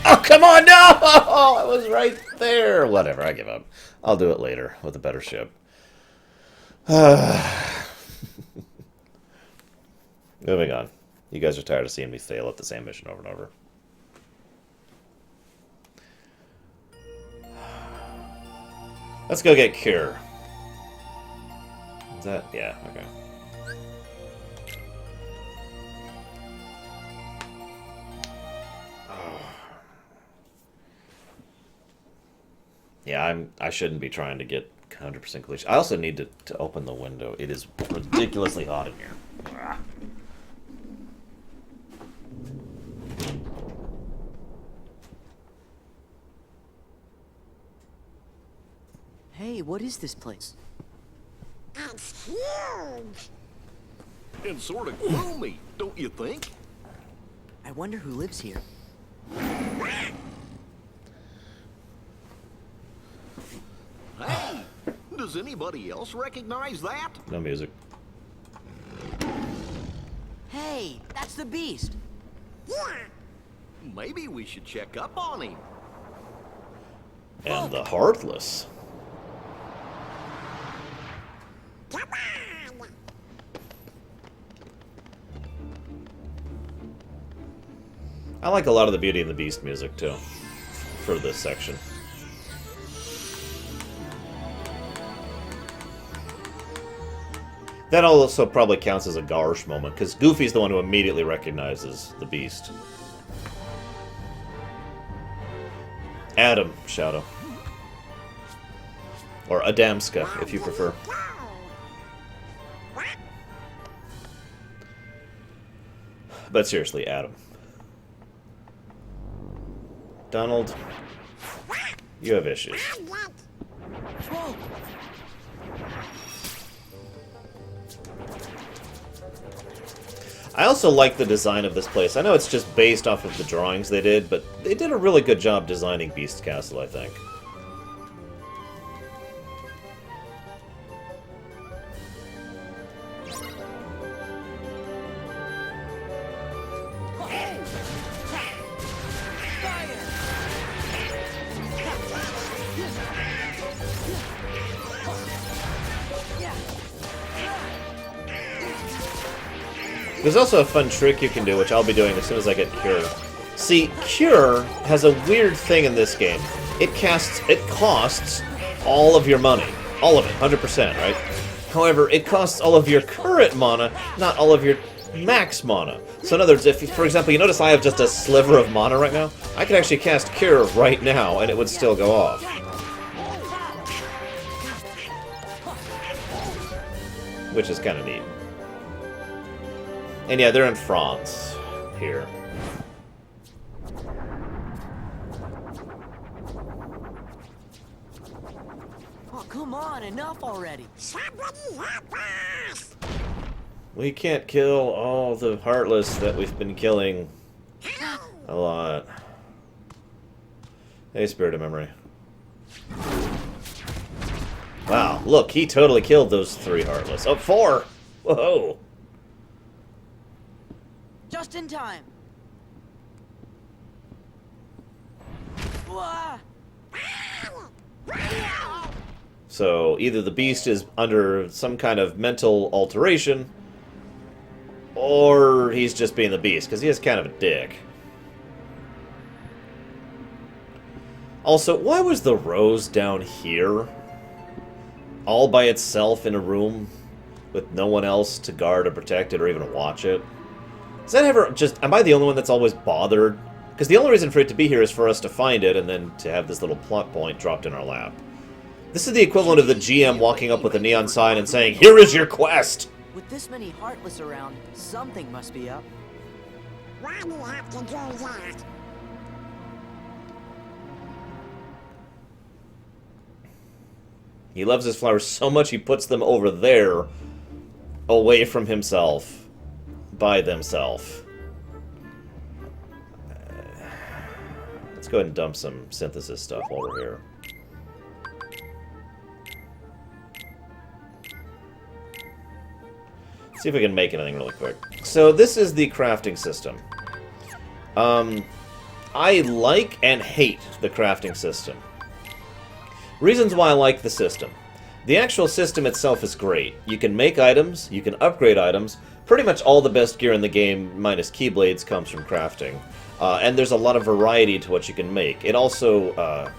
Oh, come on, no! I was right there. Whatever, I give up. I'll do it later with a better ship. Moving on. You guys are tired of seeing me fail at the same mission over and over. Let's go get Cure. Is that? Yeah, okay. Yeah, I shouldn't be trying to get 100% completion. I also need to open the window. It is ridiculously hot in here. Ah. Hey, what is this place? It's huge. And sort of gloomy, don't you think? I wonder who lives here. Hey, does anybody else recognize that? No music. Hey, that's the beast. Maybe we should check up on him. And the Heartless. I like a lot of the Beauty and the Beast music, too, for this section. That also probably counts as a Garsh moment, because Goofy's the one who immediately recognizes the Beast. Adam Shadow. Or Adamska, if you prefer. But seriously, Adam. Donald, you have issues. I also like the design of this place. I know it's just based off of the drawings they did, but they did a really good job designing Beast Castle, I think. There's also a fun trick you can do, which I'll be doing as soon as I get Cure. See, Cure has a weird thing in this game. It costs all of your money. All of it, 100%, right? However, it costs all of your current mana, not all of your max mana. So in other words, if, for example, you notice I have just a sliver of mana right now, I could actually cast Cure right now, and it would still go off. Which is kind of neat. And yeah, they're in France here. Oh, come on, enough already. Somebody help us! We can't kill all the Heartless that we've been killing a lot. Hey, Spirit of Memory. Wow, look, he totally killed those 3 Heartless. Oh, 4! Whoa! Just in time. So either the beast is under some kind of mental alteration, or he's just being the beast, because he is kind of a dick. Also, why was the rose down here? All by itself in a room with no one else to guard or protect it or even watch it? Is that ever just... Am I the only one that's always bothered? Because the only reason for it to be here is for us to find it and then to have this little plot point dropped in our lap. This is the equivalent of the GM walking up with a neon sign and saying, "Here is your quest!" With this many Heartless around, something must be up. Why do you have to do that? He loves his flowers so much he puts them over there, away from himself, by themselves. Let's go ahead and dump some synthesis stuff while we're here. See if we can make anything really quick. So this is the crafting system. I like and hate the crafting system. Reasons why I like the system. The actual system itself is great. You can make items, you can upgrade items. Pretty much all the best gear in the game, minus keyblades, comes from crafting. And there's a lot of variety to what you can make. It also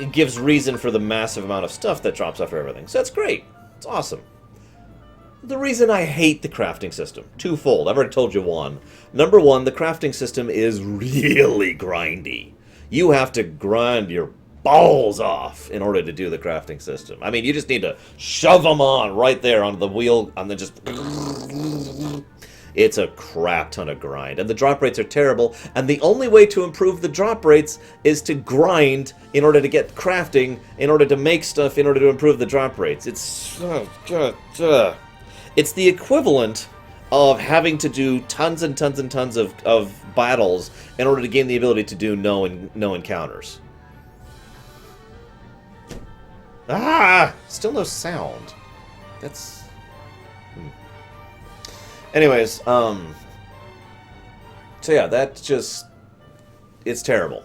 it gives reason for the massive amount of stuff that drops off everything. So that's great. It's awesome. The reason I hate the crafting system, twofold. I've already told you one. Number one, the crafting system is really grindy. You have to grind your balls off in order to do the crafting system. I mean, you just need to shove them on right there onto the wheel, and then just... It's a crap ton of grind, and the drop rates are terrible, and the only way to improve the drop rates is to grind in order to get crafting, in order to make stuff, in order to improve the drop rates. It's the equivalent of having to do tons and tons and tons of battles in order to gain the ability to do no encounters. Ah! Still no sound. That's... Anyways, so yeah, that just... It's terrible.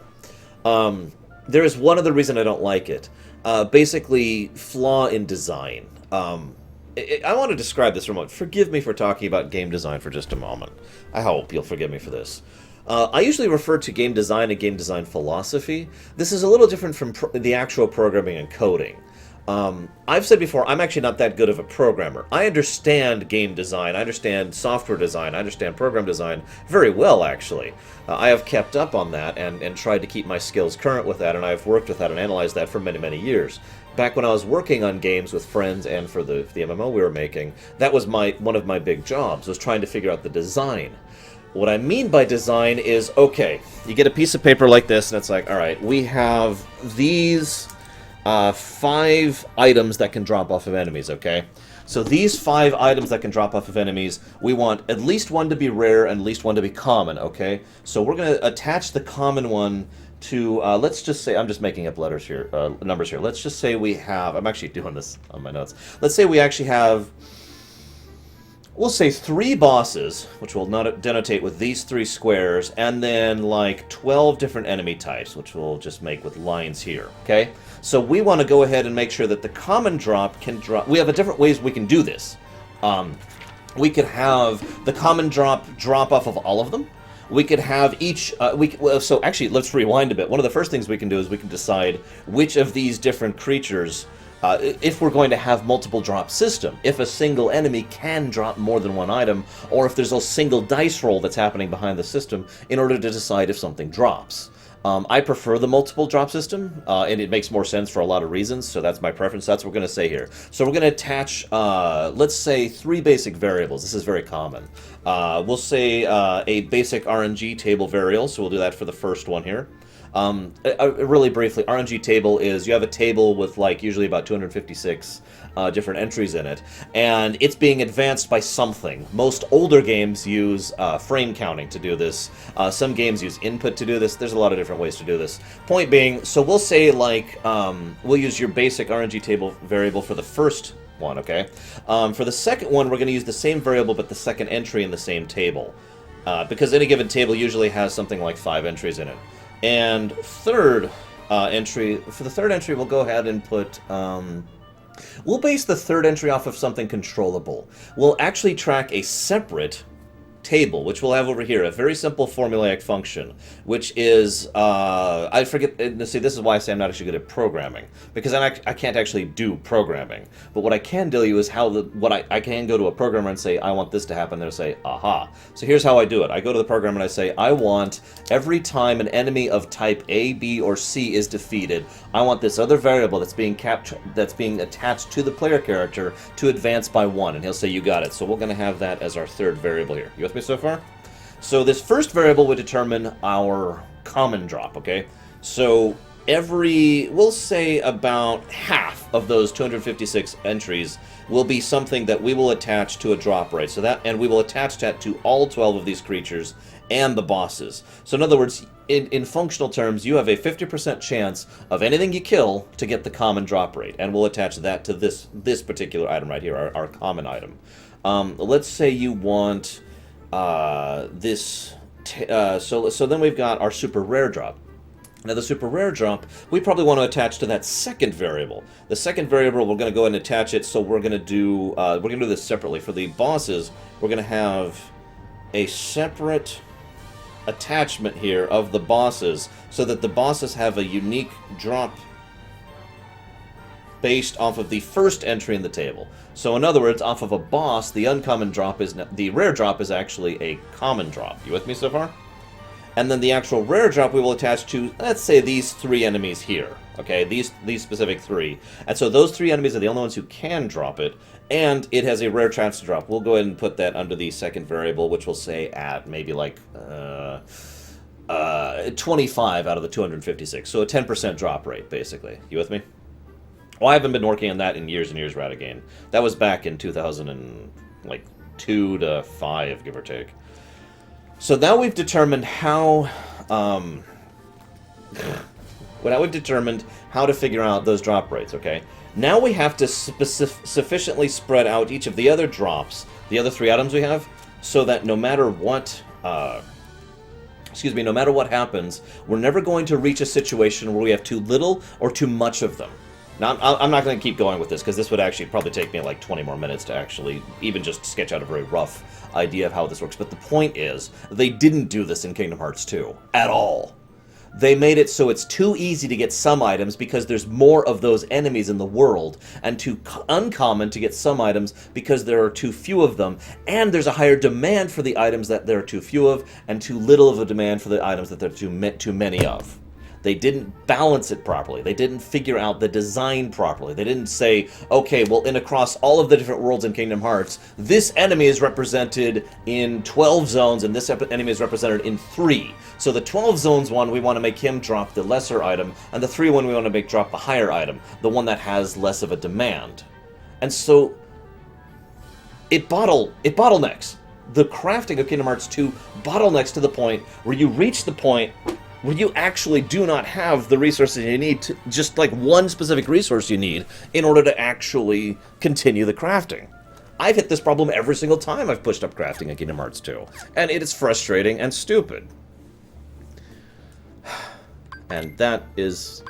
There is one other reason I don't like it. Basically, flaw in design. I want to describe this for a moment. Forgive me for talking about game design for just a moment. I hope you'll forgive me for this. I usually refer to game design and game design philosophy. This is a little different from the actual programming and coding. I've said before, I'm actually not that good of a programmer. I understand game design, I understand software design, I understand program design very well, actually. I have kept up on that and tried to keep my skills current with that, and I've worked with that and analyzed that for many, many years. Back when I was working on games with friends and for the MMO we were making, that was one of my big jobs, was trying to figure out the design. What I mean by design is, okay, you get a piece of paper like this, and it's like, alright, we have these 5 items that can drop off of enemies, okay? So these 5 items that can drop off of enemies, we want at least one to be rare and at least one to be common, okay? So we're going to attach the common one to, let's just say, I'm just making up letters here, numbers here. Let's just say we have, I'm actually doing this on my notes. Let's say we actually have, we'll say 3 bosses, which we'll denotate with these 3 squares, and then like 12 different enemy types, which we'll just make with lines here, okay? So we want to go ahead and make sure that the common drop can drop. We have different ways we can do this. We could have the common drop off of all of them. We could have each, so actually, let's rewind a bit. One of the first things we can do is we can decide which of these different creatures, if we're going to have multiple drop system, if a single enemy can drop more than one item, or if there's a single dice roll that's happening behind the system in order to decide if something drops. I prefer the multiple drop system, and it makes more sense for a lot of reasons, so that's my preference. That's what we're going to say here. So we're going to attach, let's say, 3 basic variables. This is very common. We'll say a basic RNG table variable, so we'll do that for the first one here. Really briefly, RNG table is you have a table with like usually about 256 different entries in it, and it's being advanced by something. Most older games use frame counting to do this. Some games use input to do this. There's a lot of different ways to do this. Point being, so we'll say like we'll use your basic RNG table variable for the first one, okay? For the second one, we're going to use the same variable but the second entry in the same table, because any given table usually has something like 5 entries in it. And third, entry. For the third entry, we'll go ahead and put... we'll base the third entry off of something controllable. We'll actually track a separate table, which we'll have over here, a very simple formulaic function, which is, I forget, see, this is why I say I'm not actually good at programming, because I can't actually do programming. But what I can tell you is how I can go to a programmer and say, I want this to happen, they'll say, aha. So here's how I do it. I go to the programmer and I say, I want every time an enemy of type A, B, or C is defeated, I want this other variable that's being attached to the player character to advance by 1. And he'll say, you got it. So we're going to have that as our third variable here. You with me so far? So this first variable would determine our common drop, okay? So we'll say about half of those 256 entries will be something that we will attach to a drop rate. And we will attach that to all 12 of these creatures and the bosses. So in other words, in functional terms, you have a 50% chance of anything you kill to get the common drop rate, and we'll attach that to this particular item right here, our common item. Let's say you want this. So then we've got our super rare drop. Now the super rare drop, we probably want to attach to that second variable. The second variable, we're going to go ahead and attach it. So we're going to do this separately. For the bosses, we're going to have a separate attachment here of the bosses, so that the bosses have a unique drop based off of the first entry in the table. So in other words, off of a boss, the uncommon drop is the rare drop is actually a common drop. You with me so far? And then the actual rare drop we will attach to, let's say, these 3 enemies here. Okay, these specific 3. And so those 3 enemies are the only ones who can drop it, and it has a rare chance to drop. We'll go ahead and put that under the second variable, which we'll say at maybe like 25 out of the 256. So a 10% drop rate, basically. You with me? Well, I haven't been working on that in years and years, Radagain. That was back in 2002 to 5, give or take. So now we've determined how to figure out those drop rates, okay? Now we have to sufficiently spread out each of the other drops, the other 3 items we have, so that no matter what happens, we're never going to reach a situation where we have too little or too much of them. Now, I'm not going to keep going with this, because this would actually probably take me like 20 more minutes to actually even just sketch out a very rough idea of how this works. But the point is, they didn't do this in Kingdom Hearts 2 at all. They made it so it's too easy to get some items because there's more of those enemies in the world, and too uncommon to get some items because there are too few of them, and there's a higher demand for the items that there are too few of, and too little of a demand for the items that there are too many of. They didn't balance it properly. They didn't figure out the design properly. They didn't say, okay, well, across all of the different worlds in Kingdom Hearts, this enemy is represented in 12 zones, and this enemy is represented in 3. So the 12 zones one, we want to make him drop the lesser item, and the 3 one, we want to make drop the higher item, the one that has less of a demand. And so it bottlenecks. The crafting of Kingdom Hearts 2 bottlenecks to the point where you reach the point where you actually do not have the resources you need, to, just like one specific resource you need, in order to actually continue the crafting. I've hit this problem every single time I've pushed up crafting in Kingdom Hearts 2, and it is frustrating and stupid. And that is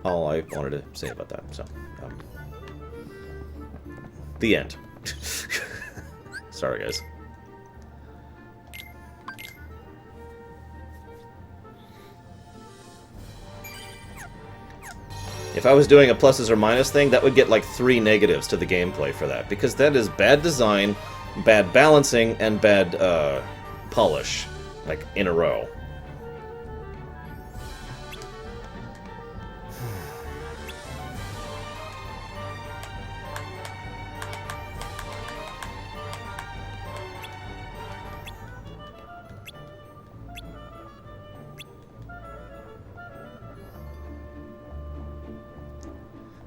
all I wanted to say about that, so, the end. Sorry, guys. If I was doing a pluses or minus thing, that would get like 3 negatives to the gameplay for that, because that is bad design, bad balancing, and bad polish, like in a row.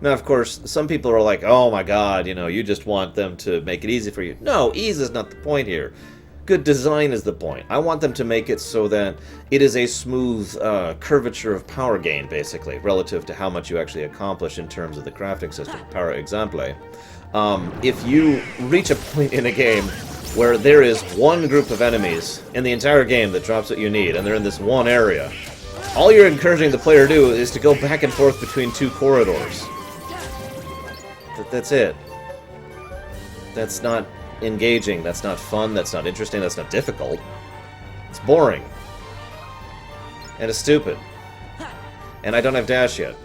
Now, of course, some people are like, oh my god, you know, you just want them to make it easy for you. No, ease is not the point here. Good design is the point. I want them to make it so that it is a smooth curvature of power gain, basically, relative to how much you actually accomplish in terms of the crafting system. Par exemple, if you reach a point in a game where there is one group of enemies in the entire game that drops what you need, and they're in this one area, All you're encouraging the player to do is to go back and forth between two corridors. That's it. That's not engaging, that's not fun, that's not interesting, that's not difficult. It's boring. And it's stupid. And I don't have dash yet.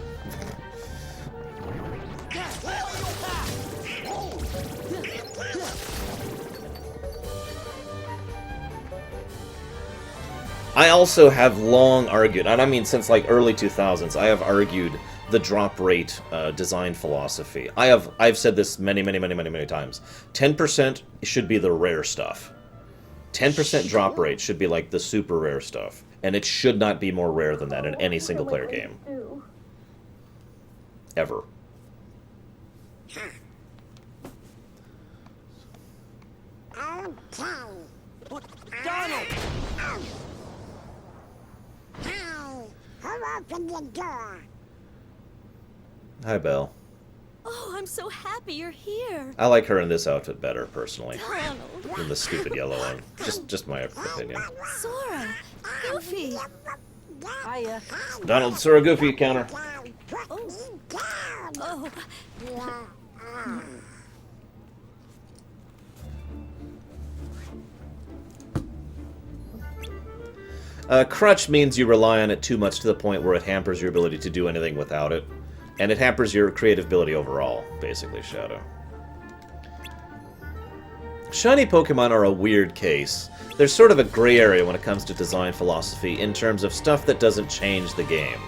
I also have long argued, and I mean since like early 2000s, I have argued the drop rate design philosophy. I've said this many times. 10% should be the rare stuff. 10% drop rate should be like the super rare stuff, and it should not be more rare than that in any single player game. Ever. Donald! Open the door. Hi, Belle. Oh, I'm so happy you're here. I like her in this outfit better, personally, Donald. than the stupid yellow one. Just my opinion. Sora. Goofy. Hiya. Donald, Sora, Goofy counter. Oh. Crutch means you rely on it too much to the point where it hampers your ability to do anything without it. And it hampers your creative ability overall, basically, Shadow. Shiny Pokemon are a weird case. There's sort of a gray area when it comes to design philosophy in terms of stuff that doesn't change the game.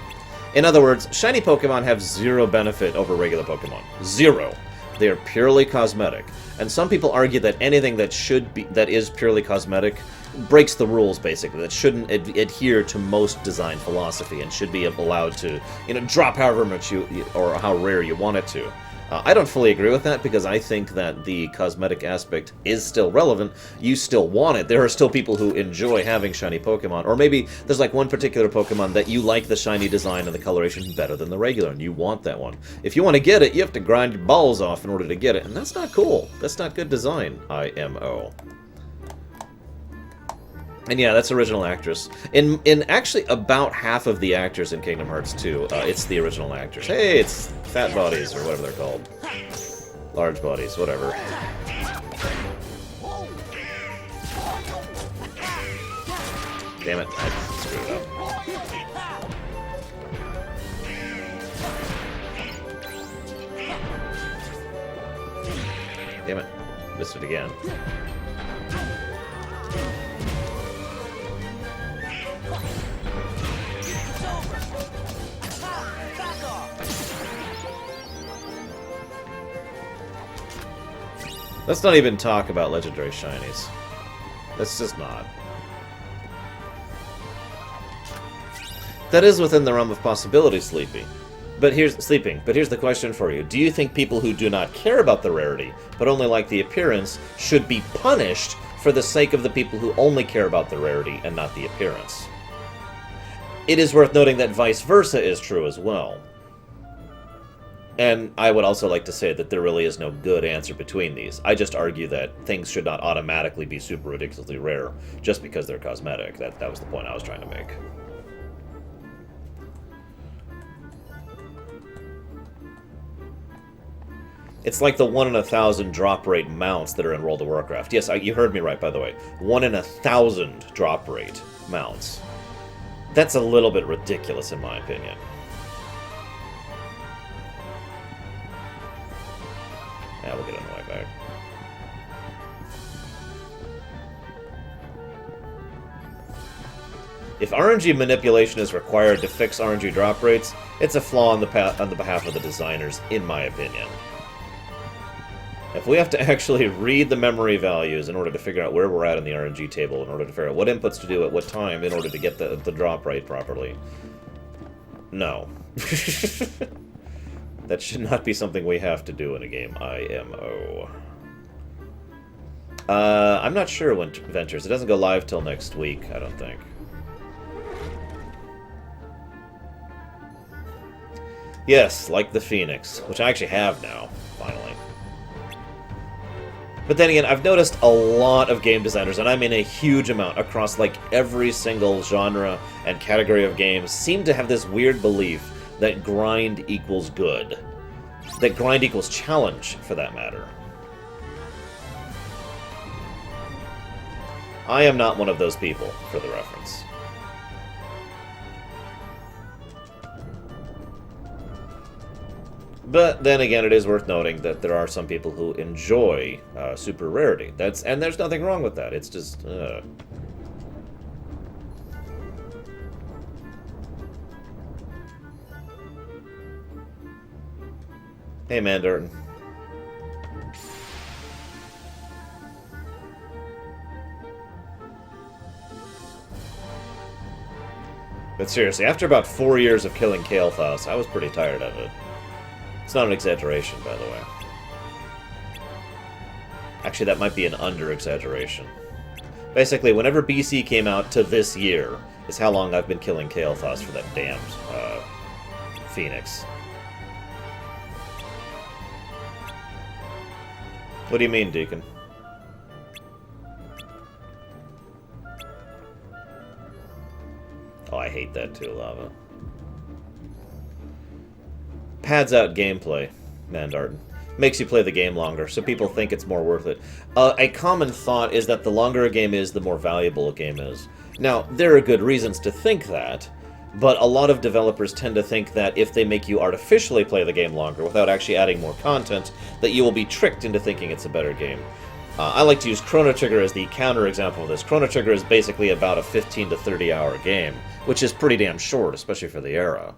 In other words, shiny Pokemon have zero benefit over regular Pokemon. Zero. They are purely cosmetic. And some people argue that anything that is purely cosmetic breaks the rules, basically, that shouldn't adhere to most design philosophy and should be allowed to, drop however much or how rare you want it to. I don't fully agree with that, because I think that the cosmetic aspect is still relevant. You still want it. There are still people who enjoy having shiny Pokemon, or maybe there's like one particular Pokemon that you like the shiny design and the coloration better than the regular, and you want that one. If you want to get it, you have to grind your balls off in order to get it, and that's not cool. That's not good design, IMO. And yeah, that's original actress. In actually about half of the actors in Kingdom Hearts 2, it's the original actors. Hey, it's fat bodies, or whatever they're called. Large bodies, whatever. Damn it, I screwed it up. Damn it, missed it again. Let's not even talk about legendary shinies. Let's just not. That is within the realm of possibility, Sleepy. But here's the question for you. Do you think people who do not care about the rarity, but only like the appearance, should be punished for the sake of the people who only care about the rarity and not the appearance? It is worth noting that vice versa is true as well. And I would also like to say that there really is no good answer between these. I just argue that things should not automatically be super ridiculously rare just because they're cosmetic. That was the point I was trying to make. It's like the 1 in 1,000 drop rate mounts that are in World of Warcraft. Yes, you heard me right, by the way. 1 in 1,000 drop rate mounts. That's a little bit ridiculous, in my opinion. Yeah, we'll get on the way back. If RNG manipulation is required to fix RNG drop rates, it's a flaw on the behalf of the designers, in my opinion. If we have to actually read the memory values in order to figure out where we're at in the RNG table, in order to figure out what inputs to do at what time in order to get the drop rate properly, no. That should not be something we have to do in a game, IMO. I'm not sure when Ventures. It doesn't go live till next week, I don't think. Yes, like the Phoenix, which I actually have now, finally. But then again, I've noticed a lot of game designers, and I mean a huge amount, across like every single genre and category of games, seem to have this weird belief that grind equals good. That grind equals challenge, for that matter. I am not one of those people, for the reference. But then again, it is worth noting that there are some people who enjoy super rarity. And there's nothing wrong with that. It's just... Hey, Mandarin. But seriously, after about 4 years of killing Kael'thas, I was pretty tired of it. It's not an exaggeration, by the way. Actually, that might be an under-exaggeration. Basically, whenever BC came out to this year, is how long I've been killing Kael'thas for that damned Phoenix. What do you mean, Deacon? Oh, I hate that too, Lava. Pads out gameplay, Mandartin. Makes you play the game longer, so people think it's more worth it. A common thought is that the longer a game is, the more valuable a game is. Now, there are good reasons to think that, but a lot of developers tend to think that if they make you artificially play the game longer without actually adding more content, that you will be tricked into thinking it's a better game. I like to use Chrono Trigger as the counter-example of this. Chrono Trigger is basically about a 15 to 30 hour game, which is pretty damn short, especially for the era.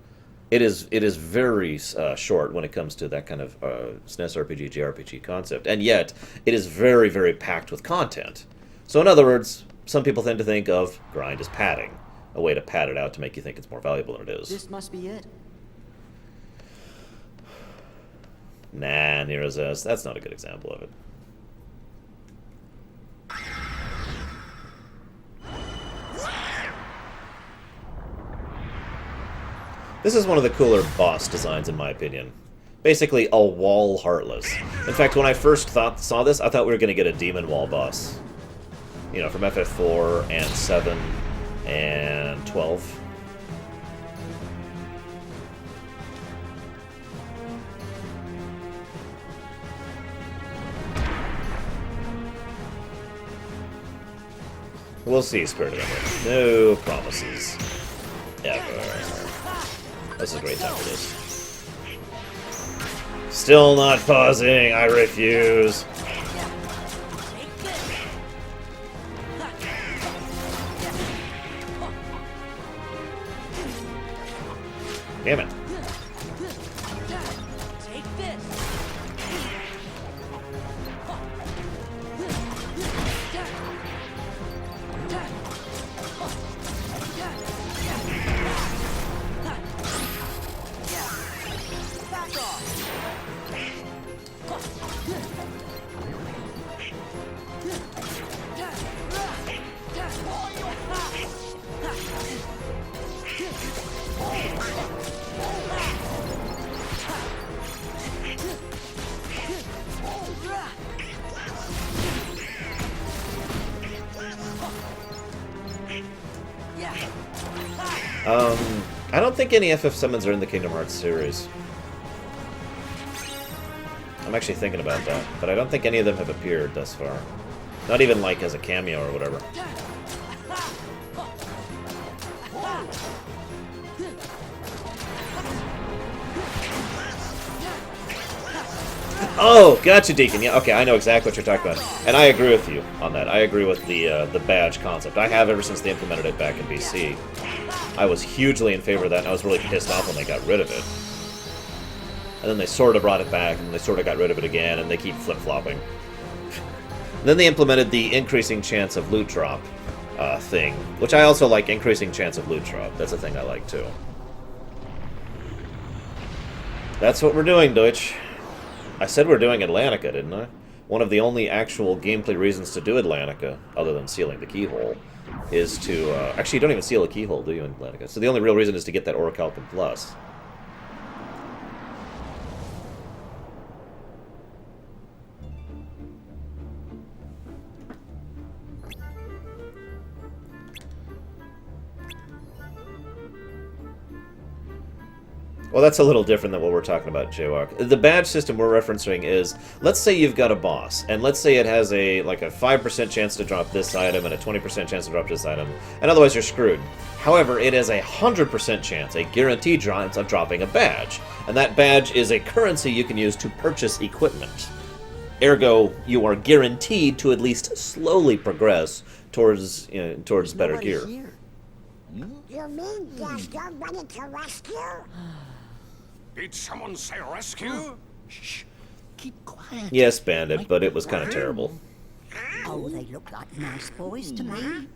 It is very short when it comes to that kind of SNES RPG, JRPG concept, and yet it is very, very packed with content. So in other words, some people tend to think of grind as padding, a way to pad it out to make you think it's more valuable than it is. This must be it. Nah, Nero's S. That's not a good example of it. This is one of the cooler boss designs, in my opinion. Basically, a wall Heartless. In fact, when I first saw this, I thought we were going to get a Demon Wall boss. You know, from FF4 and 7 and 12. We'll see, Spirit of Emerald. No promises. Ever. This is a great time for this. Still not pausing. I refuse. Damn it. I don't think any FF summons are in the Kingdom Hearts series. I'm actually thinking about that, but I don't think any of them have appeared thus far. Not even, like, as a cameo or whatever. Oh, gotcha, Deacon. Yeah, okay, I know exactly what you're talking about. And I agree with you on that. I agree with the badge concept. I have ever since they implemented it back in BC. I was hugely in favor of that, and I was really pissed off when they got rid of it. And then they sort of brought it back, and they sort of got rid of it again, and they keep flip-flopping. Then they implemented the increasing chance of loot drop thing, which I also like, increasing chance of loot drop. That's a thing I like, too. That's what we're doing, Deutsch. I said we're doing Atlantica, didn't I? One of the only actual gameplay reasons to do Atlantica, other than sealing the keyhole, is to... actually, you don't even seal a keyhole, do you, in Atlantica? So the only real reason is to get that Orichalcum Plus. Well, that's a little different than what we're talking about, Jaywalk. The badge system we're referencing is, let's say you've got a boss, and let's say it has a 5% chance to drop this item and a 20% chance to drop this item, and otherwise you're screwed. However, it has a 100% chance, a guaranteed chance of dropping a badge, and that badge is a currency you can use to purchase equipment. Ergo, you are guaranteed to at least slowly progress towards better gear. You mean there's nobody to rescue? Did someone say rescue? Shh. Keep quiet. Yes, Bandit, but it was kind of terrible. Oh, they look like nice boys to me.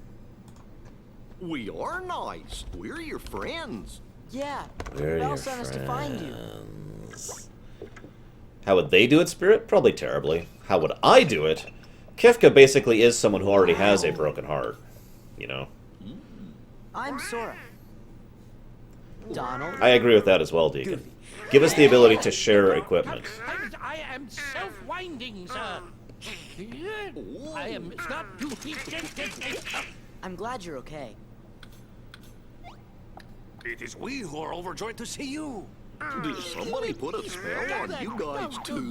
We are nice. We're your friends. Yeah, We're Belle your sent us to find you. How would they do it, Spirit? Probably terribly. How would I do it? Kefka basically is someone who already has a broken heart. You know? I'm Sora. Donald. I agree with that as well, Deacon. Give us the ability to share equipment. I am self-winding, sir. I am not too I'm glad you're okay. It is we who are overjoyed to see you. Did somebody put a spell on you guys too?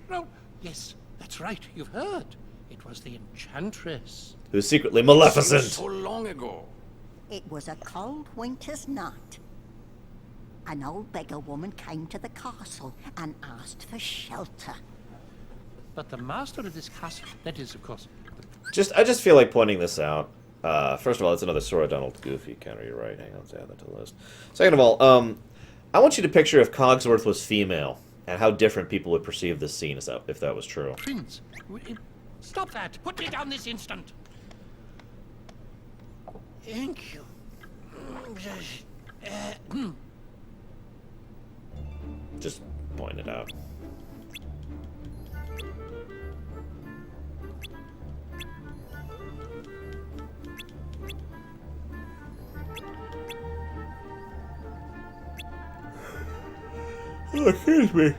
No. Yes, that's right. You've heard. It was the Enchantress. Who's secretly Maleficent. So long ago. It was a cold winter's night. An old beggar woman came to the castle and asked for shelter. But the master of this castle, that is, of course... I just feel like pointing this out. First of all, it's another Sora Donald Goofy counter. You're right. Hang on, let's add that to the list. Second of all, I want you to picture if Cogsworth was female and how different people would perceive this scene if that was true. Prince, stop that! Put me down this instant! Thank you. Just point it out. Oh, excuse me.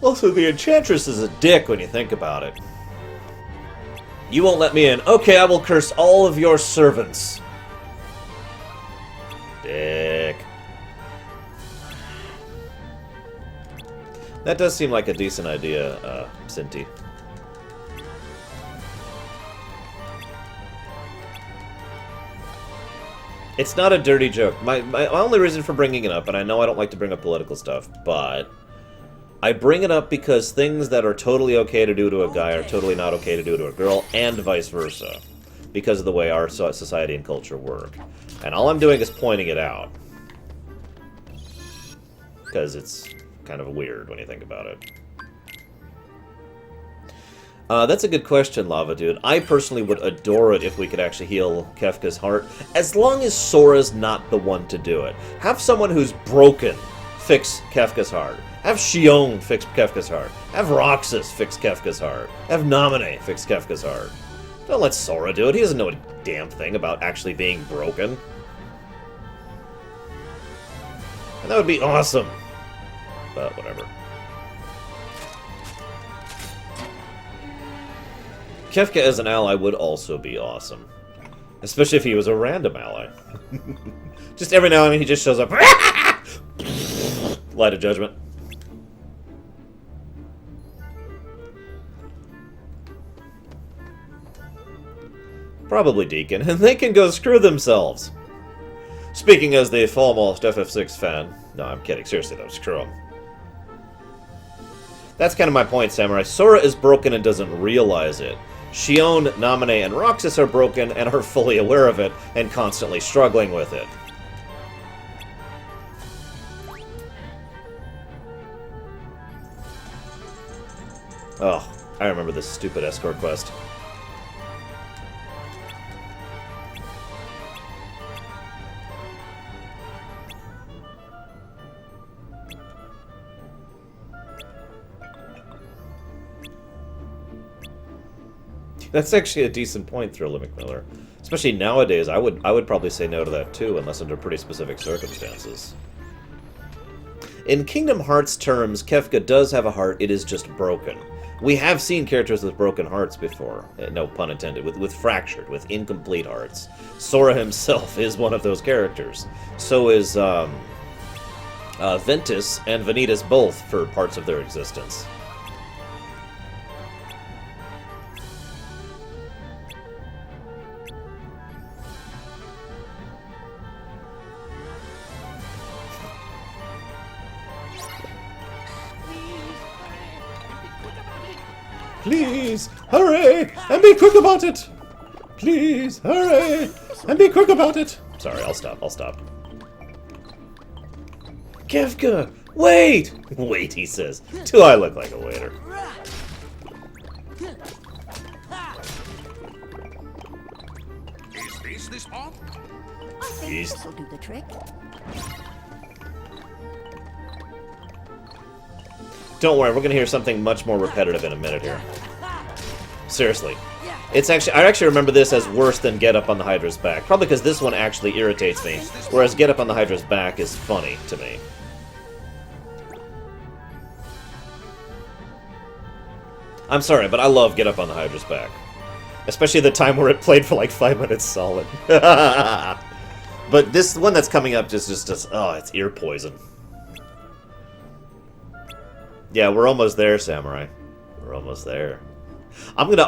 Also, the Enchantress is a dick when you think about it. You won't let me in. Okay, I will curse all of your servants. Dick. That does seem like a decent idea, Cinti. It's not a dirty joke. My only reason for bringing it up, and I know I don't like to bring up political stuff, but I bring it up because things that are totally okay to do to a guy are totally not okay to do to a girl, and vice versa, because of the way our society and culture work. And all I'm doing is pointing it out. Because it's kind of weird when you think about it. That's a good question, Lava Dude. I personally would adore it if we could actually heal Kefka's heart, as long as Sora's not the one to do it. Have someone who's broken fix Kefka's heart. Have Xion fix Kefka's heart. Have Roxas fix Kefka's heart. Have Naminé fix Kefka's heart. Don't let Sora do it. He doesn't know a damn thing about actually being broken. And that would be awesome. But whatever. Kefka as an ally would also be awesome. Especially if he was a random ally. Just every now and then he just shows up. Light of Judgment. Probably Deacon, and they can go screw themselves. Speaking as the foremost FF6 fan. No, I'm kidding. Seriously though, screw them. That's kind of my point, Samurai. Sora is broken and doesn't realize it. Xion, Naminé, and Roxas are broken and are fully aware of it and constantly struggling with it. Oh, I remember this stupid escort quest. That's actually a decent point, Thriller McMiller. Especially nowadays, I would probably say no to that too, unless under pretty specific circumstances. In Kingdom Hearts terms, Kefka does have a heart, it is just broken. We have seen characters with broken hearts before, no pun intended, with fractured, with incomplete hearts. Sora himself is one of those characters. So is Ventus and Vanitas both for parts of their existence. Please, hurry, and be quick about it! Please, hurry, and be quick about it! Sorry, I'll stop. Kefka, wait! Wait, he says. Do I look like a waiter? Is this the spot? I think this'll do the trick. Don't worry, we're gonna hear something much more repetitive in a minute here. Seriously. It's actually, I actually remember this as worse than Get Up on the Hydra's Back. Probably because this one actually irritates me, whereas Get Up on the Hydra's Back is funny to me. I'm sorry, but I love Get Up on the Hydra's Back. Especially the time where it played for like 5 minutes solid. But this one that's coming up just oh, it's ear poison. Yeah, we're almost there, Samurai. We're almost there. I'm gonna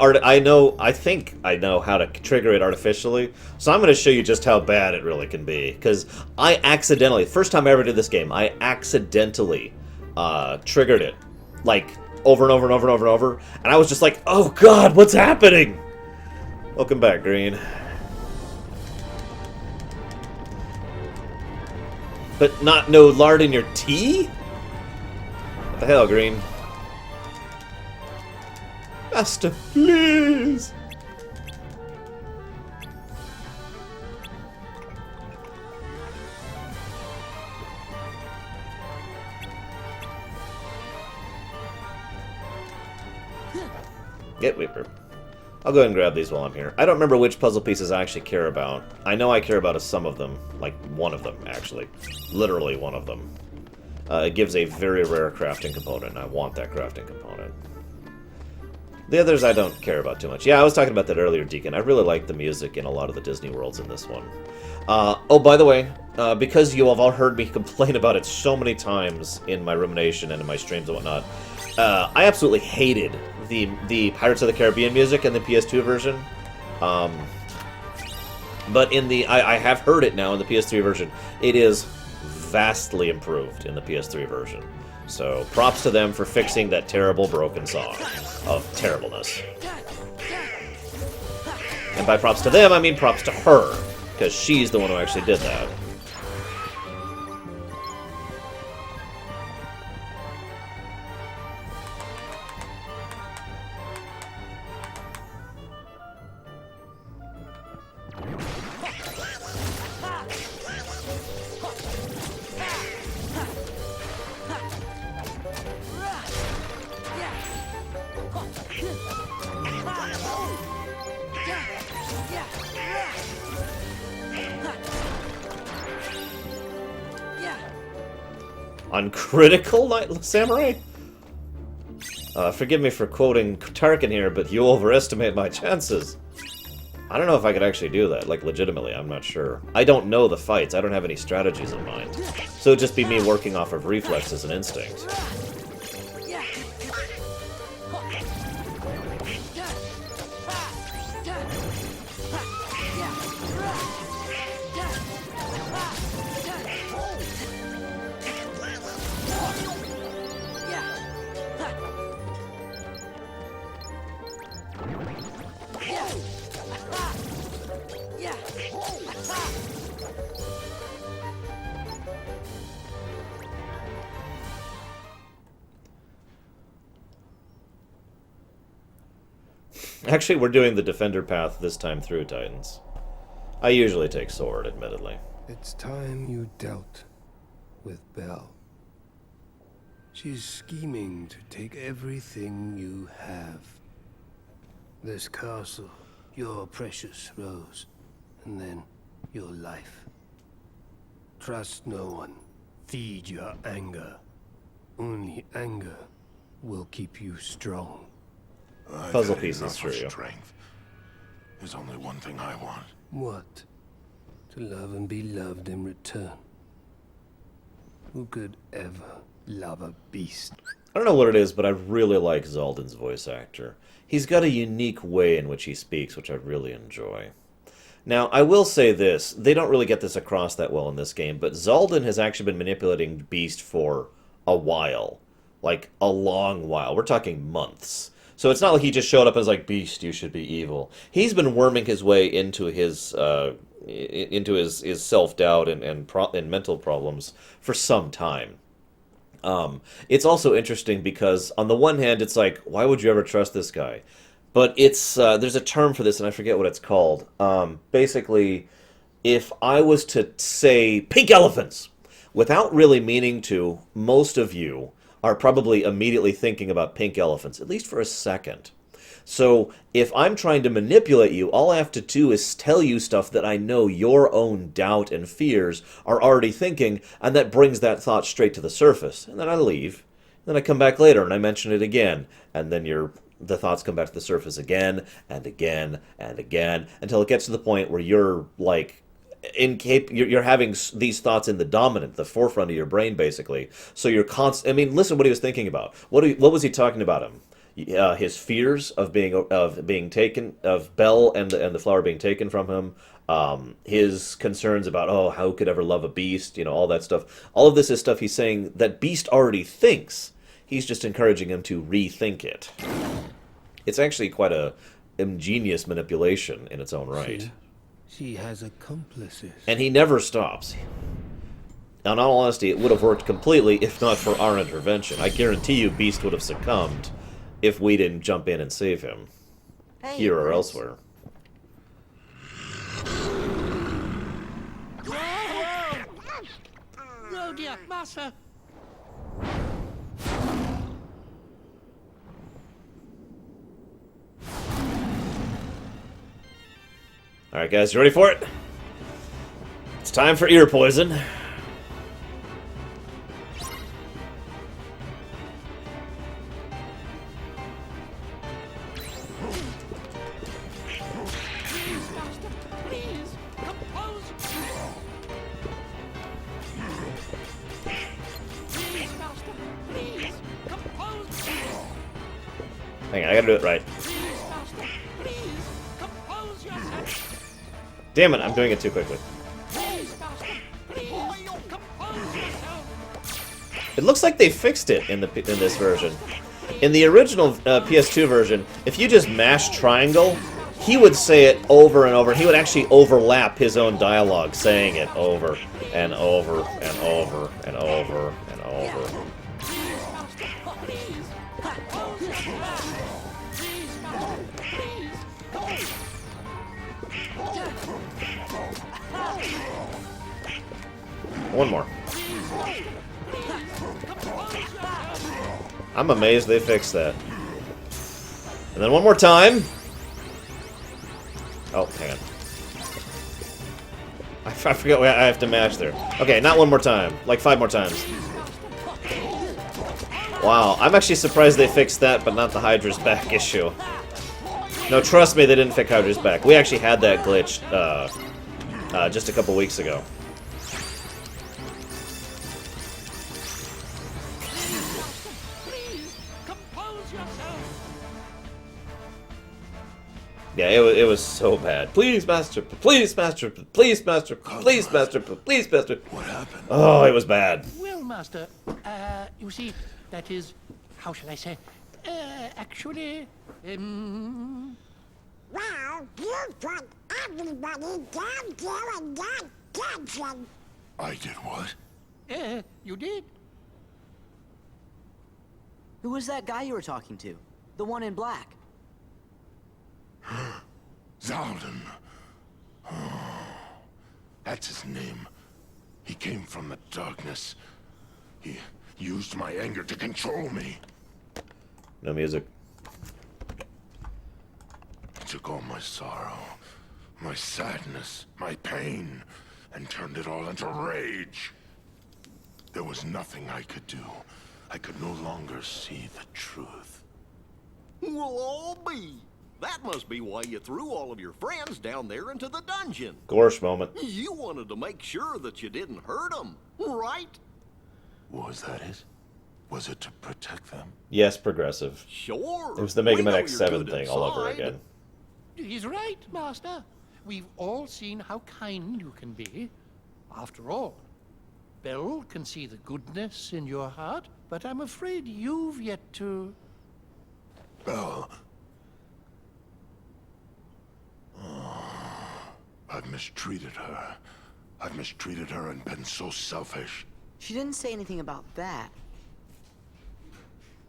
I think I know how to trigger it artificially, so I'm gonna show you just how bad it really can be. Because I accidentally, first time I ever did this game, I accidentally triggered it, like over and over and over and over and over, and I was just like, oh god, what's happening? Welcome back, Green. But not no lard in your tea? What the hell, Green? Master, please! Get Weeper. I'll go ahead and grab these while I'm here. I don't remember which puzzle pieces I actually care about. I know I care about some of them. Like, one of them, actually. Literally one of them. It gives a very rare crafting component, and I want that crafting component. The others I don't care about too much. Yeah, I was talking about that earlier, Deacon. I really like the music in a lot of the Disney worlds in this one. Oh, by the way, because you have all heard me complain about it so many times in my rumination and in my streams and whatnot, I absolutely hated the Pirates of the Caribbean music in the PS2 version. But in the... I have heard it now in the PS3 version. It is vastly improved in the PS3 version. So, props to them for fixing that terrible broken song of terribleness. And by props to them, I mean props to her, because she's the one who actually did that. Uncritical Samurai? Forgive me for quoting Tarkin here, but you overestimate my chances. I don't know if I could actually do that, like legitimately, I'm not sure. I don't know the fights, I don't have any strategies in mind. So it'd just be me working off of reflexes and instinct. Actually, we're doing the Defender path this time through, Titans. I usually take Sword, admittedly. It's time you dealt with Belle. She's scheming to take everything you have. This castle, your precious Rose, and then your life. Trust no one. Feed your anger. Only anger will keep you strong. Puzzle pieces for you. Strength. There's only one thing I want. What? To love and be loved in return. Who could ever love a beast? I don't know what it is, but I really like Xaldin's voice actor. He's got a unique way in which he speaks, which I really enjoy. Now, I will say this. They don't really get this across that well in this game, but Xaldin has actually been manipulating Beast for a while. Like, a long while. We're talking months. So it's not like he just showed up and was like, Beast, you should be evil. He's been worming his way into his self-doubt and mental problems for some time. It's also interesting because, on the one hand, it's like, why would you ever trust this guy? But it's there's a term for this, and I forget what it's called. Basically, if I was to say pink elephants, without really meaning to, most of you are probably immediately thinking about pink elephants, at least for a second. So, if I'm trying to manipulate you, all I have to do is tell you stuff that I know your own doubt and fears are already thinking, and that brings that thought straight to the surface. And then I leave. Then I come back later and I mention it again, and then the thoughts come back to the surface again and again and again until it gets to the point where you're like you're having these thoughts in the forefront of your brain, basically. So you're I mean, listen what he was thinking about. What was he talking about him? His fears of being taken, of Belle and the flower being taken from him. His concerns about, oh, how could ever love a beast? All that stuff. All of this is stuff he's saying that Beast already thinks. He's just encouraging him to rethink it. It's actually quite a ingenious manipulation in its own right. She has accomplices. And he never stops. In all honesty, it would have worked completely if not for our intervention. I guarantee you Beast would have succumbed if we didn't jump in and save him. Hey, here or Prince. elsewhere. Oh dear, Master. Alright guys, you ready for it? It's time for ear poison. Hang on, I gotta do it right. Damn it, I'm doing it too quickly. It looks like they fixed it in this version. In the original PS2 version, if you just mash triangle, he would say it over and over. He would actually overlap his own dialogue, saying it over and over and over and over and over. One more. I'm amazed they fixed that. And then one more time. Oh, hang on. I forgot what I have to match there. Okay, not one more time. Like 5 more times. Wow, I'm actually surprised they fixed that, but not the Hydra's back issue. No, trust me, they didn't fix Hydra's back. We actually had that glitch just a couple weeks ago. Yeah, it was so bad. Please, Master. Please, Master. Please, Master. Please, Master. Please, Master. What happened? Oh, it was bad. Well, Master, you see, that is, how shall I say, actually, Well, you put everybody down there in that dungeon. I did what? You did. Who was that guy you were talking to? The one in black. Xaldin. That's his name. He came from the darkness. He used my anger to control me. No music. He took all my sorrow, my sadness, my pain, and turned it all into rage. There was nothing I could do. I could no longer see the truth. We'll all be. That must be why you threw all of your friends down there into the dungeon. Gorsh moment. You wanted to make sure that you didn't hurt them, right? Was that it? Was it to protect them? Yes, progressive. Sure. It was the Mega We Man know you're X7 good thing all over inside. again. He's right, Master. We've all seen how kind you can be. After all, Belle can see the goodness in your heart, but I'm afraid you've yet to... Belle. I've mistreated her. I've mistreated her and been so selfish. She didn't say anything about that.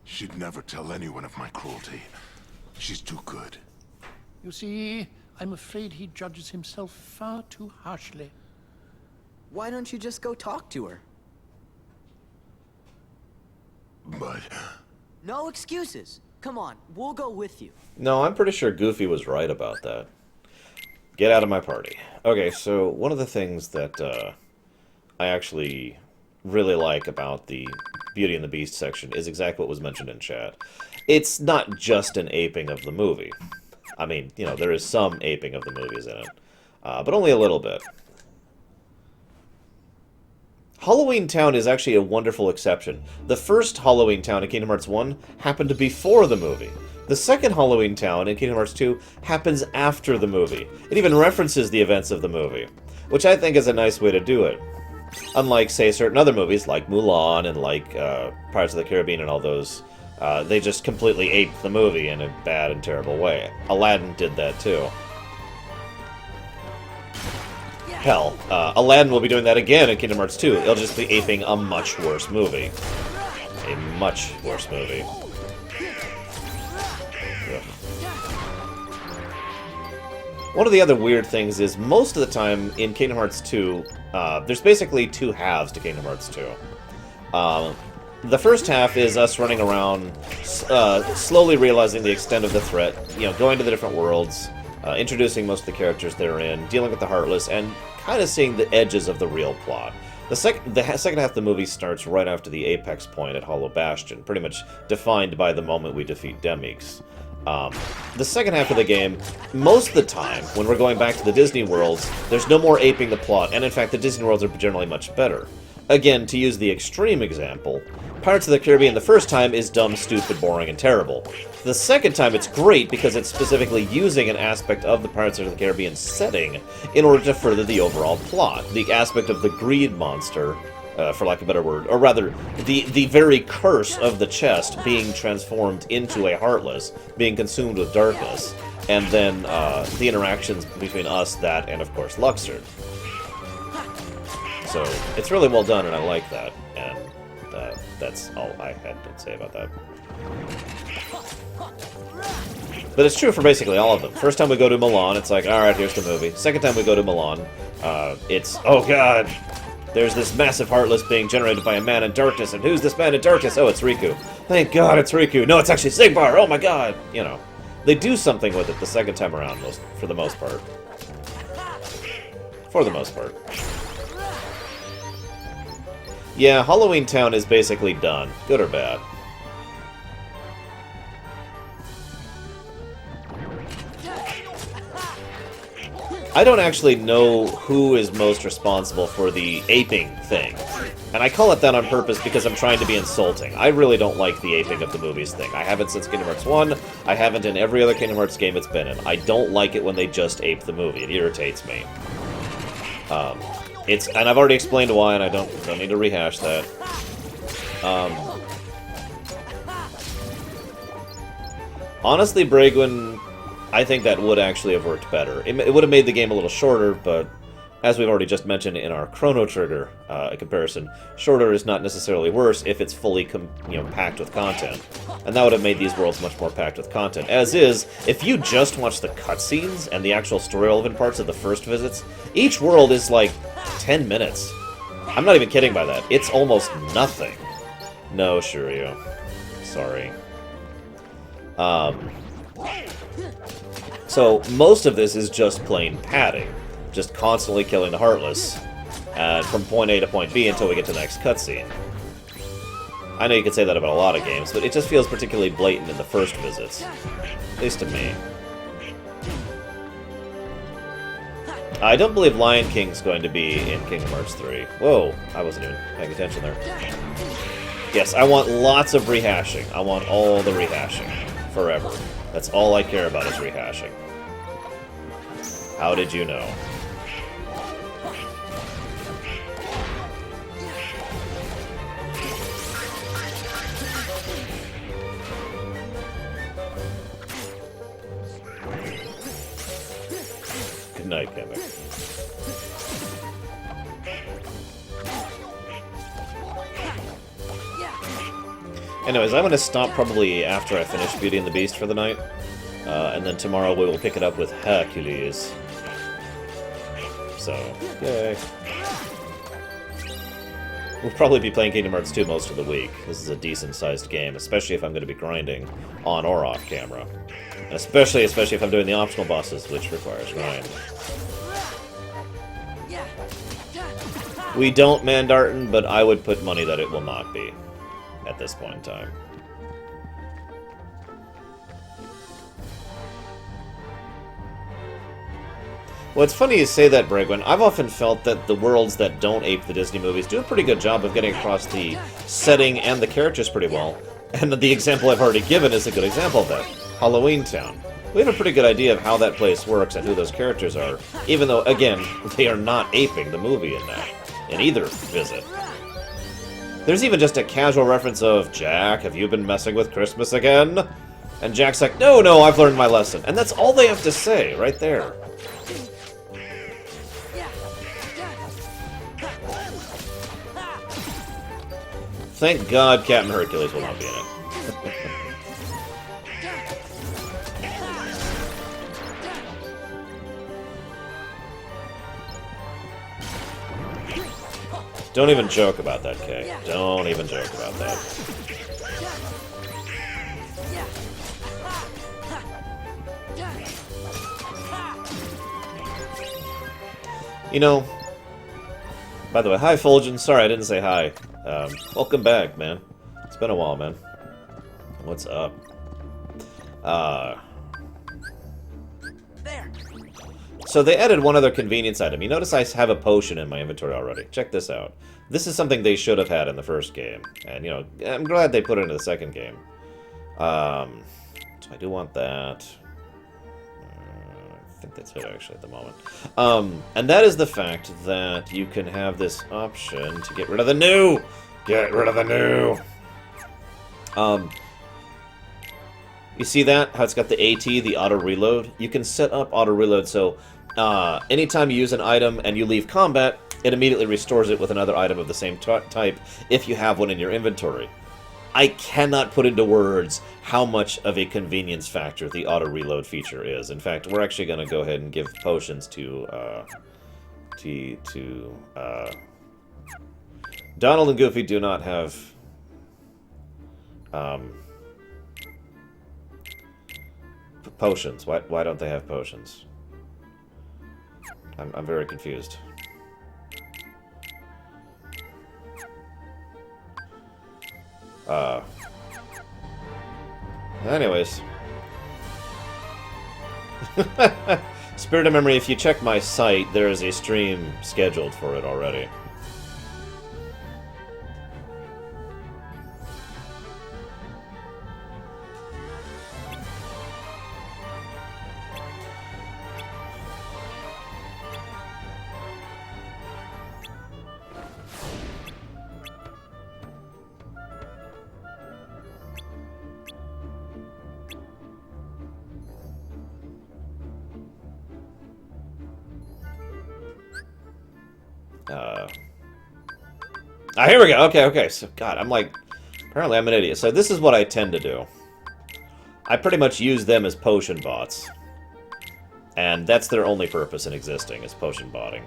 She'd never tell anyone of my cruelty. She's too good. You see, I'm afraid he judges himself far too harshly. Why don't you just go talk to her? But... No excuses. Come on, we'll go with you. No, I'm pretty sure Goofy was right about that. Get out of my party. Okay, so one of the things that I actually really like about the Beauty and the Beast section is exactly what was mentioned in chat. It's not just an aping of the movie. I mean, you know, there is some aping of the movies in it, but only a little bit. Halloween Town is actually a wonderful exception. The first Halloween Town in Kingdom Hearts 1 happened before the movie. The second Halloween Town in Kingdom Hearts 2 happens after the movie. It even references the events of the movie, which I think is a nice way to do it. Unlike, say, certain other movies, like Mulan and like Pirates of the Caribbean and all those, they just completely aped the movie in a bad and terrible way. Aladdin did that too. Hell, Aladdin will be doing that again in Kingdom Hearts 2. It'll just be aping a much worse movie. A much worse movie. Ugh. One of the other weird things is, most of the time in Kingdom Hearts 2, there's basically two halves to Kingdom Hearts 2. The first half is us running around, slowly realizing the extent of the threat, you know, going to the different worlds, introducing most of the characters therein, dealing with the Heartless, and kind of seeing the edges of the real plot. The second half of the movie starts right after the apex point at Hollow Bastion, pretty much defined by the moment we defeat Demyx. The second half of the game, most of the time, when we're going back to the Disney worlds, there's no more aping the plot, and in fact the Disney worlds are generally much better. Again, to use the extreme example, Pirates of the Caribbean the first time is dumb, stupid, boring, and terrible. The second time it's great because it's specifically using an aspect of the Pirates of the Caribbean setting in order to further the overall plot. The aspect of the greed monster, for lack of a better word, or rather, the very curse of the chest being transformed into a Heartless, being consumed with darkness, and then the interactions between us, that, and of course Luxord. So, it's really well done, and I like that, and that's all I had to say about that. But it's true for basically all of them. First time we go to Mulan, it's like, alright, here's the movie. Second time we go to Mulan, it's, oh god, there's this massive Heartless being generated by a man in darkness, and who's this man in darkness? Oh, it's Riku. Thank god it's Riku. No, it's actually Xigbar, oh my god! You know, they do something with it the second time around, for the most part. For the most part. Yeah, Halloween Town is basically done. Good or bad. I don't actually know who is most responsible for the aping thing. And I call it that on purpose because I'm trying to be insulting. I really don't like the aping of the movies thing. I haven't since Kingdom Hearts 1. I haven't in every other Kingdom Hearts game it's been in. I don't like it when they just ape the movie. It irritates me. And I've already explained why, and I don't need to rehash that. Honestly, Bragwin, I think that would actually have worked better. It would have made the game a little shorter, but as we've already just mentioned in our Chrono Trigger comparison, shorter is not necessarily worse if it's fully packed with content. And that would have made these worlds much more packed with content. As is, if you just watch the cutscenes and the actual story-relevant parts of the first visits, each world is like 10 minutes. I'm not even kidding by that. It's almost nothing. No, Shiryu. Sorry. So, most of this is just plain padding. Just constantly killing the Heartless from point A to point B until we get to the next cutscene. I know you could say that about a lot of games, but it just feels particularly blatant in the first visits. At least to me. I don't believe Lion King's going to be in Kingdom Hearts 3. Whoa, I wasn't even paying attention there. Yes, I want lots of rehashing. I want all the rehashing. Forever. That's all I care about is rehashing. How did you know? Good night, Gummy. Anyways, I'm going to stop probably after I finish Beauty and the Beast for the night. And then tomorrow we will pick it up with Hercules. So, yay. We'll probably be playing Kingdom Hearts 2 most of the week. This is a decent-sized game, especially if I'm going to be grinding on or off camera. And especially if I'm doing the optional bosses, which requires grind. We don't Mandarton, but I would put money that it will not be at this point in time. Well, it's funny you say that, Bregwin. I've often felt that the worlds that don't ape the Disney movies do a pretty good job of getting across the setting and the characters pretty well. And the example I've already given is a good example of that. Halloween Town. We have a pretty good idea of how that place works and who those characters are, even though, again, they are not aping the movie in that, in either visit. There's even just a casual reference of, Jack, have you been messing with Christmas again? And Jack's like, no, I've learned my lesson. And that's all they have to say, right there. Thank God Captain Hercules will not be in it. Don't even joke about that, Kay. Don't even joke about that. You know, by the way, hi Fulgen. Sorry I didn't say hi. Welcome back, man. It's been a while, man. What's up? There. So they added one other convenience item. You notice I have a potion in my inventory already. Check this out. This is something they should have had in the first game. And, you know, I'm glad they put it into the second game. So I do want that. I think that's it, actually, at the moment. And that is the fact that you can have this option to get rid of the new! Get rid of the new! You see that? How it's got the AT, the auto-reload? You can set up auto-reload so anytime you use an item and you leave combat, it immediately restores it with another item of the same type if you have one in your inventory. I cannot put into words how much of a convenience factor the auto-reload feature is. In fact, we're actually going to go ahead and give potions to Donald and Goofy do not have potions. Why don't they have potions? I'm very confused. Anyways. Spirit of Memory, if you check my site, there is a stream scheduled for it already. Here we go. Okay. So, God, I'm like... Apparently I'm an idiot. So this is what I tend to do. I pretty much use them as potion bots. And that's their only purpose in existing, is potion botting.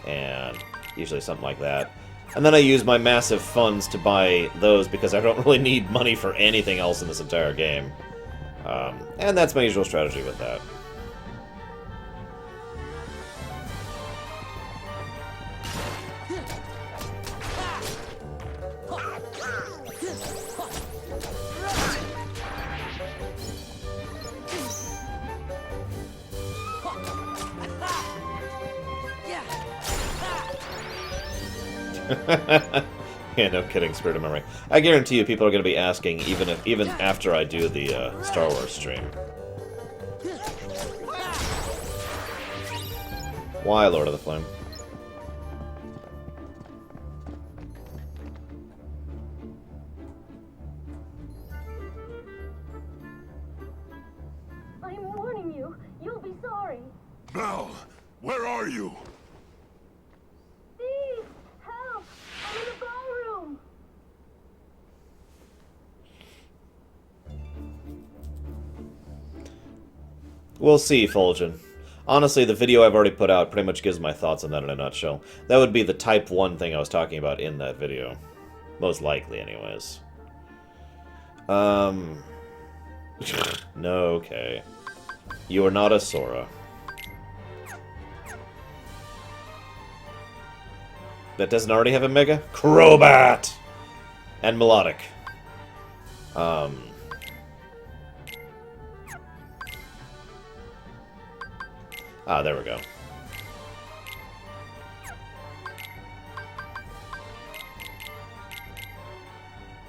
And usually something like that. And then I use my massive funds to buy those because I don't really need money for anything else in this entire game. And that's my usual strategy with that. Yeah, no kidding, Spirit of Memory. I guarantee you people are going to be asking even after I do the Star Wars stream. Why, Lord of the Flame? I'm warning you. You'll be sorry. Belle, where are you? Steve! Help! I'm in the ballroom! We'll see, Fulgen. Honestly, the video I've already put out pretty much gives my thoughts on that in a nutshell. That would be the Type 1 thing I was talking about in that video. Most likely, anyways. No, okay. You are not a Sora. That doesn't already have a Mega? Crobat! And Melodic. Ah, there we go.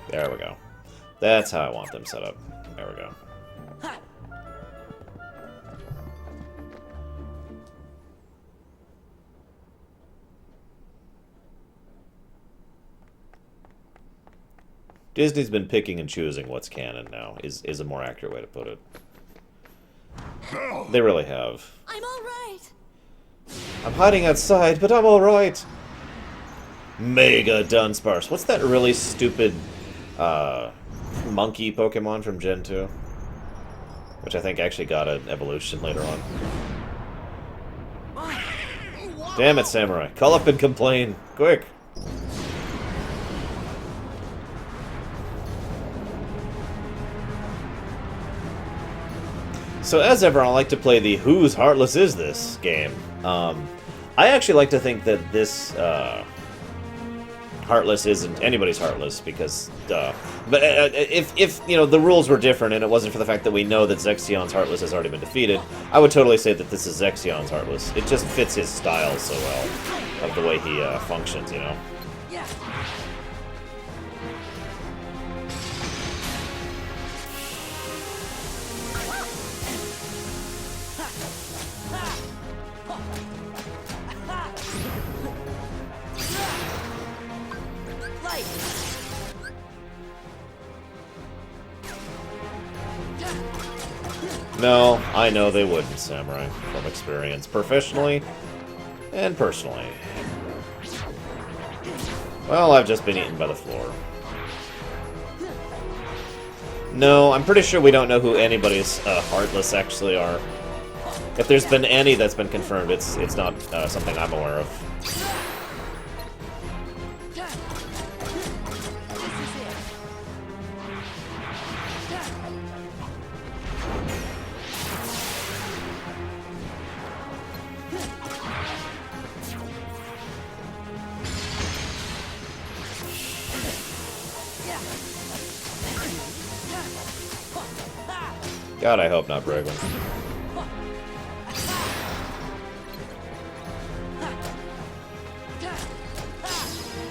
There we go. That's how I want them set up. There we go. Disney's been picking and choosing what's canon now, is a more accurate way to put it. They really have. I'm all right. I'm hiding outside, but I'm alright. Mega Dunsparce. What's that really stupid monkey Pokemon from Gen 2? Which I think actually got an evolution later on. Damn it, Samurai. Call up and complain. Quick. So as ever, I like to play the Whose Heartless Is This game. I actually like to think that this Heartless isn't anybody's Heartless, because duh. But if you know, the rules were different and it wasn't for the fact that we know that Zexion's Heartless has already been defeated, I would totally say that this is Zexion's Heartless. It just fits his style so well, of the way he functions, you know? No, I know they wouldn't, Samurai, from experience, professionally and personally. Well, I've just been eaten by the floor. No, I'm pretty sure we don't know who anybody's Heartless actually are. If there's been any that's been confirmed, it's not something I'm aware of. God, I hope not, Bragwin.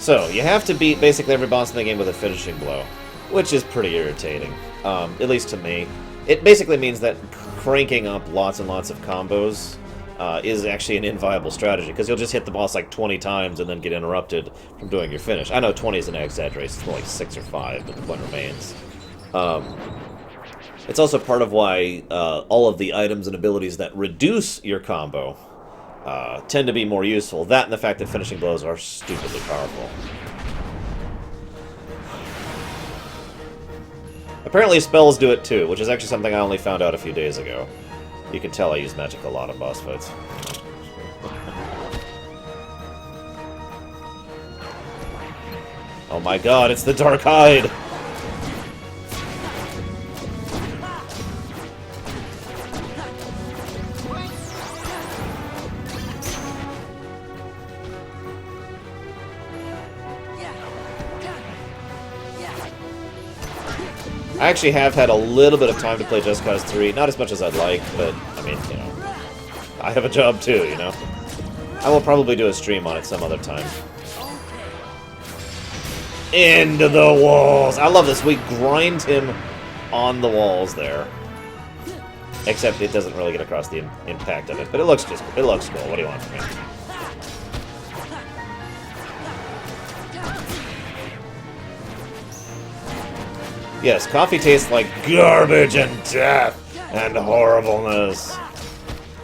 So, you have to beat basically every boss in the game with a finishing blow, which is pretty irritating, at least to me. It basically means that cranking up lots and lots of combos is actually an inviable strategy, because you'll just hit the boss like 20 times and then get interrupted from doing your finish. I know 20 is an exaggeration, it's more like 6 or 5, but the point remains. It's also part of why all of the items and abilities that reduce your combo tend to be more useful. That and the fact that finishing blows are stupidly powerful. Apparently spells do it too, which is actually something I only found out a few days ago. You can tell I use magic a lot in boss fights. Oh my god, it's the Dark Hide! I actually have had a little bit of time to play Just Cause 3, not as much as I'd like, but, I mean, you know, I have a job too, you know? I will probably do a stream on it some other time. Into the walls. I love this. We grind him on the walls there. Except it doesn't really get across the impact of it, but it looks cool. What do you want from me? Yes, coffee tastes like garbage and death and horribleness.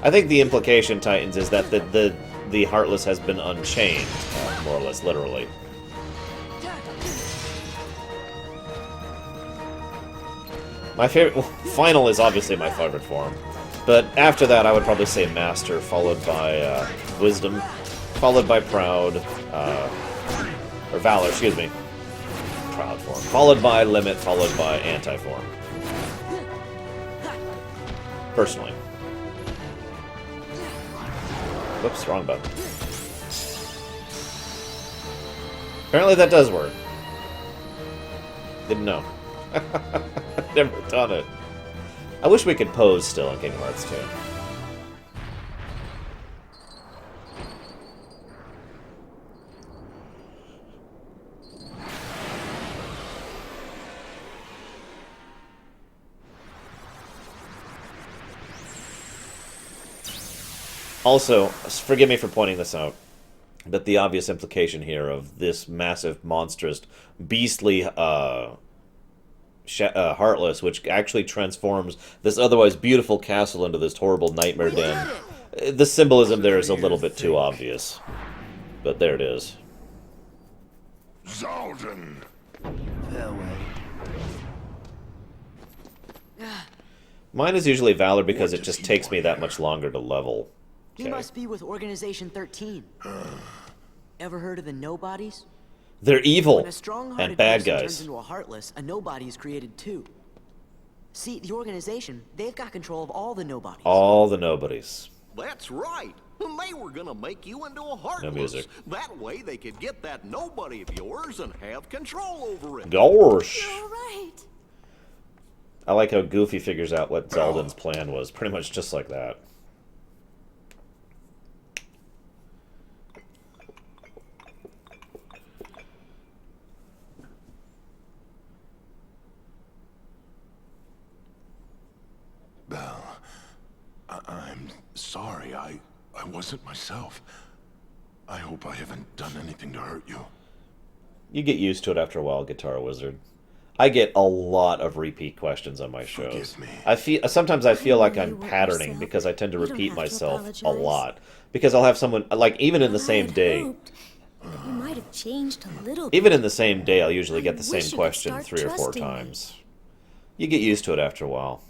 I think the implication, Titans, is that the Heartless has been unchained, more or less literally. My favorite... Well, Final is obviously my favorite form. But after that, I would probably say Master, followed by Wisdom, followed by Proud, or Valor, excuse me. Proud form. Followed by Limit, followed by Anti-form. Personally. Whoops, wrong button. Apparently that does work. Didn't know. Never done it. I wish we could pose still in Kingdom Hearts 2. Also, forgive me for pointing this out, but the obvious implication here of this massive, monstrous, beastly Heartless, which actually transforms this otherwise beautiful castle into this horrible nightmare den. The symbolism there is a little bit too obvious. But there it is. Xaldin! Mine is usually Valor because it just takes me that much longer to level. He must be with Organization 13. Ever heard of the Nobodies? They're evil When a strong-hearted and bad person guys. turns into a Heartless, a Nobody is created too. See, the organization, they've got control of all the Nobodies. All the nobodies. That's right. They were gonna make you into a Heartless. No music. That way they could get that nobody of yours and have control over it. Gosh. You're right. I like how Goofy figures out what Xaldin's plan was. Pretty much just like that. Belle, I'm sorry. I wasn't myself. I hope I haven't done anything to hurt you. You get used to it after a while, Guitar Wizard. I get a lot of repeat questions on my shows. Forgive me. Sometimes I feel like I'm patterning because I tend to repeat myself a lot. Because I'll have someone, like, even in the same day. You might have changed a little. Even in the same day, I'll usually get the wish same you could question start 3 or 4 trusting me. times. You get used to it after a while.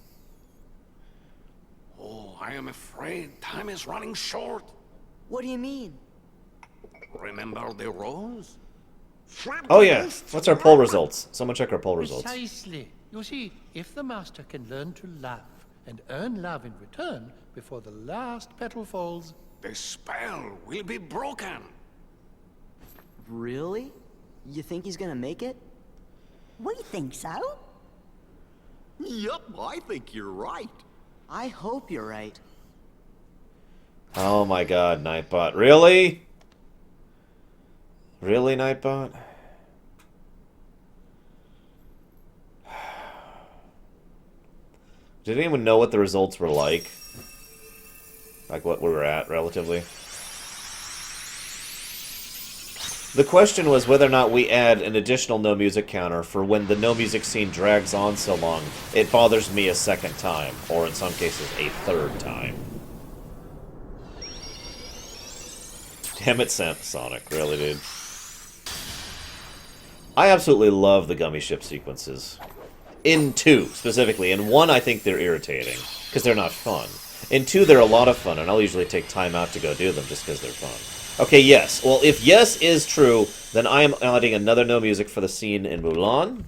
Oh, I am afraid time is running short. What do you mean? Remember the rose? Oh yeah, what's our poll results? Someone check our poll results. Precisely. You see, if the master can learn to love and earn love in return before the last petal falls, The spell will be broken. Really? You think he's gonna make it? We think so. Yup, I think you're right. I hope you're right. Oh my god, Nightbot. Really? Really, Nightbot? Did anyone know what the results were like? Like what we were at, relatively? The question was whether or not we add an additional no music counter for when the no music scene drags on so long, it bothers me a second time, or in some cases, a third time. Damn it, Sonic, really, dude. I absolutely love the Gummy ship sequences. In 2, specifically. In 1, I think they're irritating, because they're not fun. In 2, they're a lot of fun, and I'll usually take time out to go do them just because they're fun. Okay, yes. Well, if yes is true, then I am adding another no music for the scene in Mulan,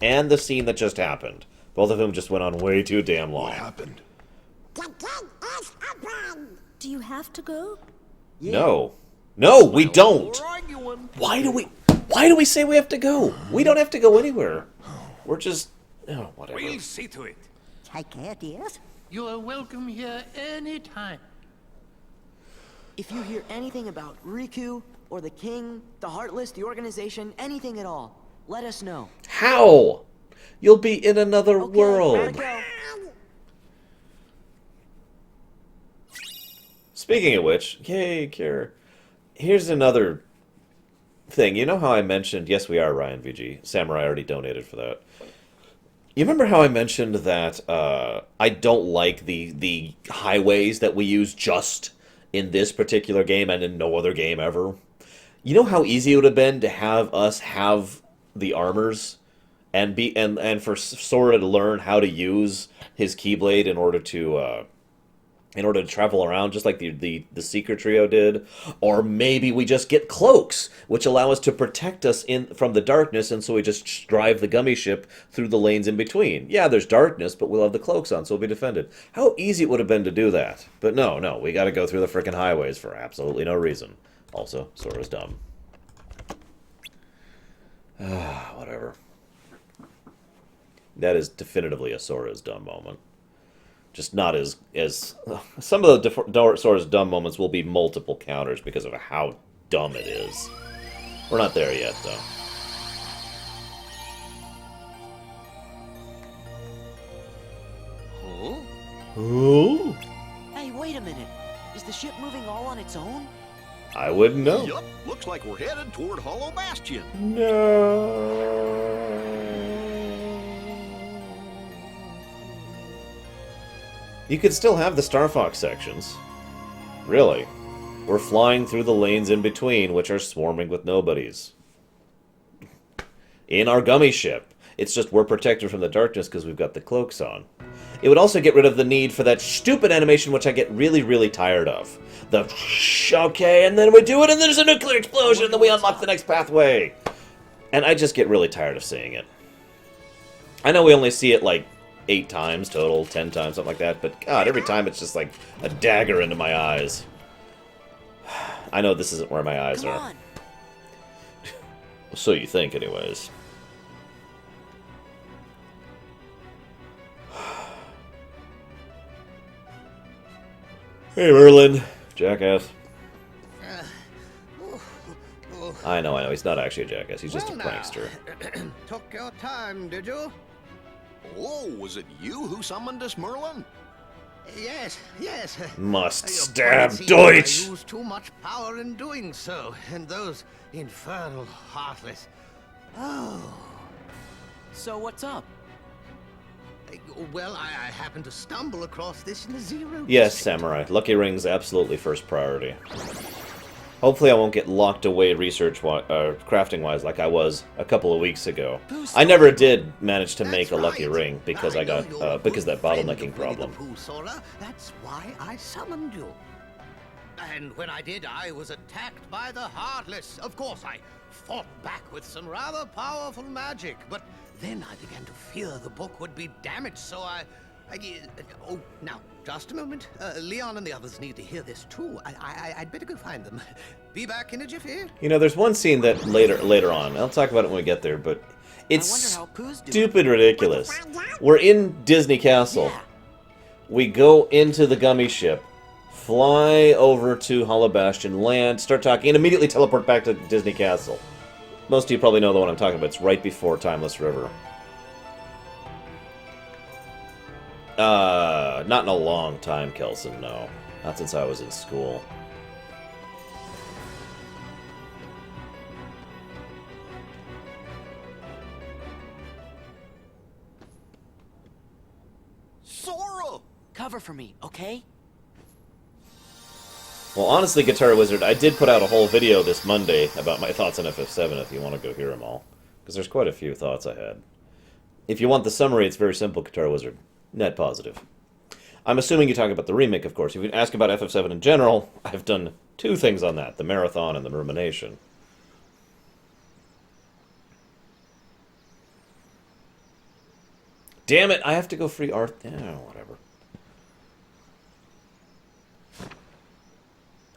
and the scene that just happened. Both of whom just went on way too damn long. What happened? Do you have to go? No. No, we don't! Why do we say we have to go? We don't have to go anywhere. We're just... Oh, whatever. We'll see to it. Take care, dears. you are welcome here any time. If you hear anything about Riku, or the King, the Heartless, the organization, anything at all, let us know. How? You'll be in another Okay, world. gotta go. Speaking of which, yay, Cure. Here's another thing. You know how I mentioned, yes, we are Ryan VG. Samurai already donated for that. You remember how I mentioned that I don't like the highways that we use just in this particular game and in no other game ever? You know how easy it would have been to have us have the armors and for Sora to learn how to use his Keyblade in order to travel around, just like the Seeker Trio did. Or maybe we just get cloaks, which allow us to protect us from the darkness, and so we just drive the Gummy ship through the lanes in between. Yeah, there's darkness, but we'll have the cloaks on, so we'll be defended. How easy it would have been to do that. But no, we gotta go through the frickin' highways for absolutely no reason. Also, Sora's dumb. Whatever. That is definitively a Sora's dumb moment. Just not as some of the Sora's dumb moments will be multiple counters because of how dumb it is. We're not there yet, though. Oh? Hey, wait a minute. Is the ship moving all on its own? I wouldn't know. Yup, looks like we're headed toward Hollow Bastion. No. You could still have the Star Fox sections. Really. We're flying through the lanes in between, which are swarming with nobodies. In our Gummy ship. It's just we're protected from the darkness because we've got the cloaks on. It would also get rid of the need for that stupid animation, which I get really, really tired of. The okay, and then we do it, and there's a nuclear explosion, and then we unlock the next pathway. And I just get really tired of seeing it. I know we only see it like 8 times total, 10 times, something like that, but God, every time it's just like a dagger into my eyes. I know this isn't where my eyes are. So you think, anyways. Hey, Merlin. Jackass. I know. He's not actually a jackass. He's just a prankster. Took your time, did you? Oh, was it you who summoned us, Merlin? Yes. Must Your stab brain seems Deutsch! I used too much power in doing so, and those infernal heartless. Oh. So what's up? Well, I happened to stumble across this in the Zero. Yes, Samurai. Lucky Ring's absolutely first priority. Hopefully I won't get locked away crafting-wise like I was a couple of weeks ago. I never did manage to make a Lucky Ring because I got because of that bottlenecking problem. Pooh, Sora. That's why I summoned you. And when I did, I was attacked by the Heartless. Of course, I fought back with some rather powerful magic, but then I began to fear the book would be damaged, so oh, now, just a moment. Leon and the others need to hear this, too. I'd better go find them. Be back in a jiffy. You know, there's one scene that later on, I'll talk about it when we get there, but it's stupid ridiculous. We're in Disney Castle. Yeah. We go into the Gummy ship, fly over to Hollow Bastion, land, start talking, and immediately teleport back to Disney Castle. Most of you probably know the one I'm talking about. It's right before Timeless River. Not in a long time, Kelson, no. Not since I was in school. Sora! Cover for me, okay? Well, honestly, Guitar Wizard, I did put out a whole video this Monday about my thoughts on FF7 if you want to go hear them all. Because there's quite a few thoughts I had. If you want the summary, it's very simple, Guitar Wizard. Net positive. I'm assuming you're talking about the remake, of course. If you ask about FF7 in general, I've done 2 things on that. The Marathon and the Rumination. Damn it, I have to go free art. Yeah, whatever.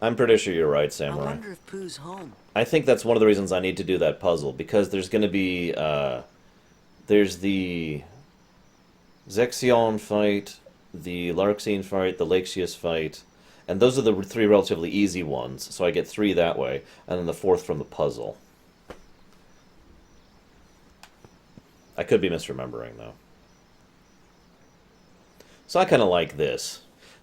I'm pretty sure you're right, Samurai. I wonder if Pooh's home. I think that's one of the reasons I need to do that puzzle, because there's going to be, there's the Xigbar fight, the Larxene fight, the Laxius fight, And those are the 3 relatively easy ones, so I get 3 that way, and then the 4th from the puzzle. I could be misremembering, though. So I kind of like this.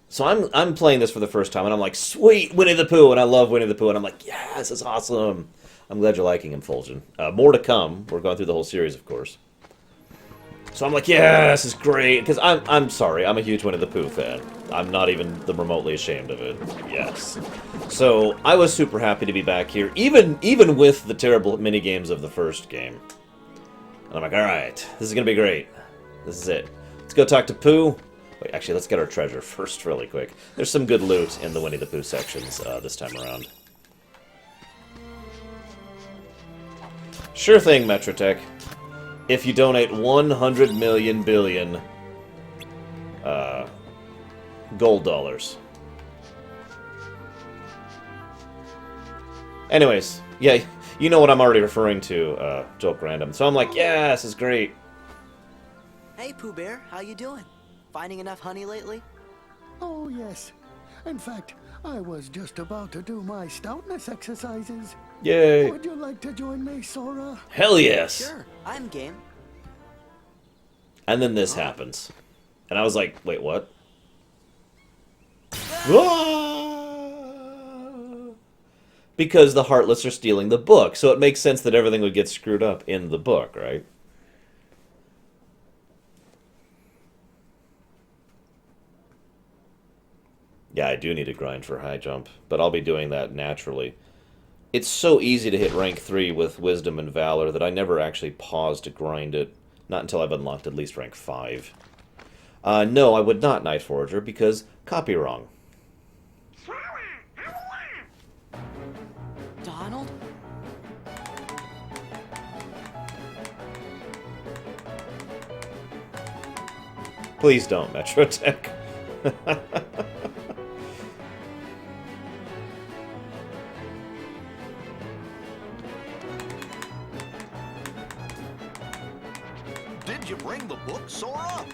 So I'm playing this for the first time, and I'm like, sweet, Winnie the Pooh, and I love Winnie the Pooh, and I'm like, yeah, this is awesome. I'm glad you're liking him, Fulgen. More to come. We're going through the whole series, of course. So I'm like, yeah, this is great, because I'm sorry, I'm a huge Winnie the Pooh fan. I'm not even remotely ashamed of it. Yes. So I was super happy to be back here, even with the terrible minigames of the first game. And I'm like, alright, this is going to be great. This is it. Let's go talk to Pooh. Wait, actually, let's get our treasure first really quick. There's some good loot in the Winnie the Pooh sections this time around. Sure thing, Metrotech. If you donate 100 million billion gold dollars. Anyways, yeah, you know what I'm already referring to, Joke Random. So I'm like, yeah, this is great. Hey, Pooh Bear, how you doing? Finding enough honey lately? Oh, yes. In fact, I was just about to do my stoutness exercises. Yay. Would you like to join me, Sora? Hell yes. Sure, I'm game. And then this happens. And I was like, wait, what? Because the Heartless are stealing the book, so it makes sense that everything would get screwed up in the book, right? Yeah, I do need to grind for high jump, but I'll be doing that naturally. It's so easy to hit rank 3 with Wisdom and Valor that I never actually pause to grind it. Not until I've unlocked at least rank 5. No, I would not Night Forager, because copy wrong. Donald? Please don't, Metrotech. Did you bring the book, Sora?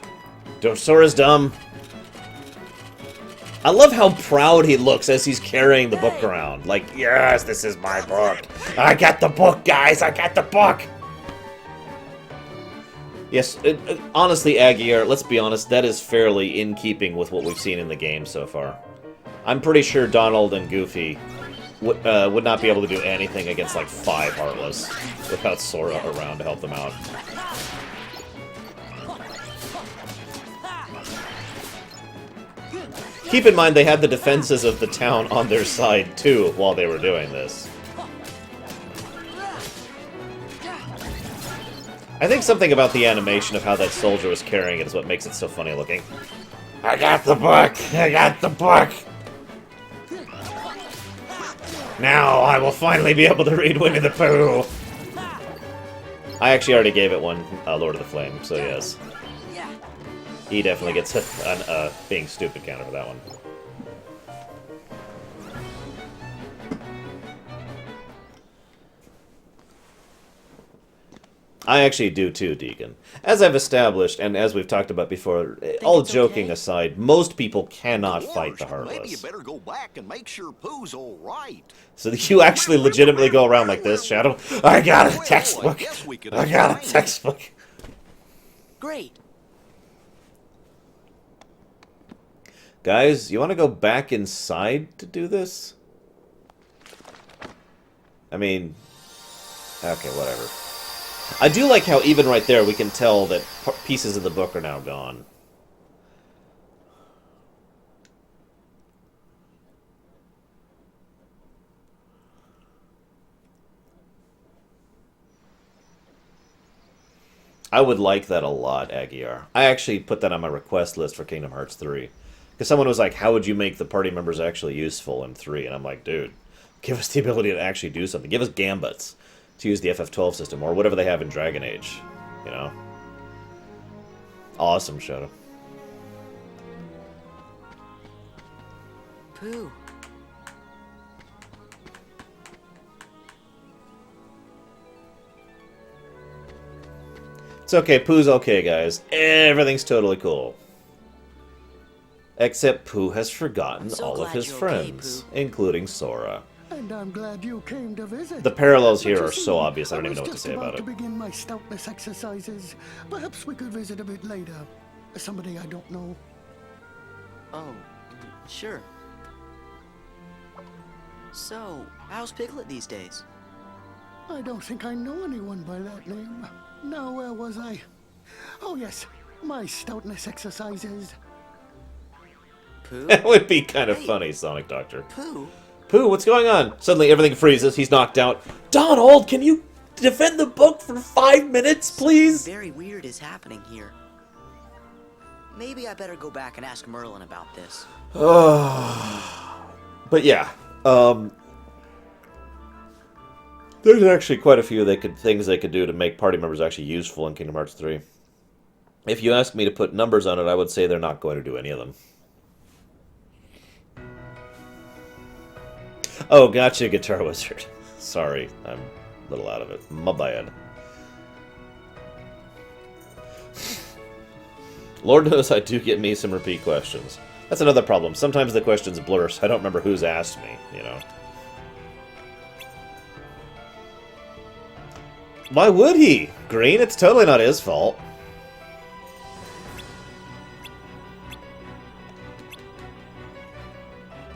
Sora's dumb. I love how proud he looks as he's carrying the book around. Like, yes, this is my book. I got the book, guys. I got the book. Yes, honestly, Aguirre, let's be honest, that is fairly in keeping with what we've seen in the game so far. I'm pretty sure Donald and Goofy would not be able to do anything against, like, 5 Heartless without Sora around to help them out. Keep in mind, they had the defenses of the town on their side, too, while they were doing this. I think something about the animation of how that soldier was carrying it is what makes it so funny looking. I got the book! I got the book! Now I will finally be able to read Winnie the Pooh! I actually already gave it one, Lord of the Flame, so yes. He definitely gets a being stupid counter for that one. I actually do too, Deacon. As I've established, and as we've talked about before, all joking aside, most people cannot fight the Heartless. Maybe you better go back and make sure Pooh's all right. So you actually legitimately go around like this, Shadow? I got a textbook! I got a textbook! Great. Guys, you want to go back inside to do this? I mean... okay, whatever. I do like how even right there we can tell that pieces of the book are now gone. I would like that a lot, Aguirre. I actually put that on my request list for Kingdom Hearts 3. Because someone was like, how would you make the party members actually useful in 3? And I'm like, dude, give us the ability to actually do something. Give us gambits to use the FF12 system, or whatever they have in Dragon Age, you know? Awesome, Shadow. Pooh. It's okay, Pooh's okay, guys. Everything's totally cool. Except Pooh has forgotten so all of glad his you're friends, okay, including Sora. And I'm glad you came to visit. The parallels But here you are see, so obvious, I don't even know what to was say just about to it. begin my stoutness exercises. Perhaps we could visit a bit later. Somebody I don't know. Oh, sure. So, how's Piglet these days? I don't think I know anyone by that name. Now, where was I? Oh, yes, my stoutness exercises. Pooh? That would be kind of funny, Sonic Doctor. Pooh? Pooh, what's going on? Suddenly everything freezes, he's knocked out. Donald, can you defend the book for 5 minutes, please? Something very weird is happening here. Maybe I better go back and ask Merlin about this. But yeah, there's actually quite a few things they could do to make party members actually useful in Kingdom Hearts 3. If you ask me to put numbers on it, I would say they're not going to do any of them. Oh, gotcha, Guitar Wizard. Sorry, I'm a little out of it. My bad. Lord knows I do get me some repeat questions. That's another problem. Sometimes the questions blur, so I don't remember who's asked me, you know. Why would he? Green, it's totally not his fault.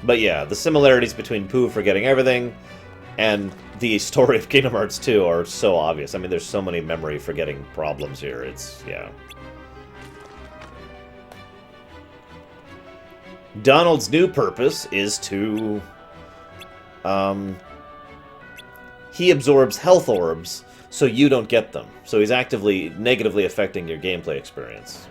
But yeah, the similarities between Pooh forgetting everything and the story of Kingdom Hearts 2 are so obvious. I mean, there's so many memory forgetting problems here. It's, yeah. Donald's new purpose is to... he absorbs health orbs, so you don't get them. So he's actively, negatively affecting your gameplay experience.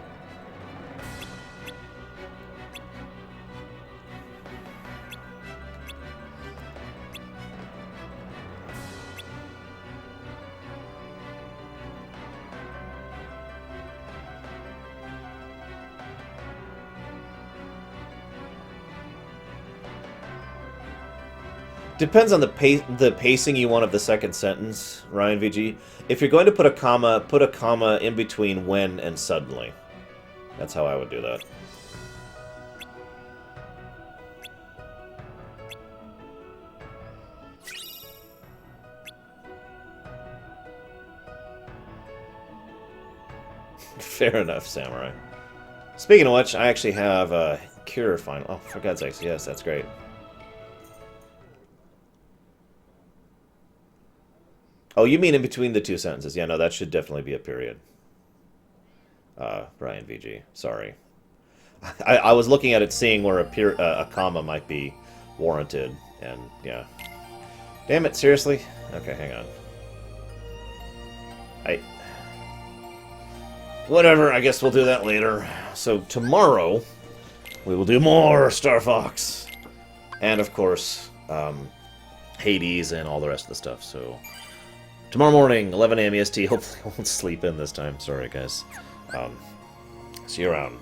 Depends on the pacing you want of the second sentence, Ryan VG. If you're going to put a comma in between when and suddenly. That's how I would do that. Fair enough, Samurai. Speaking of which, I actually have a cure final. Oh, for God's sakes, yes, that's great. Oh, you mean in between the two sentences? Yeah, no, that should definitely be a period. Brian VG, sorry. I was looking at it, seeing where a comma might be warranted, and yeah. Damn it, seriously? Okay, hang on. Whatever, I guess we'll do that later. So tomorrow, we will do more Star Fox. And of course, Hades and all the rest of the stuff, so... Tomorrow morning, 11 a.m. EST. Hopefully I won't sleep in this time. Sorry, guys. See you around.